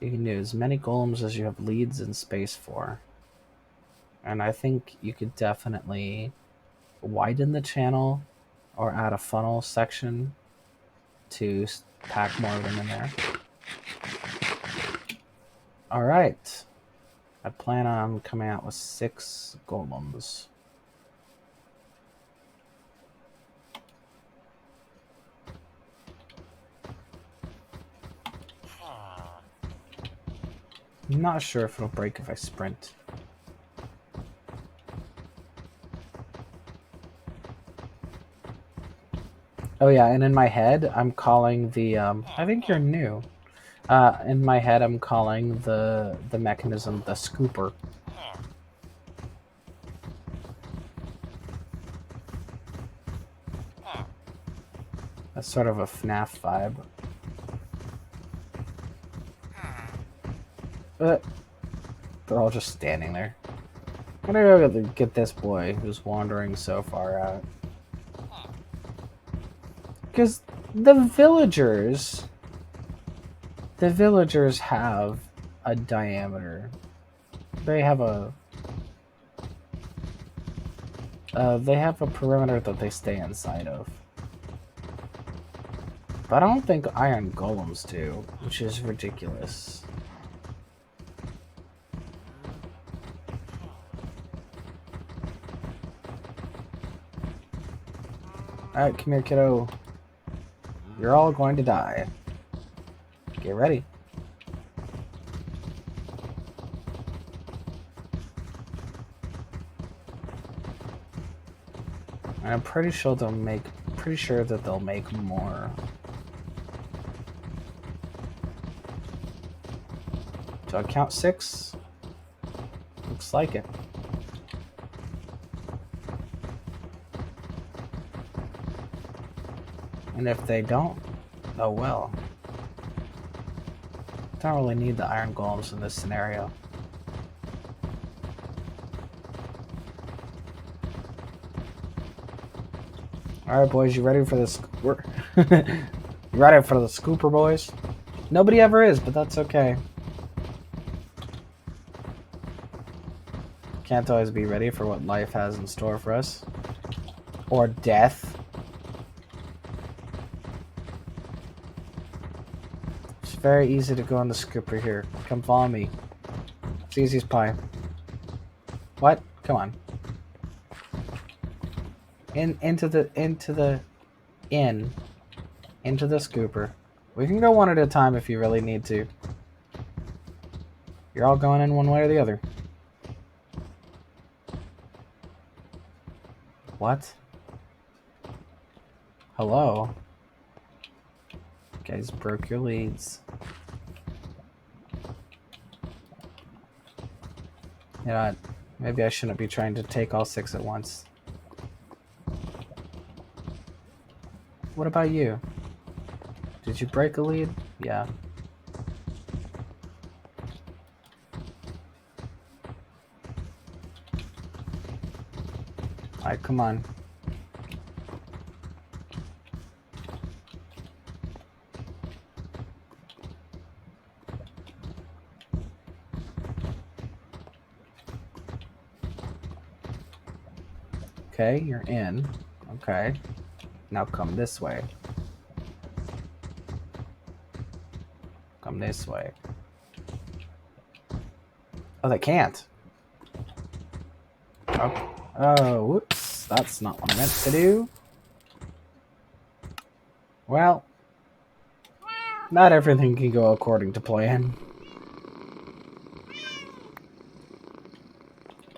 You can do as many golems as you have leads in space for. And I think you could definitely widen the channel or add a funnel section to pack more of them in there. All right. I plan on coming out with 6 golems. I'm not sure if it'll break if I sprint. Oh yeah, and in my head, I'm calling the, I think you're new. In my head, I'm calling the mechanism the scooper. That's sort of a FNAF vibe. They're all just standing there. I'm gonna go get this boy who's wandering so far out. Because the villagers... The villagers have a diameter. They have a... they have a perimeter that they stay inside of. But I don't think iron golems do, which is ridiculous. Alright, come here, kiddo. You're all going to die. Get ready. And I'm pretty sure they'll make... Pretty sure that they'll make more. Do I count 6? Looks like it. And if they don't, oh well. Don't really need the iron golems in this scenario. Alright boys, you ready for this? You ready for the scooper, boys? Nobody ever is, but that's okay. Can't always be ready for what life has in store for us. Or death. It's very easy to go on the scooper here. Come follow me. It's easy as pie. What? Come on. Into the scooper. We can go one at a time if you really need to. You're all going in one way or the other. What? Hello? You guys broke your leads. You know what? Maybe I shouldn't be trying to take all 6 at once. What about you? Did you break a lead? Yeah. Alright, come on. Okay, you're in. Okay. Now come this way. Come this way. Oh, they can't. Oh, whoops. That's not what I meant to do. Well, not everything can go according to plan.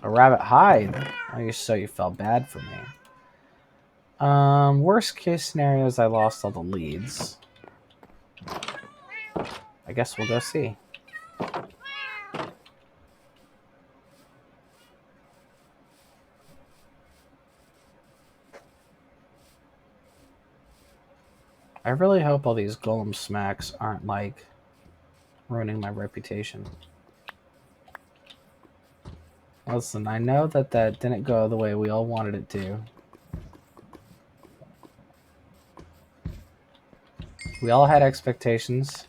A rabbit hide. Oh, so you felt bad for me. Worst case scenario is I lost all the leads. I guess we'll go see. I really hope all these golem smacks aren't, like, ruining my reputation. Listen, I know that didn't go the way we all wanted it to. We all had expectations.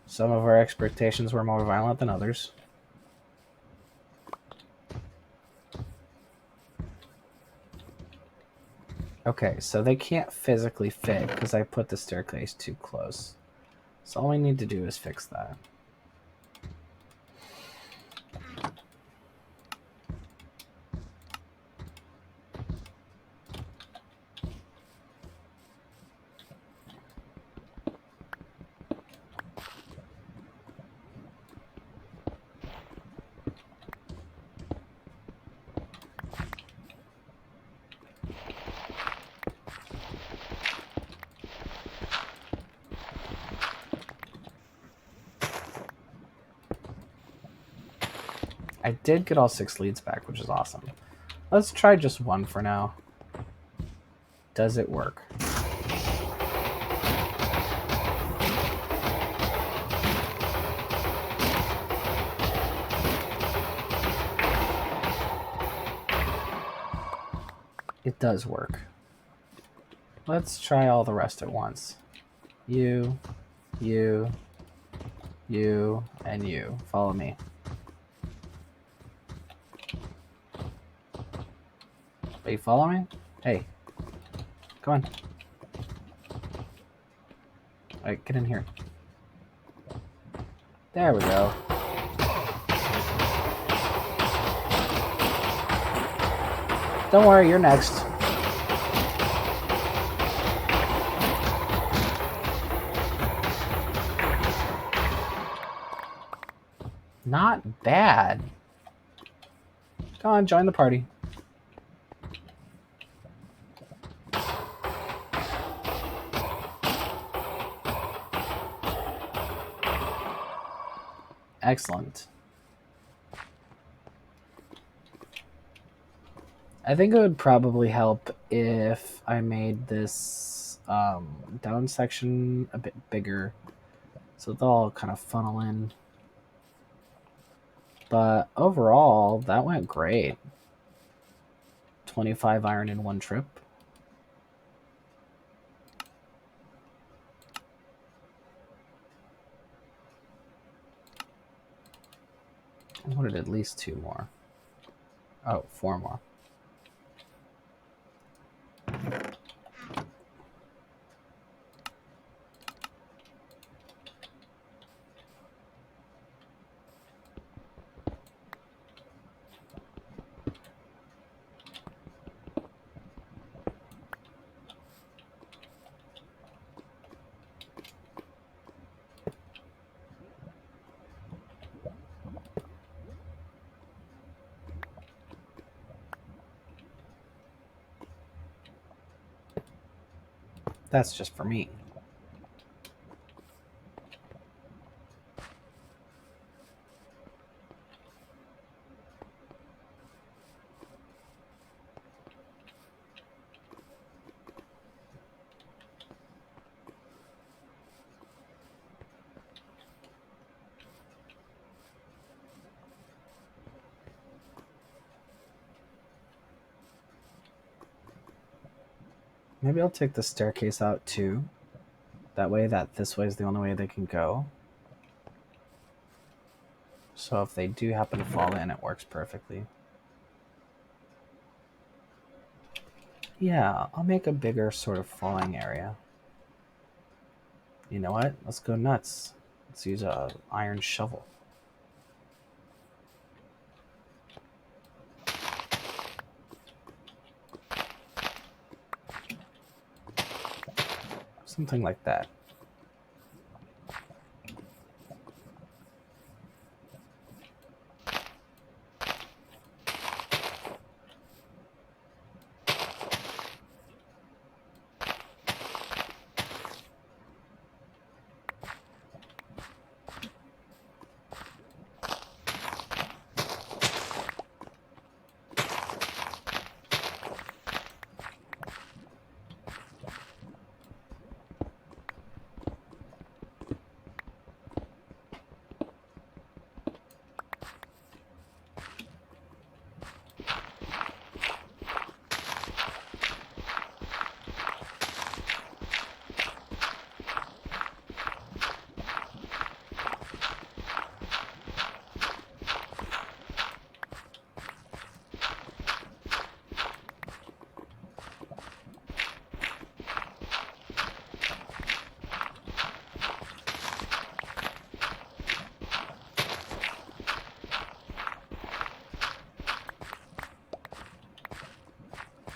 Some of our expectations were more violent than others. Okay, so they can't physically fit because I put the staircase too close. So all we need to do is fix that. I did get all 6 leads back, which is awesome. Let's try just one for now. Does it work? It does work. Let's try all the rest at once. You, you, you, and you. Follow me. Are you following me? Hey, come on. Alright, get in here. There we go. Don't worry, you're next. Not bad. Come on, join the party. Excellent. I think it would probably help if I made this down section a bit bigger, so they'll all kind of funnel in. But overall, that went great. 25 iron in one trip. I wanted at least 2 more. Oh, 4 more. That's just for me. Maybe I'll take the staircase out too. That way, this way is the only way they can go. So if they do happen to fall in, it works perfectly. Yeah, I'll make a bigger sort of falling area. You know what? Let's go nuts. Let's use a iron shovel. Something like that.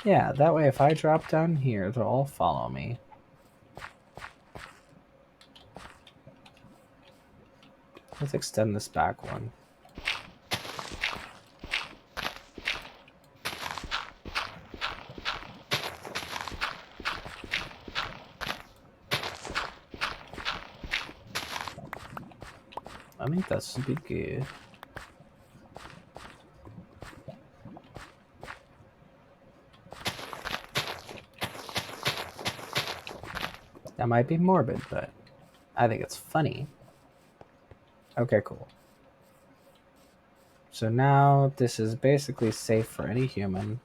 Yeah, that way if I drop down here, they'll all follow me. Let's extend this back one. I think that should be good. That might be morbid, but I think it's funny. Okay, cool. So now this is basically safe for any human.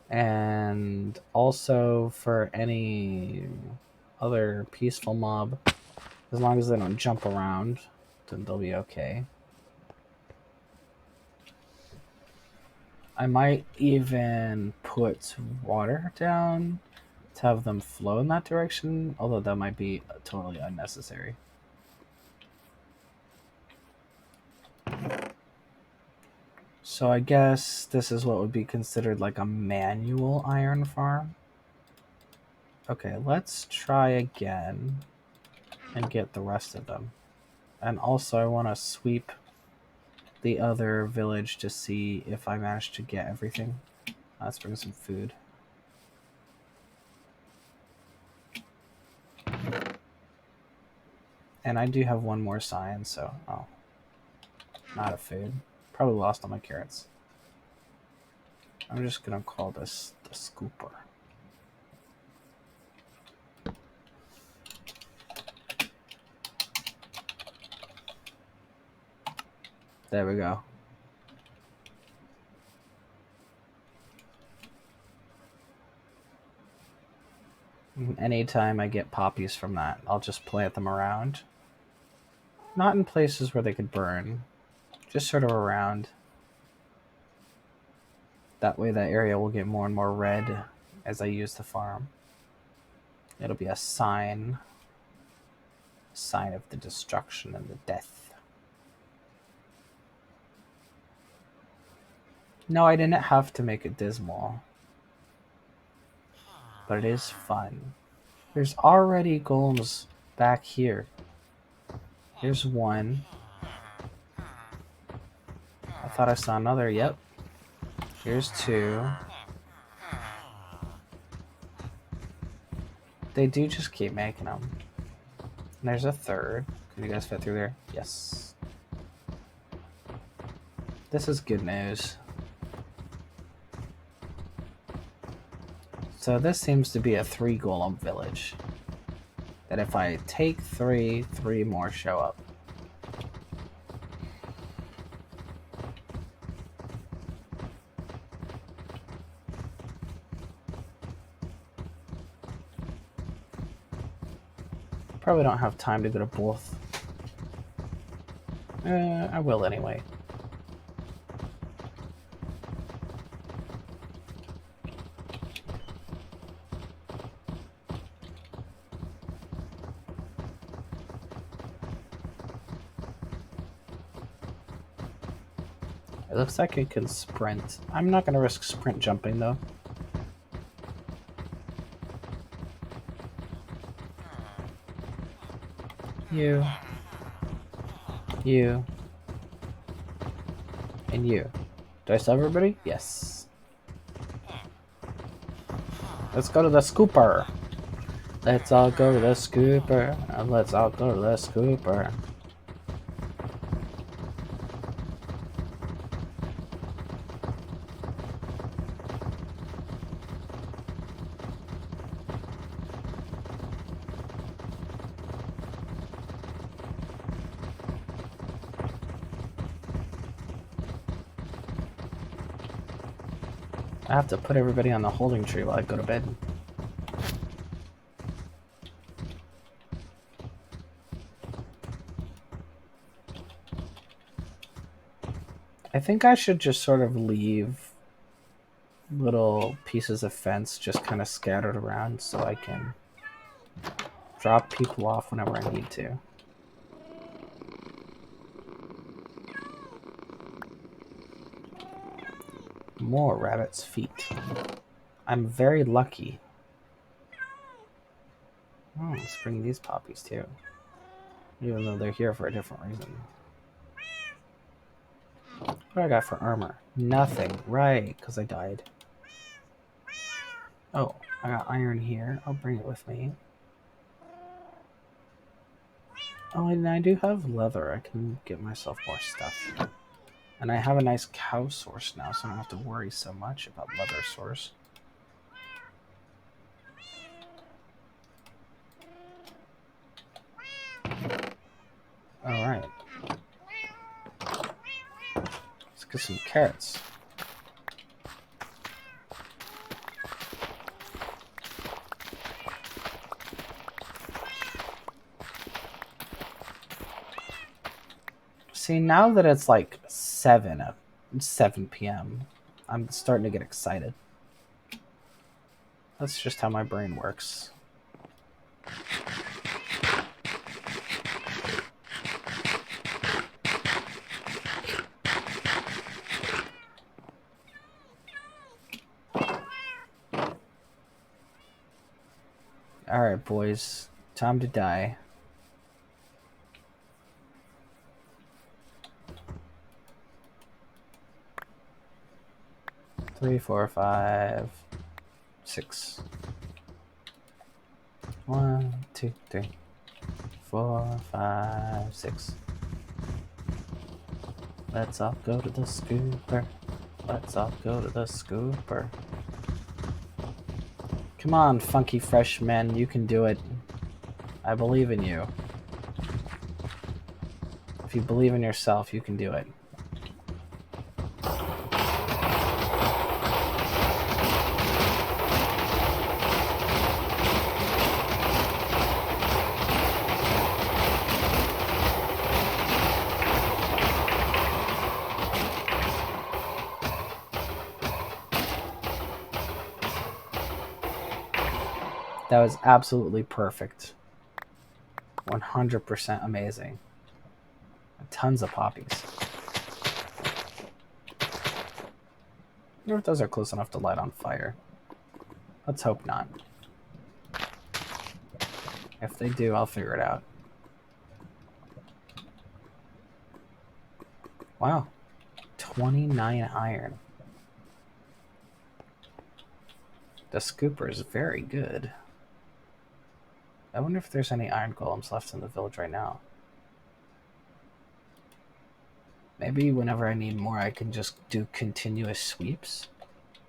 And also for any other peaceful mob, as long as they don't jump around, then they'll be okay. I might even put water down to have them flow in that direction, although that might be totally unnecessary. So I guess this is what would be considered like a manual iron farm. Okay, let's try again and get the rest of them. And also I want to sweep the other village to see if I managed to get everything. Let's bring some food. And I do have one more sign, so not a food. Probably lost all my carrots. I'm just gonna call this the scooper. There we go. Anytime I get poppies from that, I'll just plant them around. Not in places where they could burn, just sort of around. That way that area will get more and more red as I use the farm. It'll be a sign of the destruction and the death. No, I didn't have to make it dismal. But it is fun. There's already golems back here. Here's one. I thought I saw another. Yep. Here's two. They do just keep making them. And there's a third. Can you guys fit through there? Yes. This is good news. So this seems to be a 3 golem village. That if I take 3 more show up. Probably don't have time to go to both. I will anyway. It looks like it can sprint. I'm not going to risk sprint jumping though. You. And you. Do I sell everybody? Yes. Let's go to the scooper. Let's all go to the scooper. Let's all go to the scooper. I have to put everybody on the holding tree while I go to bed. I think I should just sort of leave little pieces of fence just kind of scattered around so I can drop people off whenever I need to. More rabbit's feet. I'm very lucky. Oh, let's bring these poppies too. Even though they're here for a different reason. What do I got for armor? Nothing. Right, because I died. Oh, I got iron here. I'll bring it with me. Oh, and I do have leather. I can get myself more stuff. And I have a nice cow source now, so I don't have to worry so much about leather source. Alright. Let's get some carrots. See, now that it's like 7 p.m., I'm starting to get excited. That's just how my brain works. Alright, boys. Time to die. Three, 4, 5, 6. 1, 2, 3, 4, 5, 6. Let's all go to the scooper. Let's all go to the scooper. Come on, funky fresh men, you can do it. I believe in you. If you believe in yourself, you can do it. That was absolutely perfect. 100% amazing. Tons of poppies. I wonder if those are close enough to light on fire. Let's hope not. If they do, I'll figure it out. Wow. 29 iron. The scooper is very good. I wonder if there's any iron golems left in the village right now. Maybe whenever I need more, I can just do continuous sweeps.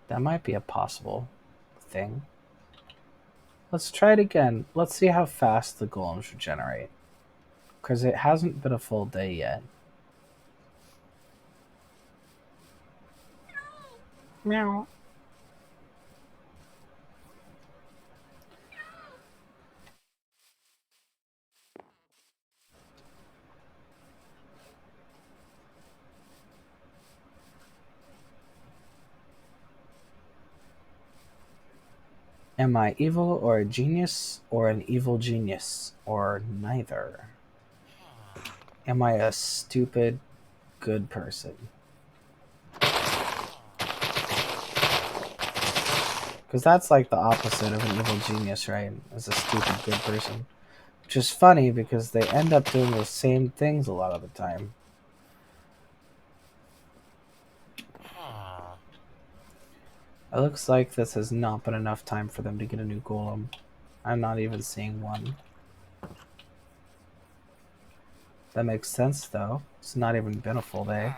That might be a possible thing. Let's try it again. Let's see how fast the golems regenerate. Because it hasn't been a full day yet. Meow. Am I evil or a genius or an evil genius or neither? Am I a stupid good person? Because that's like the opposite of an evil genius, right? As a stupid good person. Which is funny because they end up doing the same things a lot of the time. It looks like this has not been enough time for them to get a new golem. I'm not even seeing one. That makes sense, though. It's not even been a full day.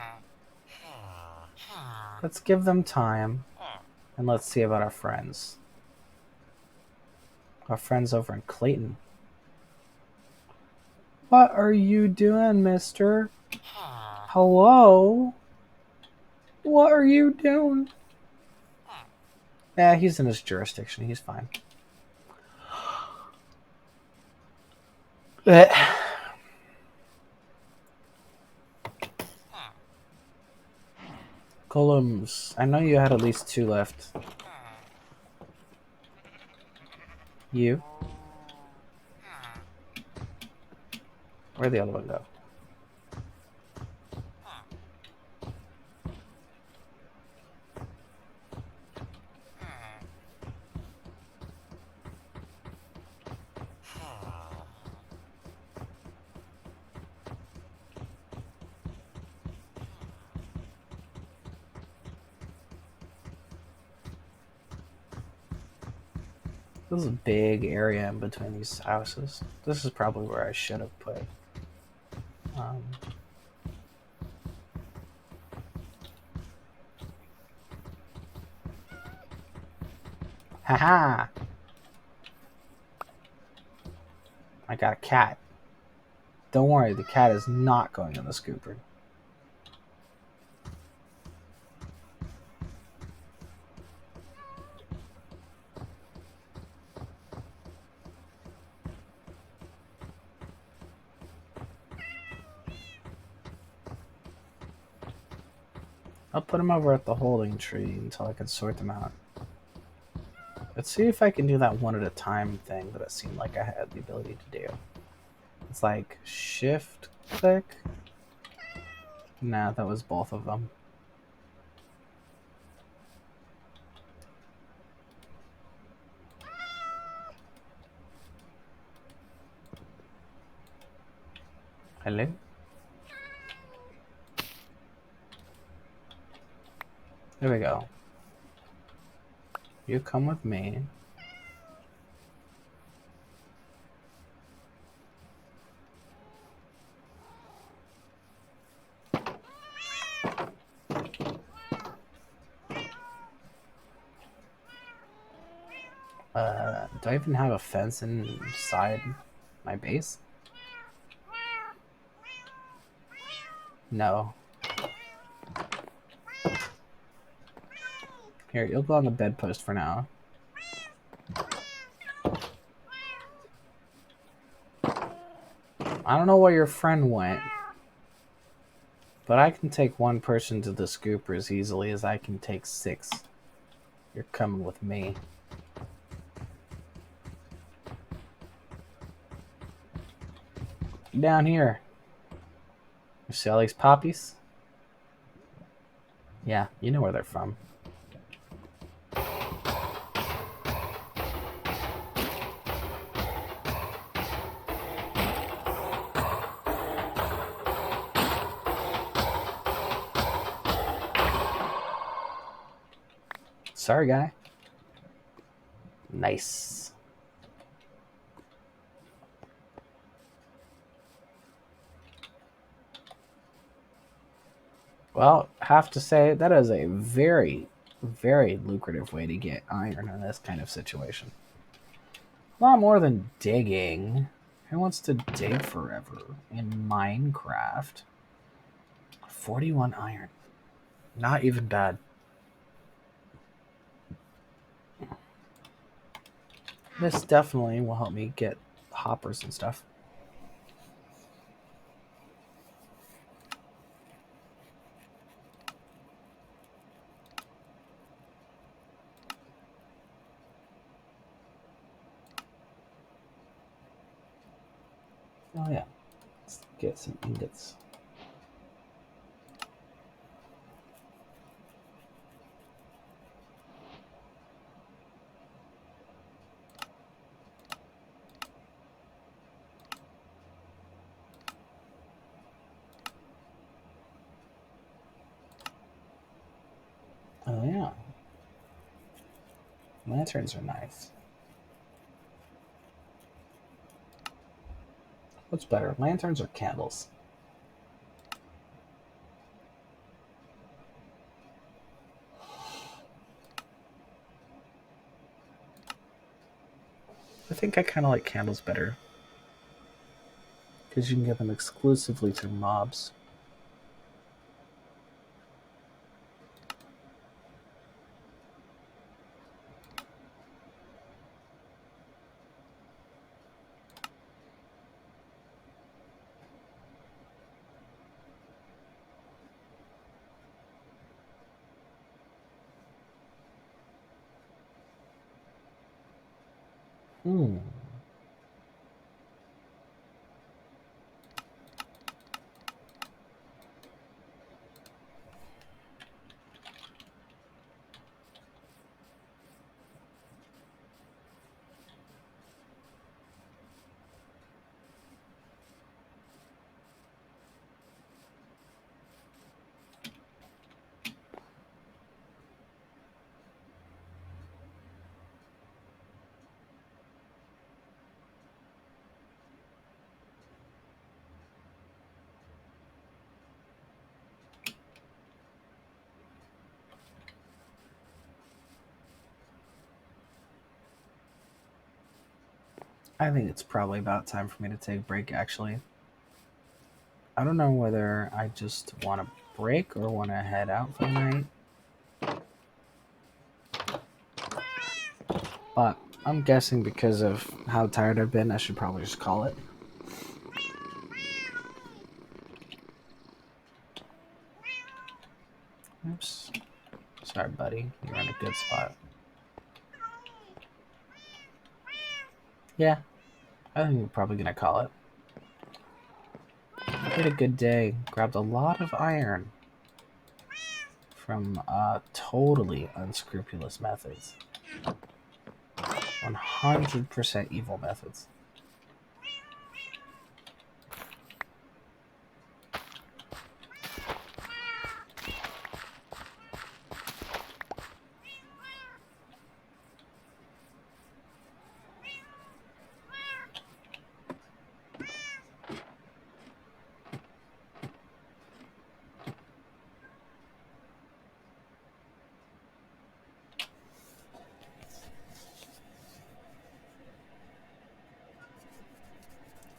Let's give them time, and let's see about our friends. Our friends over in Clayton. What are you doing, mister? Hello? What are you doing? Yeah, he's in his jurisdiction. He's fine. Golems. I know you had at least 2 left. You? Where'd the other one go? This is a big area in between these houses. This is probably where I should have put. Haha! I got a cat. Don't worry, the cat is not going in the scooper. I'll put them over at the holding tree until I can sort them out. Let's see if I can do that one at a time thing that it seemed like I had the ability to do. It's like shift click. Nah, that was both of them. Hello? There we go. You come with me. Do I even have a fence inside my base? No. Here, you'll go on the bedpost for now. I don't know where your friend went, but I can take one person to the scooper as easily as I can take 6. You're coming with me. Down here. You see all these poppies? Yeah, you know where they're from. Sorry, guy. Nice. Well, have to say, that is a very, very lucrative way to get iron in this kind of situation. A lot more than digging. Who wants to dig forever in Minecraft? 41 iron. Not even bad. This definitely will help me get hoppers and stuff. Oh yeah, let's get some ingots. Oh yeah, lanterns are nice. What's better, lanterns or candles? I think I kind of like candles better because you can get them exclusively through mobs. Hmm. I think it's probably about time for me to take a break, actually. I don't know whether I just want to break or want to head out for the night. But I'm guessing because of how tired I've been, I should probably just call it. Oops. Sorry, buddy. You're in a good spot. Yeah, I think we're probably gonna call it. We had a good day. Grabbed a lot of iron from totally unscrupulous methods. 100% evil methods.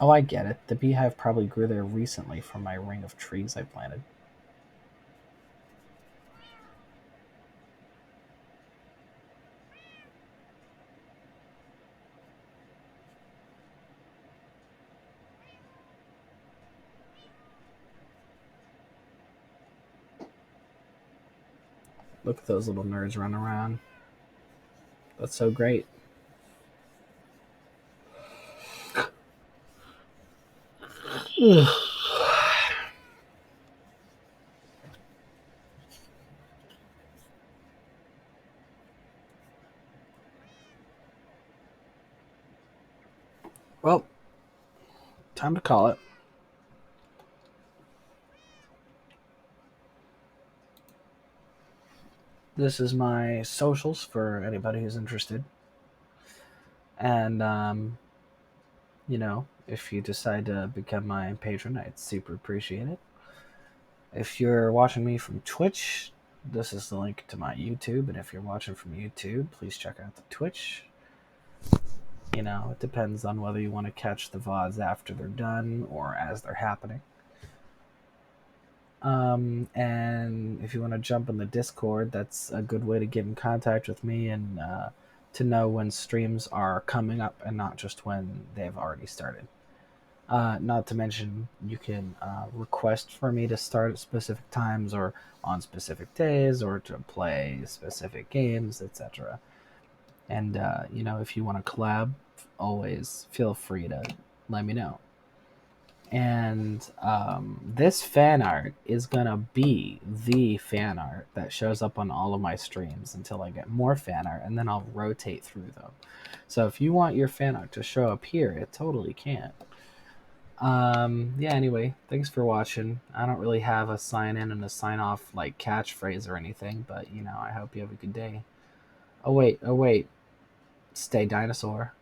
Oh, I get it. The beehive probably grew there recently from my ring of trees I planted. Look at those little nerds running around. That's so great. Well, time to call it. This is my socials for anybody who's interested. And, if you decide to become my patron, I'd super appreciate it. If you're watching me from Twitch, this is the link to my YouTube. And if you're watching from YouTube, please check out the Twitch. It depends on whether you want to catch the VODs after they're done or as they're happening. And if you want to jump in the Discord, that's a good way to get in contact with me and to know when streams are coming up and not just when they've already started. Not to mention, you can request for me to start at specific times or on specific days or to play specific games, etc. And, if you want to collab, always feel free to let me know. And this fan art is gonna be the fan art that shows up on all of my streams until I get more fan art, and then I'll rotate through them. So if you want your fan art to show up here, it totally can. Yeah, anyway, thanks for watching. I don't really have a sign in and a sign off like catchphrase or anything, but I hope you have a good day. Oh wait, stay dinosaur.